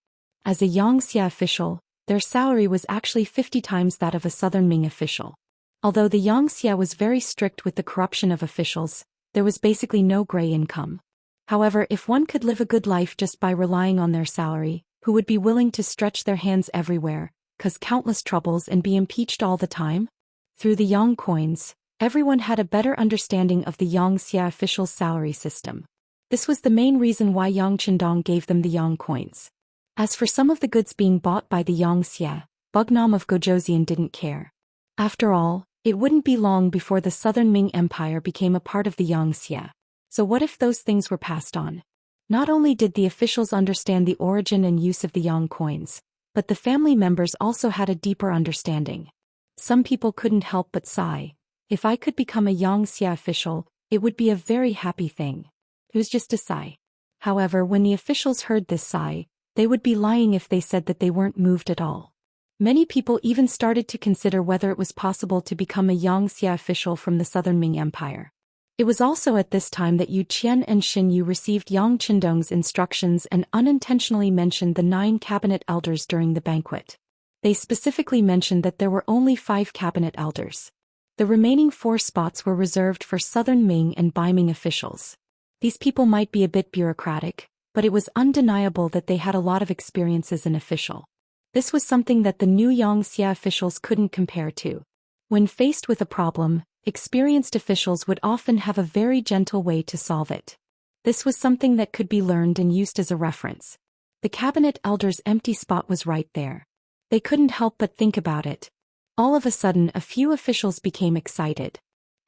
As a Xianxia official, their salary was actually 50 times that of a Southern Ming official. Although the Xianxia was very strict with the corruption of officials, there was basically no gray income. However, if one could live a good life just by relying on their salary, who would be willing to stretch their hands everywhere, cause countless troubles and be impeached all the time? Through the yang coins, everyone had a better understanding of the Xianxia officials' salary system. This was the main reason why Yang Qindong gave them the yang coins. As for some of the goods being bought by the Xianxia, Bugnam of Gozhouzian didn't care. After all, it wouldn't be long before the Southern Ming Empire became a part of the Xianxia. So what if those things were passed on? Not only did the officials understand the origin and use of the yang coins, but the family members also had a deeper understanding. Some people couldn't help but sigh. If I could become a Xianxia official, it would be a very happy thing. It was just a sigh. However, when the officials heard this sigh, they would be lying if they said that they weren't moved at all. Many people even started to consider whether it was possible to become a Xianxia official from the Southern Ming Empire. It was also at this time that Zhou Xian and Xinyu received Yang Qindong's instructions and unintentionally mentioned the 9 cabinet elders during the banquet. They specifically mentioned that there were only 5 cabinet elders. The remaining 4 spots were reserved for Southern Ming and Baiming officials. These people might be a bit bureaucratic, but it was undeniable that they had a lot of experience as an official. This was something that the new Xianxia officials couldn't compare to. When faced with a problem, experienced officials would often have a very gentle way to solve it. This was something that could be learned and used as a reference. The cabinet elder's empty spot was right there. They couldn't help but think about it. All of a sudden, a few officials became excited.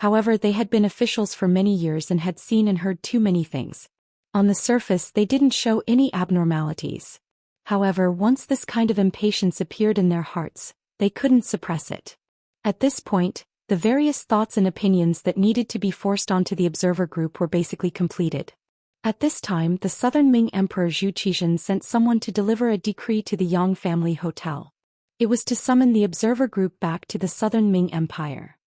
However, they had been officials for many years and had seen and heard too many things. On the surface, they didn't show any abnormalities. However, once this kind of impatience appeared in their hearts, they couldn't suppress it. At this point, the various thoughts and opinions that needed to be forced onto the observer group were basically completed. At this time, the Southern Ming Emperor Zhou Xian sent someone to deliver a decree to the Yang family hotel. It was to summon the observer group back to the Southern Ming Empire.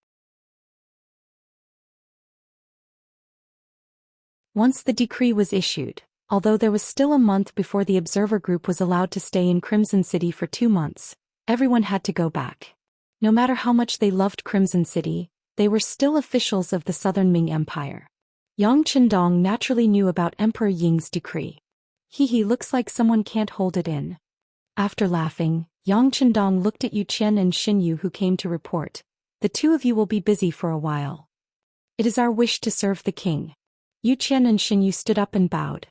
Once the decree was issued, although there was still a month before the observer group was allowed to stay in Crimson City for 2 months, everyone had to go back. No matter how much they loved Crimson City, they were still officials of the Southern Ming Empire. Yang Qindong naturally knew about Emperor Ying's decree. He looks like someone can't hold it in. After laughing, Yang Qindong looked at Zhou Xian and Xinyu, who came to report. The 2 of you will be busy for a while. It is our wish to serve the king. Zhou Xian and Xinyu stood up and bowed.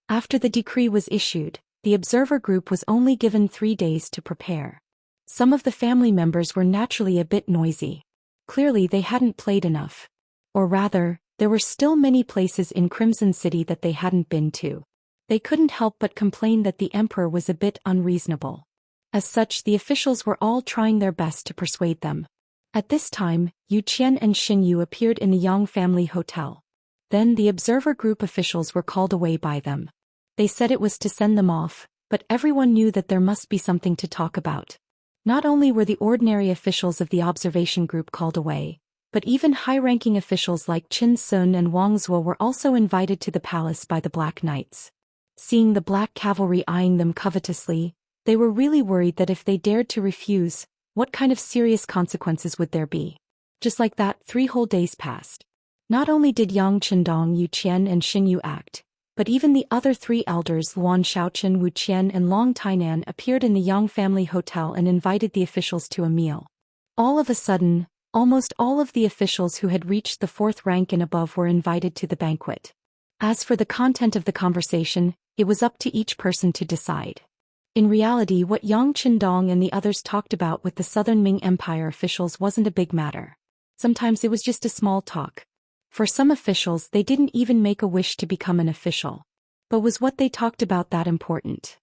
After the decree was issued, the observer group was only given 3 days to prepare. Some of the family members were naturally a bit noisy. Clearly they hadn't played enough. Or rather, there were still many places in Crimson City that they hadn't been to. They couldn't help but complain that the emperor was a bit unreasonable. As such, the officials were all trying their best to persuade them. At this time, Zhou Xian and Xinyu appeared in the Yang family hotel. Then the observer group officials were called away by them. They said it was to send them off, but everyone knew that there must be something to talk about. Not only were the ordinary officials of the observation group called away, but even high-ranking officials like Qin Sun and Wang Zuo were also invited to the palace by the Black Knights. Seeing the Black Cavalry eyeing them covetously, they were really worried that if they dared to refuse, what kind of serious consequences would there be? Just like that, 3 whole days passed. Not only did Yang Qindong, Zhou Xian and Xinyu act, but even the other 3 elders Luan Shaoqian, Wu Qian and Long Tainan appeared in the Yang family hotel and invited the officials to a meal. All of a sudden, almost all of the officials who had reached the 4th rank and above were invited to the banquet. As for the content of the conversation, it was up to each person to decide. In reality, what Yang Qindong and the others talked about with the Southern Ming Empire officials wasn't a big matter. Sometimes it was just a small talk. For some officials, they didn't even make a wish to become an official. But was what they talked about that important?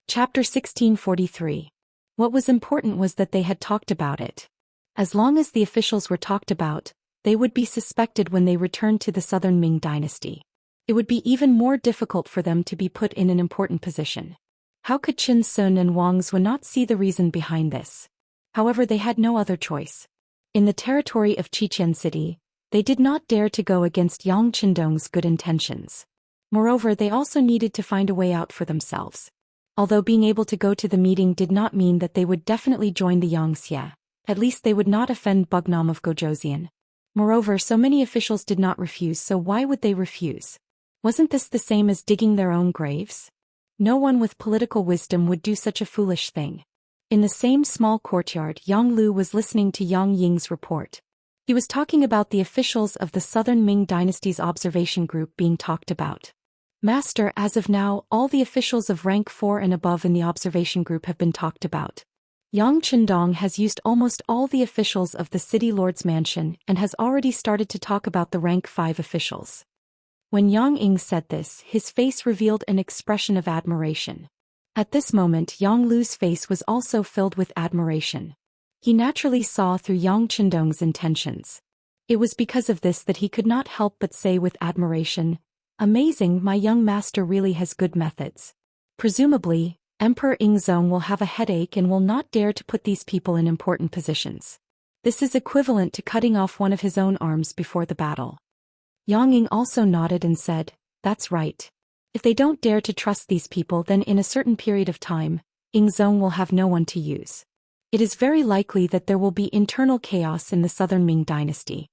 Chapter 1643. What was important was that they had talked about it. As long as the officials were talked about, they would be suspected when they returned to the Southern Ming dynasty. It would be even more difficult for them to be put in an important position. How could Qin Sun and Wang Zhou not see the reason behind this? However, they had no other choice. In the territory of Xichen City, they did not dare to go against Yang Qindong's good intentions. Moreover, they also needed to find a way out for themselves. Although being able to go to the meeting did not mean that they would definitely join the Xianxia, at least they would not offend Bugnam of Zhou. Moreover, so many officials did not refuse, so why would they refuse? Wasn't this the same as digging their own graves? No one with political wisdom would do such a foolish thing. In the same small courtyard, Yang Lu was listening to Yang Ying's report. He was talking about the officials of the Southern Ming Dynasty's observation group being talked about. Master, as of now, all the officials of rank 4 and above in the observation group have been talked about. Yang Qindong has used almost all the officials of the city lord's mansion and has already started to talk about the rank 5 officials. When Yang Ying said this, his face revealed an expression of admiration. At this moment, Yang Lu's face was also filled with admiration. He naturally saw through Yang Qindong's intentions. It was because of this that he could not help but say with admiration, "Amazing, my young master really has good methods." Presumably, Emperor Ingzong will have a headache and will not dare to put these people in important positions. This is equivalent to cutting off one of his own arms before the battle. Yang Ying also nodded and said, "That's right. If they don't dare to trust these people, then in a certain period of time, Ingzong will have no one to use. It is very likely that there will be internal chaos in the Southern Ming dynasty."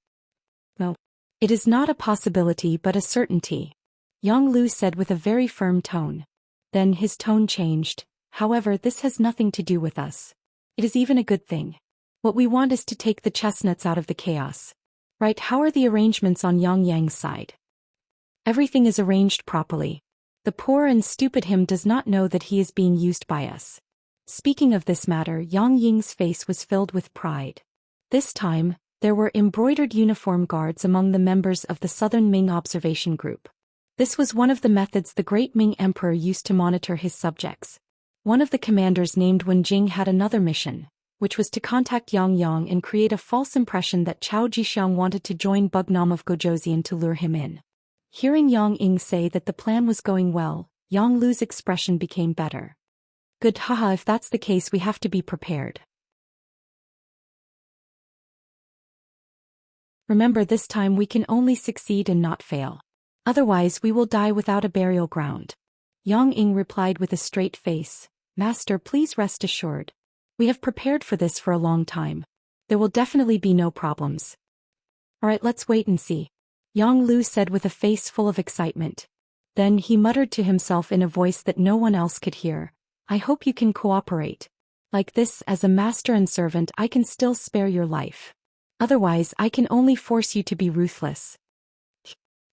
No. It is not a possibility but a certainty, Yang Lu said with a very firm tone. Then his tone changed. "However, this has nothing to do with us. It is even a good thing. What we want is to take the chestnuts out of the chaos. Right? How are the arrangements on Yang Yang's side?" "Everything is arranged properly. The poor and stupid him does not know that he is being used by us." Speaking of this matter, Yang Ying's face was filled with pride. This time, there were embroidered uniform guards among the members of the Southern Ming observation group. This was one of the methods the great Ming emperor used to monitor his subjects. One of the commanders named Wenjing had another mission, which was to contact Yang Yang and create a false impression that Chao Jixiang wanted to join Bugnam of Zhou to lure him in. Hearing Yang Ying say that the plan was going well, Yang Lu's expression became better. "Good, haha, if that's the case we have to be prepared. Remember, this time we can only succeed and not fail. Otherwise we will die without a burial ground." Yang Ying replied with a straight face, "Master, please rest assured. We have prepared for this for a long time. There will definitely be no problems." "Alright, let's wait and see," Yang Lu said with a face full of excitement. Then he muttered to himself in a voice that no one else could hear, "I hope you can cooperate. Like this, as a master and servant, I can still spare your life. Otherwise, I can only force you to be ruthless."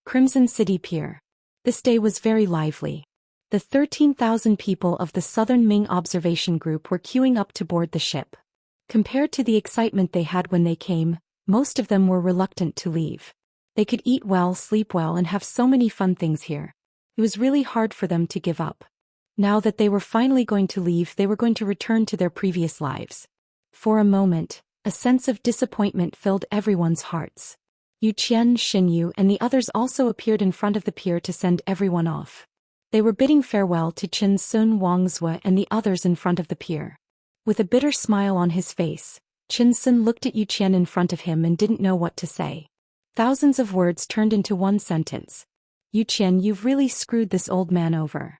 Crimson City Pier. This day was very lively. The 13,000 people of the Southern Ming observation group were queuing up to board the ship. Compared to the excitement they had when they came, most of them were reluctant to leave. They could eat well, sleep well, and have so many fun things here. It was really hard for them to give up. Now that they were finally going to leave, they were going to return to their previous lives. For a moment, a sense of disappointment filled everyone's hearts. Yu Qian, Xin Yu, and the others also appeared in front of the pier to send everyone off. They were bidding farewell to Qin Sun, Wang Zhou, and the others in front of the pier. With a bitter smile on his face, Qin Sun looked at Yu Qian in front of him and didn't know what to say. Thousands of words turned into one sentence. "Yu Qian, you've really screwed this old man over."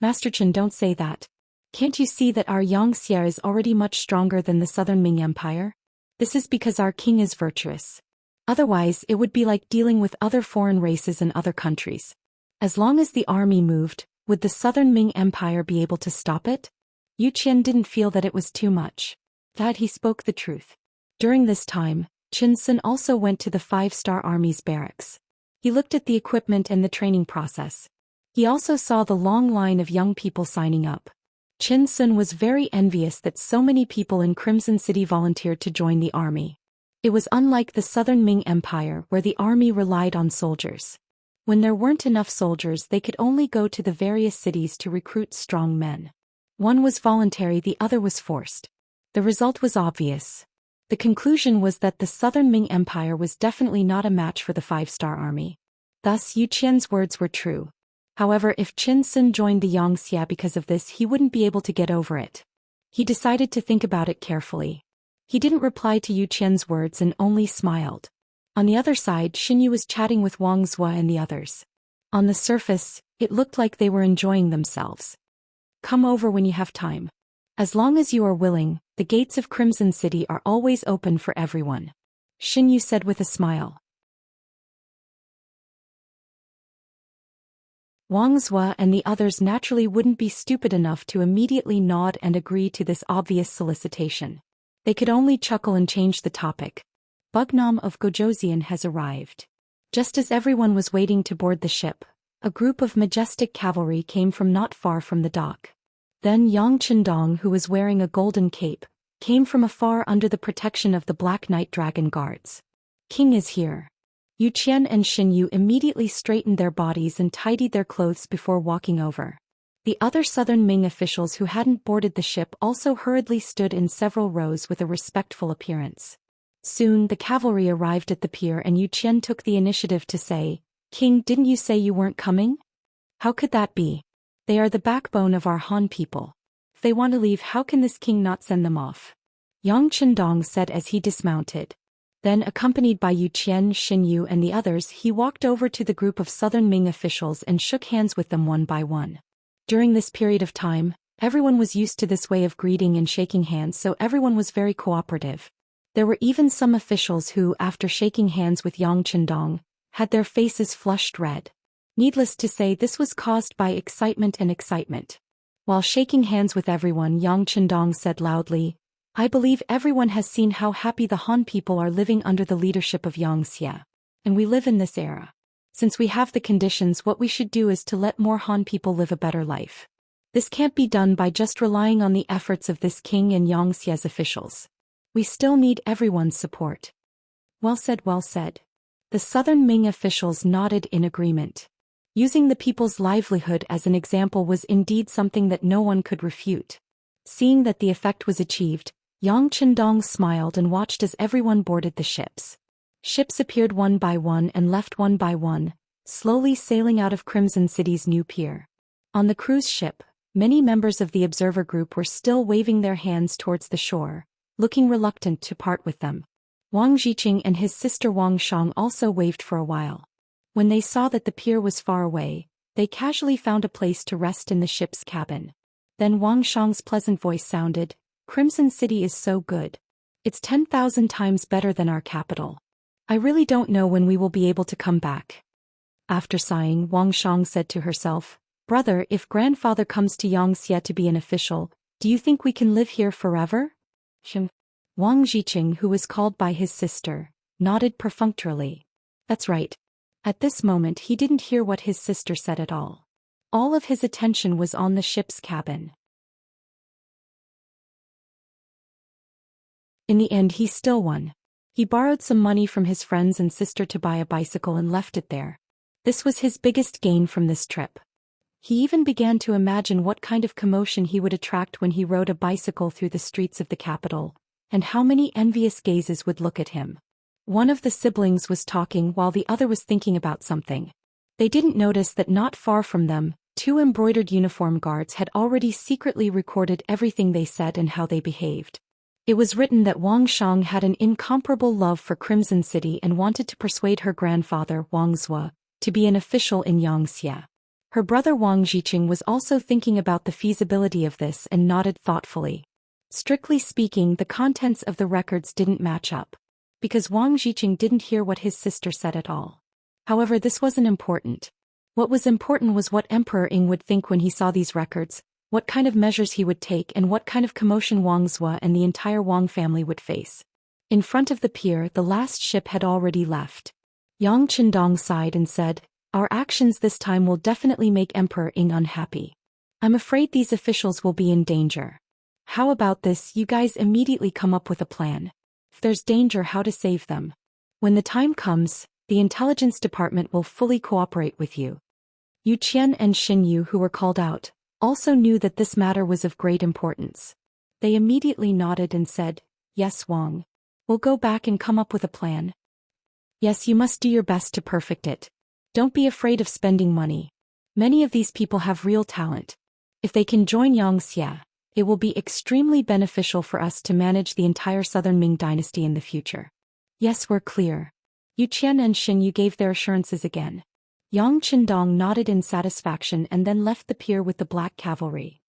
"Master Qin, don't say that. Can't you see that our Xianxia is already much stronger than the Southern Ming Empire? This is because our king is virtuous. Otherwise, it would be like dealing with other foreign races in other countries. As long as the army moved, would the Southern Ming Empire be able to stop it?" Yu Qian didn't feel that it was too much. That he spoke the truth. During this time, Qin also went to the 5-star Army's barracks. He looked at the equipment and the training process. He also saw the long line of young people signing up. Qin was very envious that so many people in Crimson City volunteered to join the army. It was unlike the Southern Ming Empire where the army relied on soldiers. When there weren't enough soldiers, they could only go to the various cities to recruit strong men. One was voluntary, the other was forced. The result was obvious. The conclusion was that the Southern Ming Empire was definitely not a match for the 5-star army. Thus Zhou Xian's words were true. However, if Qin joined the Xianxia because of this, he wouldn't be able to get over it. He decided to think about it carefully. He didn't reply to Zhou Xian's words and only smiled. On the other side, Xinyu was chatting with Wang Zua and the others. On the surface, it looked like they were enjoying themselves. Come over when you have time. As long as you are willing, the gates of Crimson City are always open for everyone, Xinyu said with a smile. Wang Zua and the others naturally wouldn't be stupid enough to immediately nod and agree to this obvious solicitation. They could only chuckle and change the topic. Bugnam of Gojosian has arrived. Just as everyone was waiting to board the ship, a group of majestic cavalry came from not far from the dock. Then Yang Qindong, who was wearing a golden cape, came from afar under the protection of the Black Knight Dragon Guards. King is here. Zhou Xian and Xinyu immediately straightened their bodies and tidied their clothes before walking over. The other Southern Ming officials who hadn't boarded the ship also hurriedly stood in several rows with a respectful appearance. Soon the cavalry arrived at the pier and Zhou Xian took the initiative to say, "King, didn't you say you weren't coming? How could that be? They are the backbone of our Han people. If they want to leave, how can this king not send them off?" Yang Qindong said as he dismounted. Then, accompanied by Zhou Xian, Xinyu and the others, he walked over to the group of Southern Ming officials and shook hands with them one by one. During this period of time, everyone was used to this way of greeting and shaking hands, so everyone was very cooperative. There were even some officials who, after shaking hands with Yang Qindong, had their faces flushed red. Needless to say, this was caused by excitement. While shaking hands with everyone, Yang Qindong said loudly, "I believe everyone has seen how happy the Han people are living under the leadership of Xianxia. And we live in this era. Since we have the conditions, what we should do is to let more Han people live a better life. This can't be done by just relying on the efforts of this king and Xianxia's officials. We still need everyone's support." Well said, well said. The Southern Ming officials nodded in agreement. Using the people's livelihood as an example was indeed something that no one could refute. Seeing that the effect was achieved, Yang Qindong smiled and watched as everyone boarded the ships. Ships appeared one by one and left one by one, slowly sailing out of Crimson City's new pier. On the cruise ship, many members of the observer group were still waving their hands towards the shore, looking reluctant to part with them. Wang Zhiqing and his sister Wang Shang also waved for a while. When they saw that the pier was far away, they casually found a place to rest in the ship's cabin. Then Wang Shang's pleasant voice sounded, "Crimson City is so good. It's 10,000 times better than our capital. I really don't know when we will be able to come back." After sighing, Wang Shang said to herself, "Brother, if grandfather comes to Xianxia to be an official, do you think we can live here forever?" Wang Zhiqing, who was called by his sister, nodded perfunctorily. That's right. At this moment he didn't hear what his sister said at all. All of his attention was on the ship's cabin. In the end he still won. He borrowed some money from his friends and sister to buy a bicycle and left it there. This was his biggest gain from this trip. He even began to imagine what kind of commotion he would attract when he rode a bicycle through the streets of the capital, and how many envious gazes would look at him. One of the siblings was talking while the other was thinking about something. They didn't notice that not far from them, 2 embroidered uniform guards had already secretly recorded everything they said and how they behaved. It was written that Wang Shang had an incomparable love for Crimson City and wanted to persuade her grandfather, Wang Zua, to be an official in Xianxia. Her brother Wang Zhiqing was also thinking about the feasibility of this and nodded thoughtfully. Strictly speaking, the contents of the records didn't match up, because Wang Zhiqing didn't hear what his sister said at all. However, this wasn't important. What was important was what Emperor Ing would think when he saw these records, what kind of measures he would take, and what kind of commotion Wang Zua and the entire Wang family would face. In front of the pier, the last ship had already left. Yang Qindong sighed and said, "Our actions this time will definitely make Emperor Ying unhappy. I'm afraid these officials will be in danger. How about this, you guys immediately come up with a plan. If there's danger, how to save them. When the time comes, the intelligence department will fully cooperate with you." Yu Qian and Xin Yu, who were called out, also knew that this matter was of great importance. They immediately nodded and said, "Yes, Wang. We'll go back and come up with a plan." "Yes, you must do your best to perfect it. Don't be afraid of spending money. Many of these people have real talent. If they can join Xianxia, it will be extremely beneficial for us to manage the entire Southern Ming dynasty in the future." "Yes, we're clear." Yu Qian and Xin Yu gave their assurances again. Yang Qindong nodded in satisfaction and then left the pier with the black cavalry.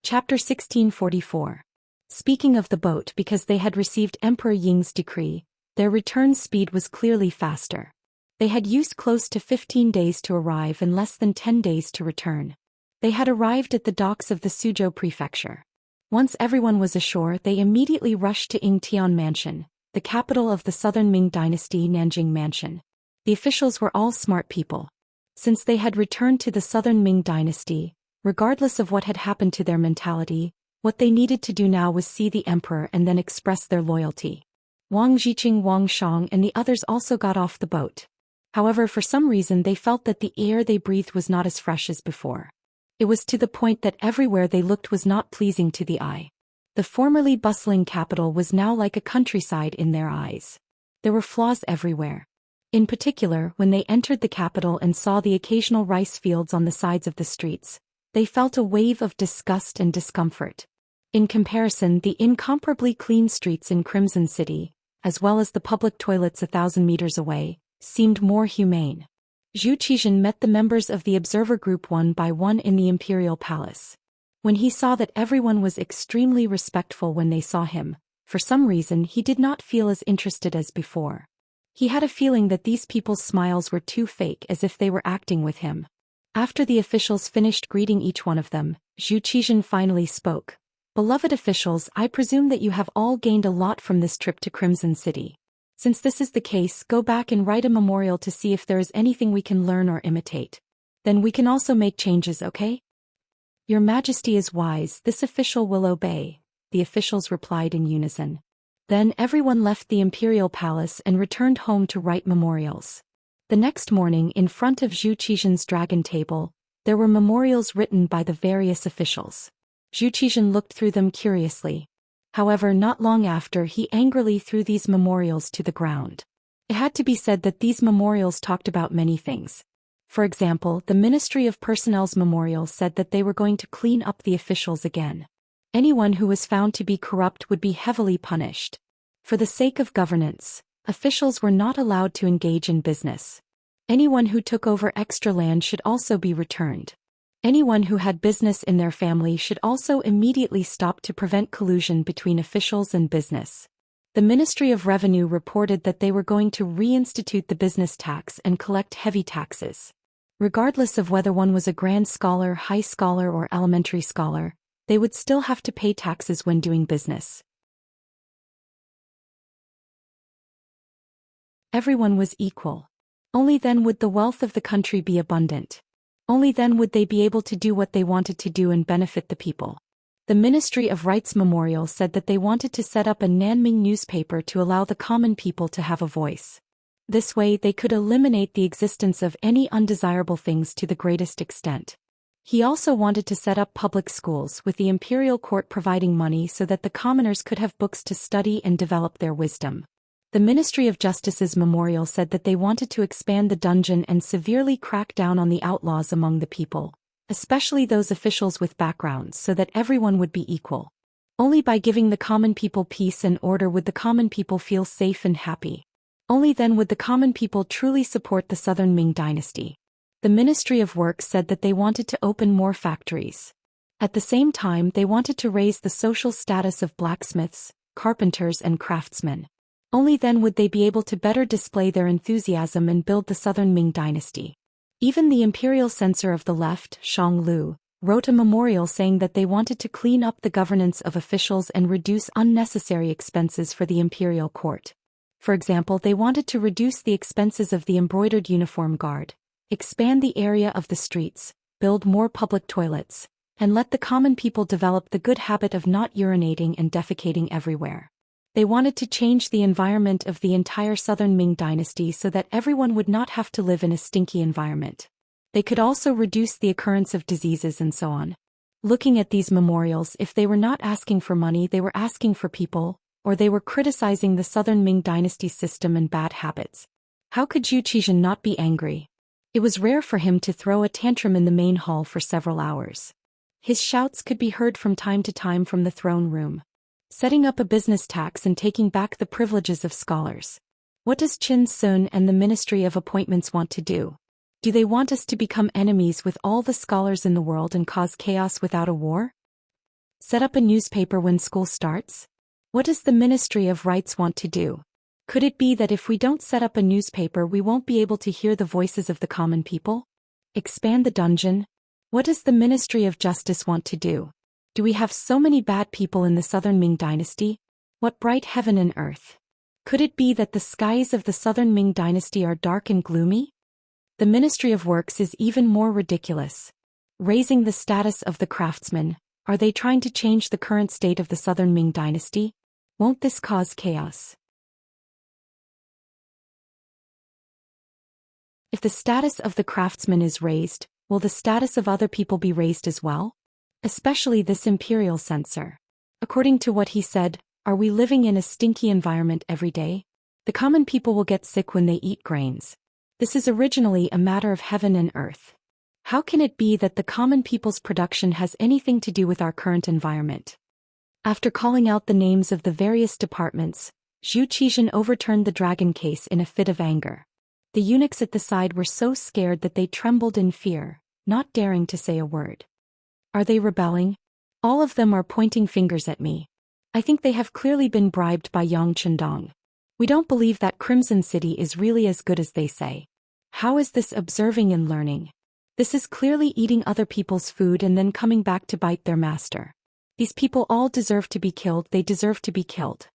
Chapter 1644. Speaking of the boat, because they had received Emperor Ying's decree, their return speed was clearly faster. They had used close to 15 days to arrive and less than 10 days to return. They had arrived at the docks of the Suzhou prefecture. Once everyone was ashore, they immediately rushed to Yingtian Mansion, the capital of the Southern Ming dynasty, Nanjing Mansion. The officials were all smart people. Since they had returned to the Southern Ming dynasty, regardless of what had happened to their mentality, what they needed to do now was see the emperor and then express their loyalty. Wang Zhiqing, Wang Shang and the others also got off the boat. However, for some reason they felt that the air they breathed was not as fresh as before. It was to the point that everywhere they looked was not pleasing to the eye. The formerly bustling capital was now like a countryside in their eyes. There were flaws everywhere. In particular, when they entered the capital and saw the occasional rice fields on the sides of the streets, they felt a wave of disgust and discomfort. In comparison, the incomparably clean streets in Crimson City, as well as the public toilets 1,000 meters away, seemed more humane. Zhou Xian met the members of the observer group one by one in the imperial palace. When he saw that everyone was extremely respectful when they saw him, for some reason he did not feel as interested as before. He had a feeling that these people's smiles were too fake, as if they were acting with him. After the officials finished greeting each one of them, Zhou Xian finally spoke. "Beloved officials, I presume that you have all gained a lot from this trip to Crimson City. Since this is the case, go back and write a memorial to see if there is anything we can learn or imitate. Then we can also make changes, okay?" "Your Majesty is wise, this official will obey," the officials replied in unison. Then everyone left the imperial palace and returned home to write memorials. The next morning, in front of Zhou Xian's dragon table, there were memorials written by the various officials. Zhou Xian looked through them curiously. However, not long after, he angrily threw these memorials to the ground. It had to be said that these memorials talked about many things. For example, the Ministry of Personnel's memorial said that they were going to clean up the officials again. Anyone who was found to be corrupt would be heavily punished. For the sake of governance, officials were not allowed to engage in business. Anyone who took over extra land should also be returned. Anyone who had business in their family should also immediately stop to prevent collusion between officials and business. The Ministry of Revenue reported that they were going to reinstitute the business tax and collect heavy taxes. Regardless of whether one was a grand scholar, high scholar or elementary scholar, they would still have to pay taxes when doing business. Everyone was equal. Only then would the wealth of the country be abundant. Only then would they be able to do what they wanted to do and benefit the people. The Ministry of Rights Memorial said that they wanted to set up a Nanming newspaper to allow the common people to have a voice. This way they could eliminate the existence of any undesirable things to the greatest extent. He also wanted to set up public schools with the imperial court providing money so that the commoners could have books to study and develop their wisdom. The Ministry of Justice's memorial said that they wanted to expand the dungeon and severely crack down on the outlaws among the people, especially those officials with backgrounds, so that everyone would be equal. Only by giving the common people peace and order would the common people feel safe and happy. Only then would the common people truly support the Southern Ming dynasty. The Ministry of Works said that they wanted to open more factories. At the same time, they wanted to raise the social status of blacksmiths, carpenters and craftsmen. Only then would they be able to better display their enthusiasm and build the Southern Ming dynasty. Even the imperial censor of the left, Shang Lu, wrote a memorial saying that they wanted to clean up the governance of officials and reduce unnecessary expenses for the imperial court. For example, they wanted to reduce the expenses of the embroidered uniform guard, expand the area of the streets, build more public toilets, and let the common people develop the good habit of not urinating and defecating everywhere. They wanted to change the environment of the entire southern Ming dynasty so that everyone would not have to live in a stinky environment. They could also reduce the occurrence of diseases and so on. Looking at these memorials, if they were not asking for money, they were asking for people, or they were criticizing the southern Ming dynasty system and bad habits. How could Zhou Xian not be angry? It was rare for him to throw a tantrum in the main hall for several hours. His shouts could be heard from time to time from the throne room. Setting up a business tax and taking back the privileges of scholars. What does Qin Sun and the Ministry of Appointments want to do? Do they want us to become enemies with all the scholars in the world and cause chaos without a war? Set up a newspaper when school starts? What does the Ministry of Rights want to do? Could it be that if we don't set up a newspaper we won't be able to hear the voices of the common people? Expand the dungeon? What does the Ministry of Justice want to do? Do we have so many bad people in the southern Ming dynasty? What bright heaven and earth! Could it be that the skies of the southern Ming dynasty are dark and gloomy? The Ministry of Works is even more ridiculous. Raising the status of the craftsmen, are they trying to change the current state of the southern Ming dynasty? Won't this cause chaos? If the status of the craftsmen is raised, will the status of other people be raised as well? Especially this imperial censor. According to what he said, are we living in a stinky environment every day? The common people will get sick when they eat grains. This is originally a matter of heaven and earth. How can it be that the common people's production has anything to do with our current environment? After calling out the names of the various departments, Zhou Xian overturned the dragon case in a fit of anger. The eunuchs at the side were so scared that they trembled in fear, not daring to say a word. Are they rebelling? All of them are pointing fingers at me. I think they have clearly been bribed by Yang Chendong. We don't believe that Crimson City is really as good as they say. How is this observing and learning? This is clearly eating other people's food and then coming back to bite their master. These people all deserve to be killed, they deserve to be killed.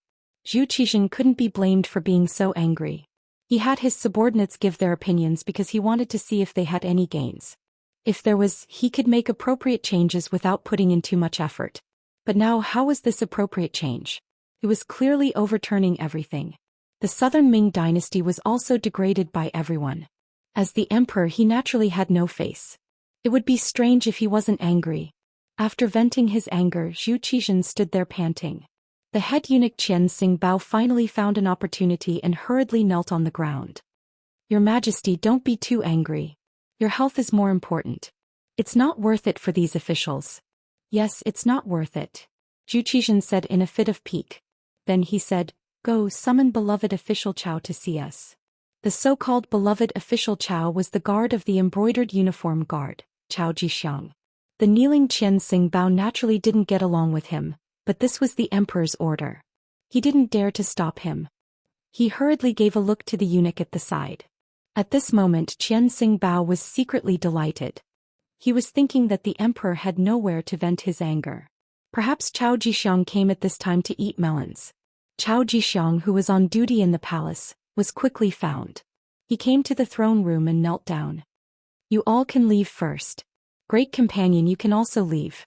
Zhou Xian couldn't be blamed for being so angry. He had his subordinates give their opinions because he wanted to see if they had any gains. If there was, he could make appropriate changes without putting in too much effort. But now how was this appropriate change? It was clearly overturning everything. The southern Ming dynasty was also degraded by everyone. As the emperor he naturally had no face. It would be strange if he wasn't angry. After venting his anger, Zhou Xian stood there panting. The head eunuch Qian Xingbao finally found an opportunity and hurriedly knelt on the ground. Your Majesty, don't be too angry. Your health is more important. It's not worth it for these officials. Yes, it's not worth it, Zhou Xian said in a fit of pique. Then he said, go summon beloved official Chao to see us. The so-called beloved official Chao was the guard of the embroidered uniform guard, Chao Jixiang. The kneeling Qian Xingbao naturally didn't get along with him, but this was the emperor's order. He didn't dare to stop him. He hurriedly gave a look to the eunuch at the side. At this moment Qian Xingbao was secretly delighted. He was thinking that the emperor had nowhere to vent his anger. Perhaps Chao Jixiang came at this time to eat melons. Chao Jixiang, who was on duty in the palace, was quickly found. He came to the throne room and knelt down. You all can leave first. Great companion, you can also leave.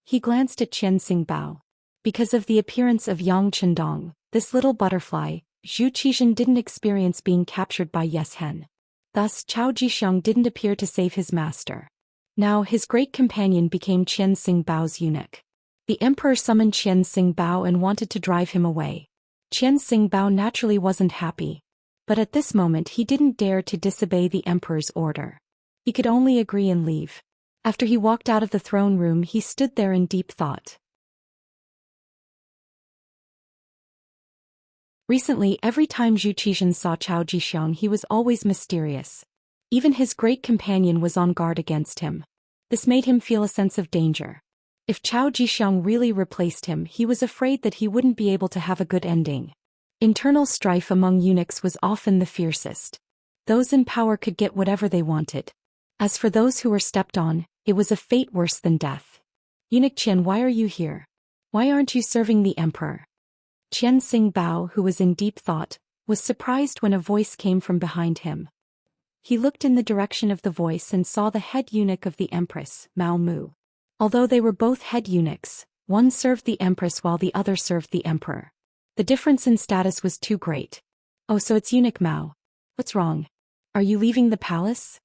He glanced at Qian Xingbao. Because of the appearance of Yang Chendong, this little butterfly, Zhou Xian didn't experience being captured by Yes Hen. Thus Chao Jixiang didn't appear to save his master. Now his great companion became Qian Xingbao's eunuch. The emperor summoned Qian Xingbao and wanted to drive him away. Qian Xingbao naturally wasn't happy. But at this moment he didn't dare to disobey the emperor's order. He could only agree and leave. After he walked out of the throne room he stood there in deep thought. Recently, every time Zhou Xian saw Chao Jixiang he was always mysterious. Even his great companion was on guard against him. This made him feel a sense of danger. If Chao Jixiang really replaced him, he was afraid that he wouldn't be able to have a good ending. Internal strife among eunuchs was often the fiercest. Those in power could get whatever they wanted. As for those who were stepped on, it was a fate worse than death. Eunuch Qian, why are you here? Why aren't you serving the emperor? Xianxia Bao, who was in deep thought, was surprised when a voice came from behind him. He looked in the direction of the voice and saw the head eunuch of the empress, Mao Mu. Although they were both head eunuchs, one served the empress while the other served the emperor. The difference in status was too great. Oh, so it's eunuch Mao. What's wrong? Are you leaving the palace?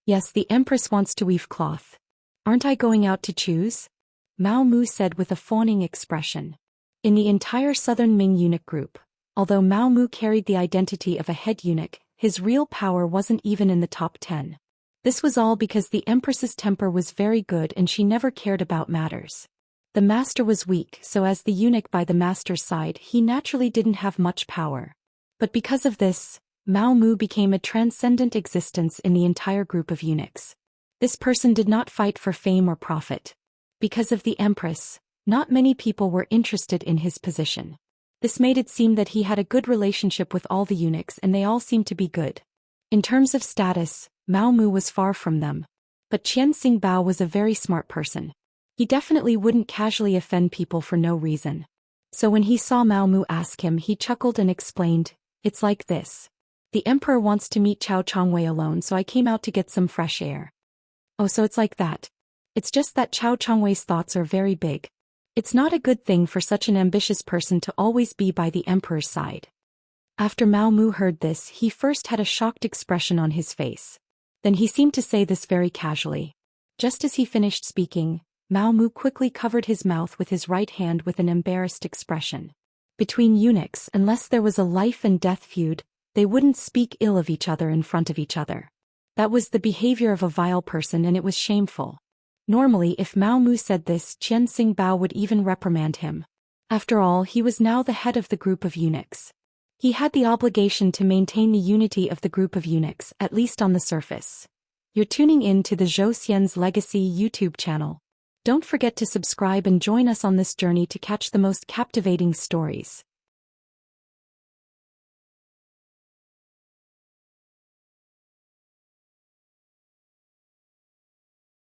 Yes, the empress wants to weave cloth. Aren't I going out to choose? Mao Mu said with a fawning expression. In the entire southern Ming eunuch group, although Mao Mu carried the identity of a head eunuch, his real power wasn't even in the top 10. This was all because the empress's temper was very good and she never cared about matters. The master was weak, so as the eunuch by the master's side, he naturally didn't have much power. But because of this, Mao Mu became a transcendent existence in the entire group of eunuchs. This person did not fight for fame or profit. Because of the empress, not many people were interested in his position. This made it seem that he had a good relationship with all the eunuchs and they all seemed to be good. In terms of status, Mao Mu was far from them. But Xianxia Bao was a very smart person. He definitely wouldn't casually offend people for no reason. So when he saw Mao Mu ask him, he chuckled and explained, "It's like this. The emperor wants to meet Chao Changwei alone, so I came out to get some fresh air." Oh, so it's like that. It's just that Chao Changwei's thoughts are very big. It's not a good thing for such an ambitious person to always be by the emperor's side. After Mao Mu heard this, he first had a shocked expression on his face. Then he seemed to say this very casually. Just as he finished speaking, Mao Mu quickly covered his mouth with his right hand with an embarrassed expression. Between eunuchs, unless there was a life and death feud, they wouldn't speak ill of each other in front of each other. That was the behavior of a vile person and it was shameful. Normally, if Mao Mu said this, Xianxia Bao would even reprimand him. After all, he was now the head of the group of eunuchs. He had the obligation to maintain the unity of the group of eunuchs, at least on the surface. You're tuning in to the Zhou Xian's Legacy YouTube channel. Don't forget to subscribe and join us on this journey to catch the most captivating stories.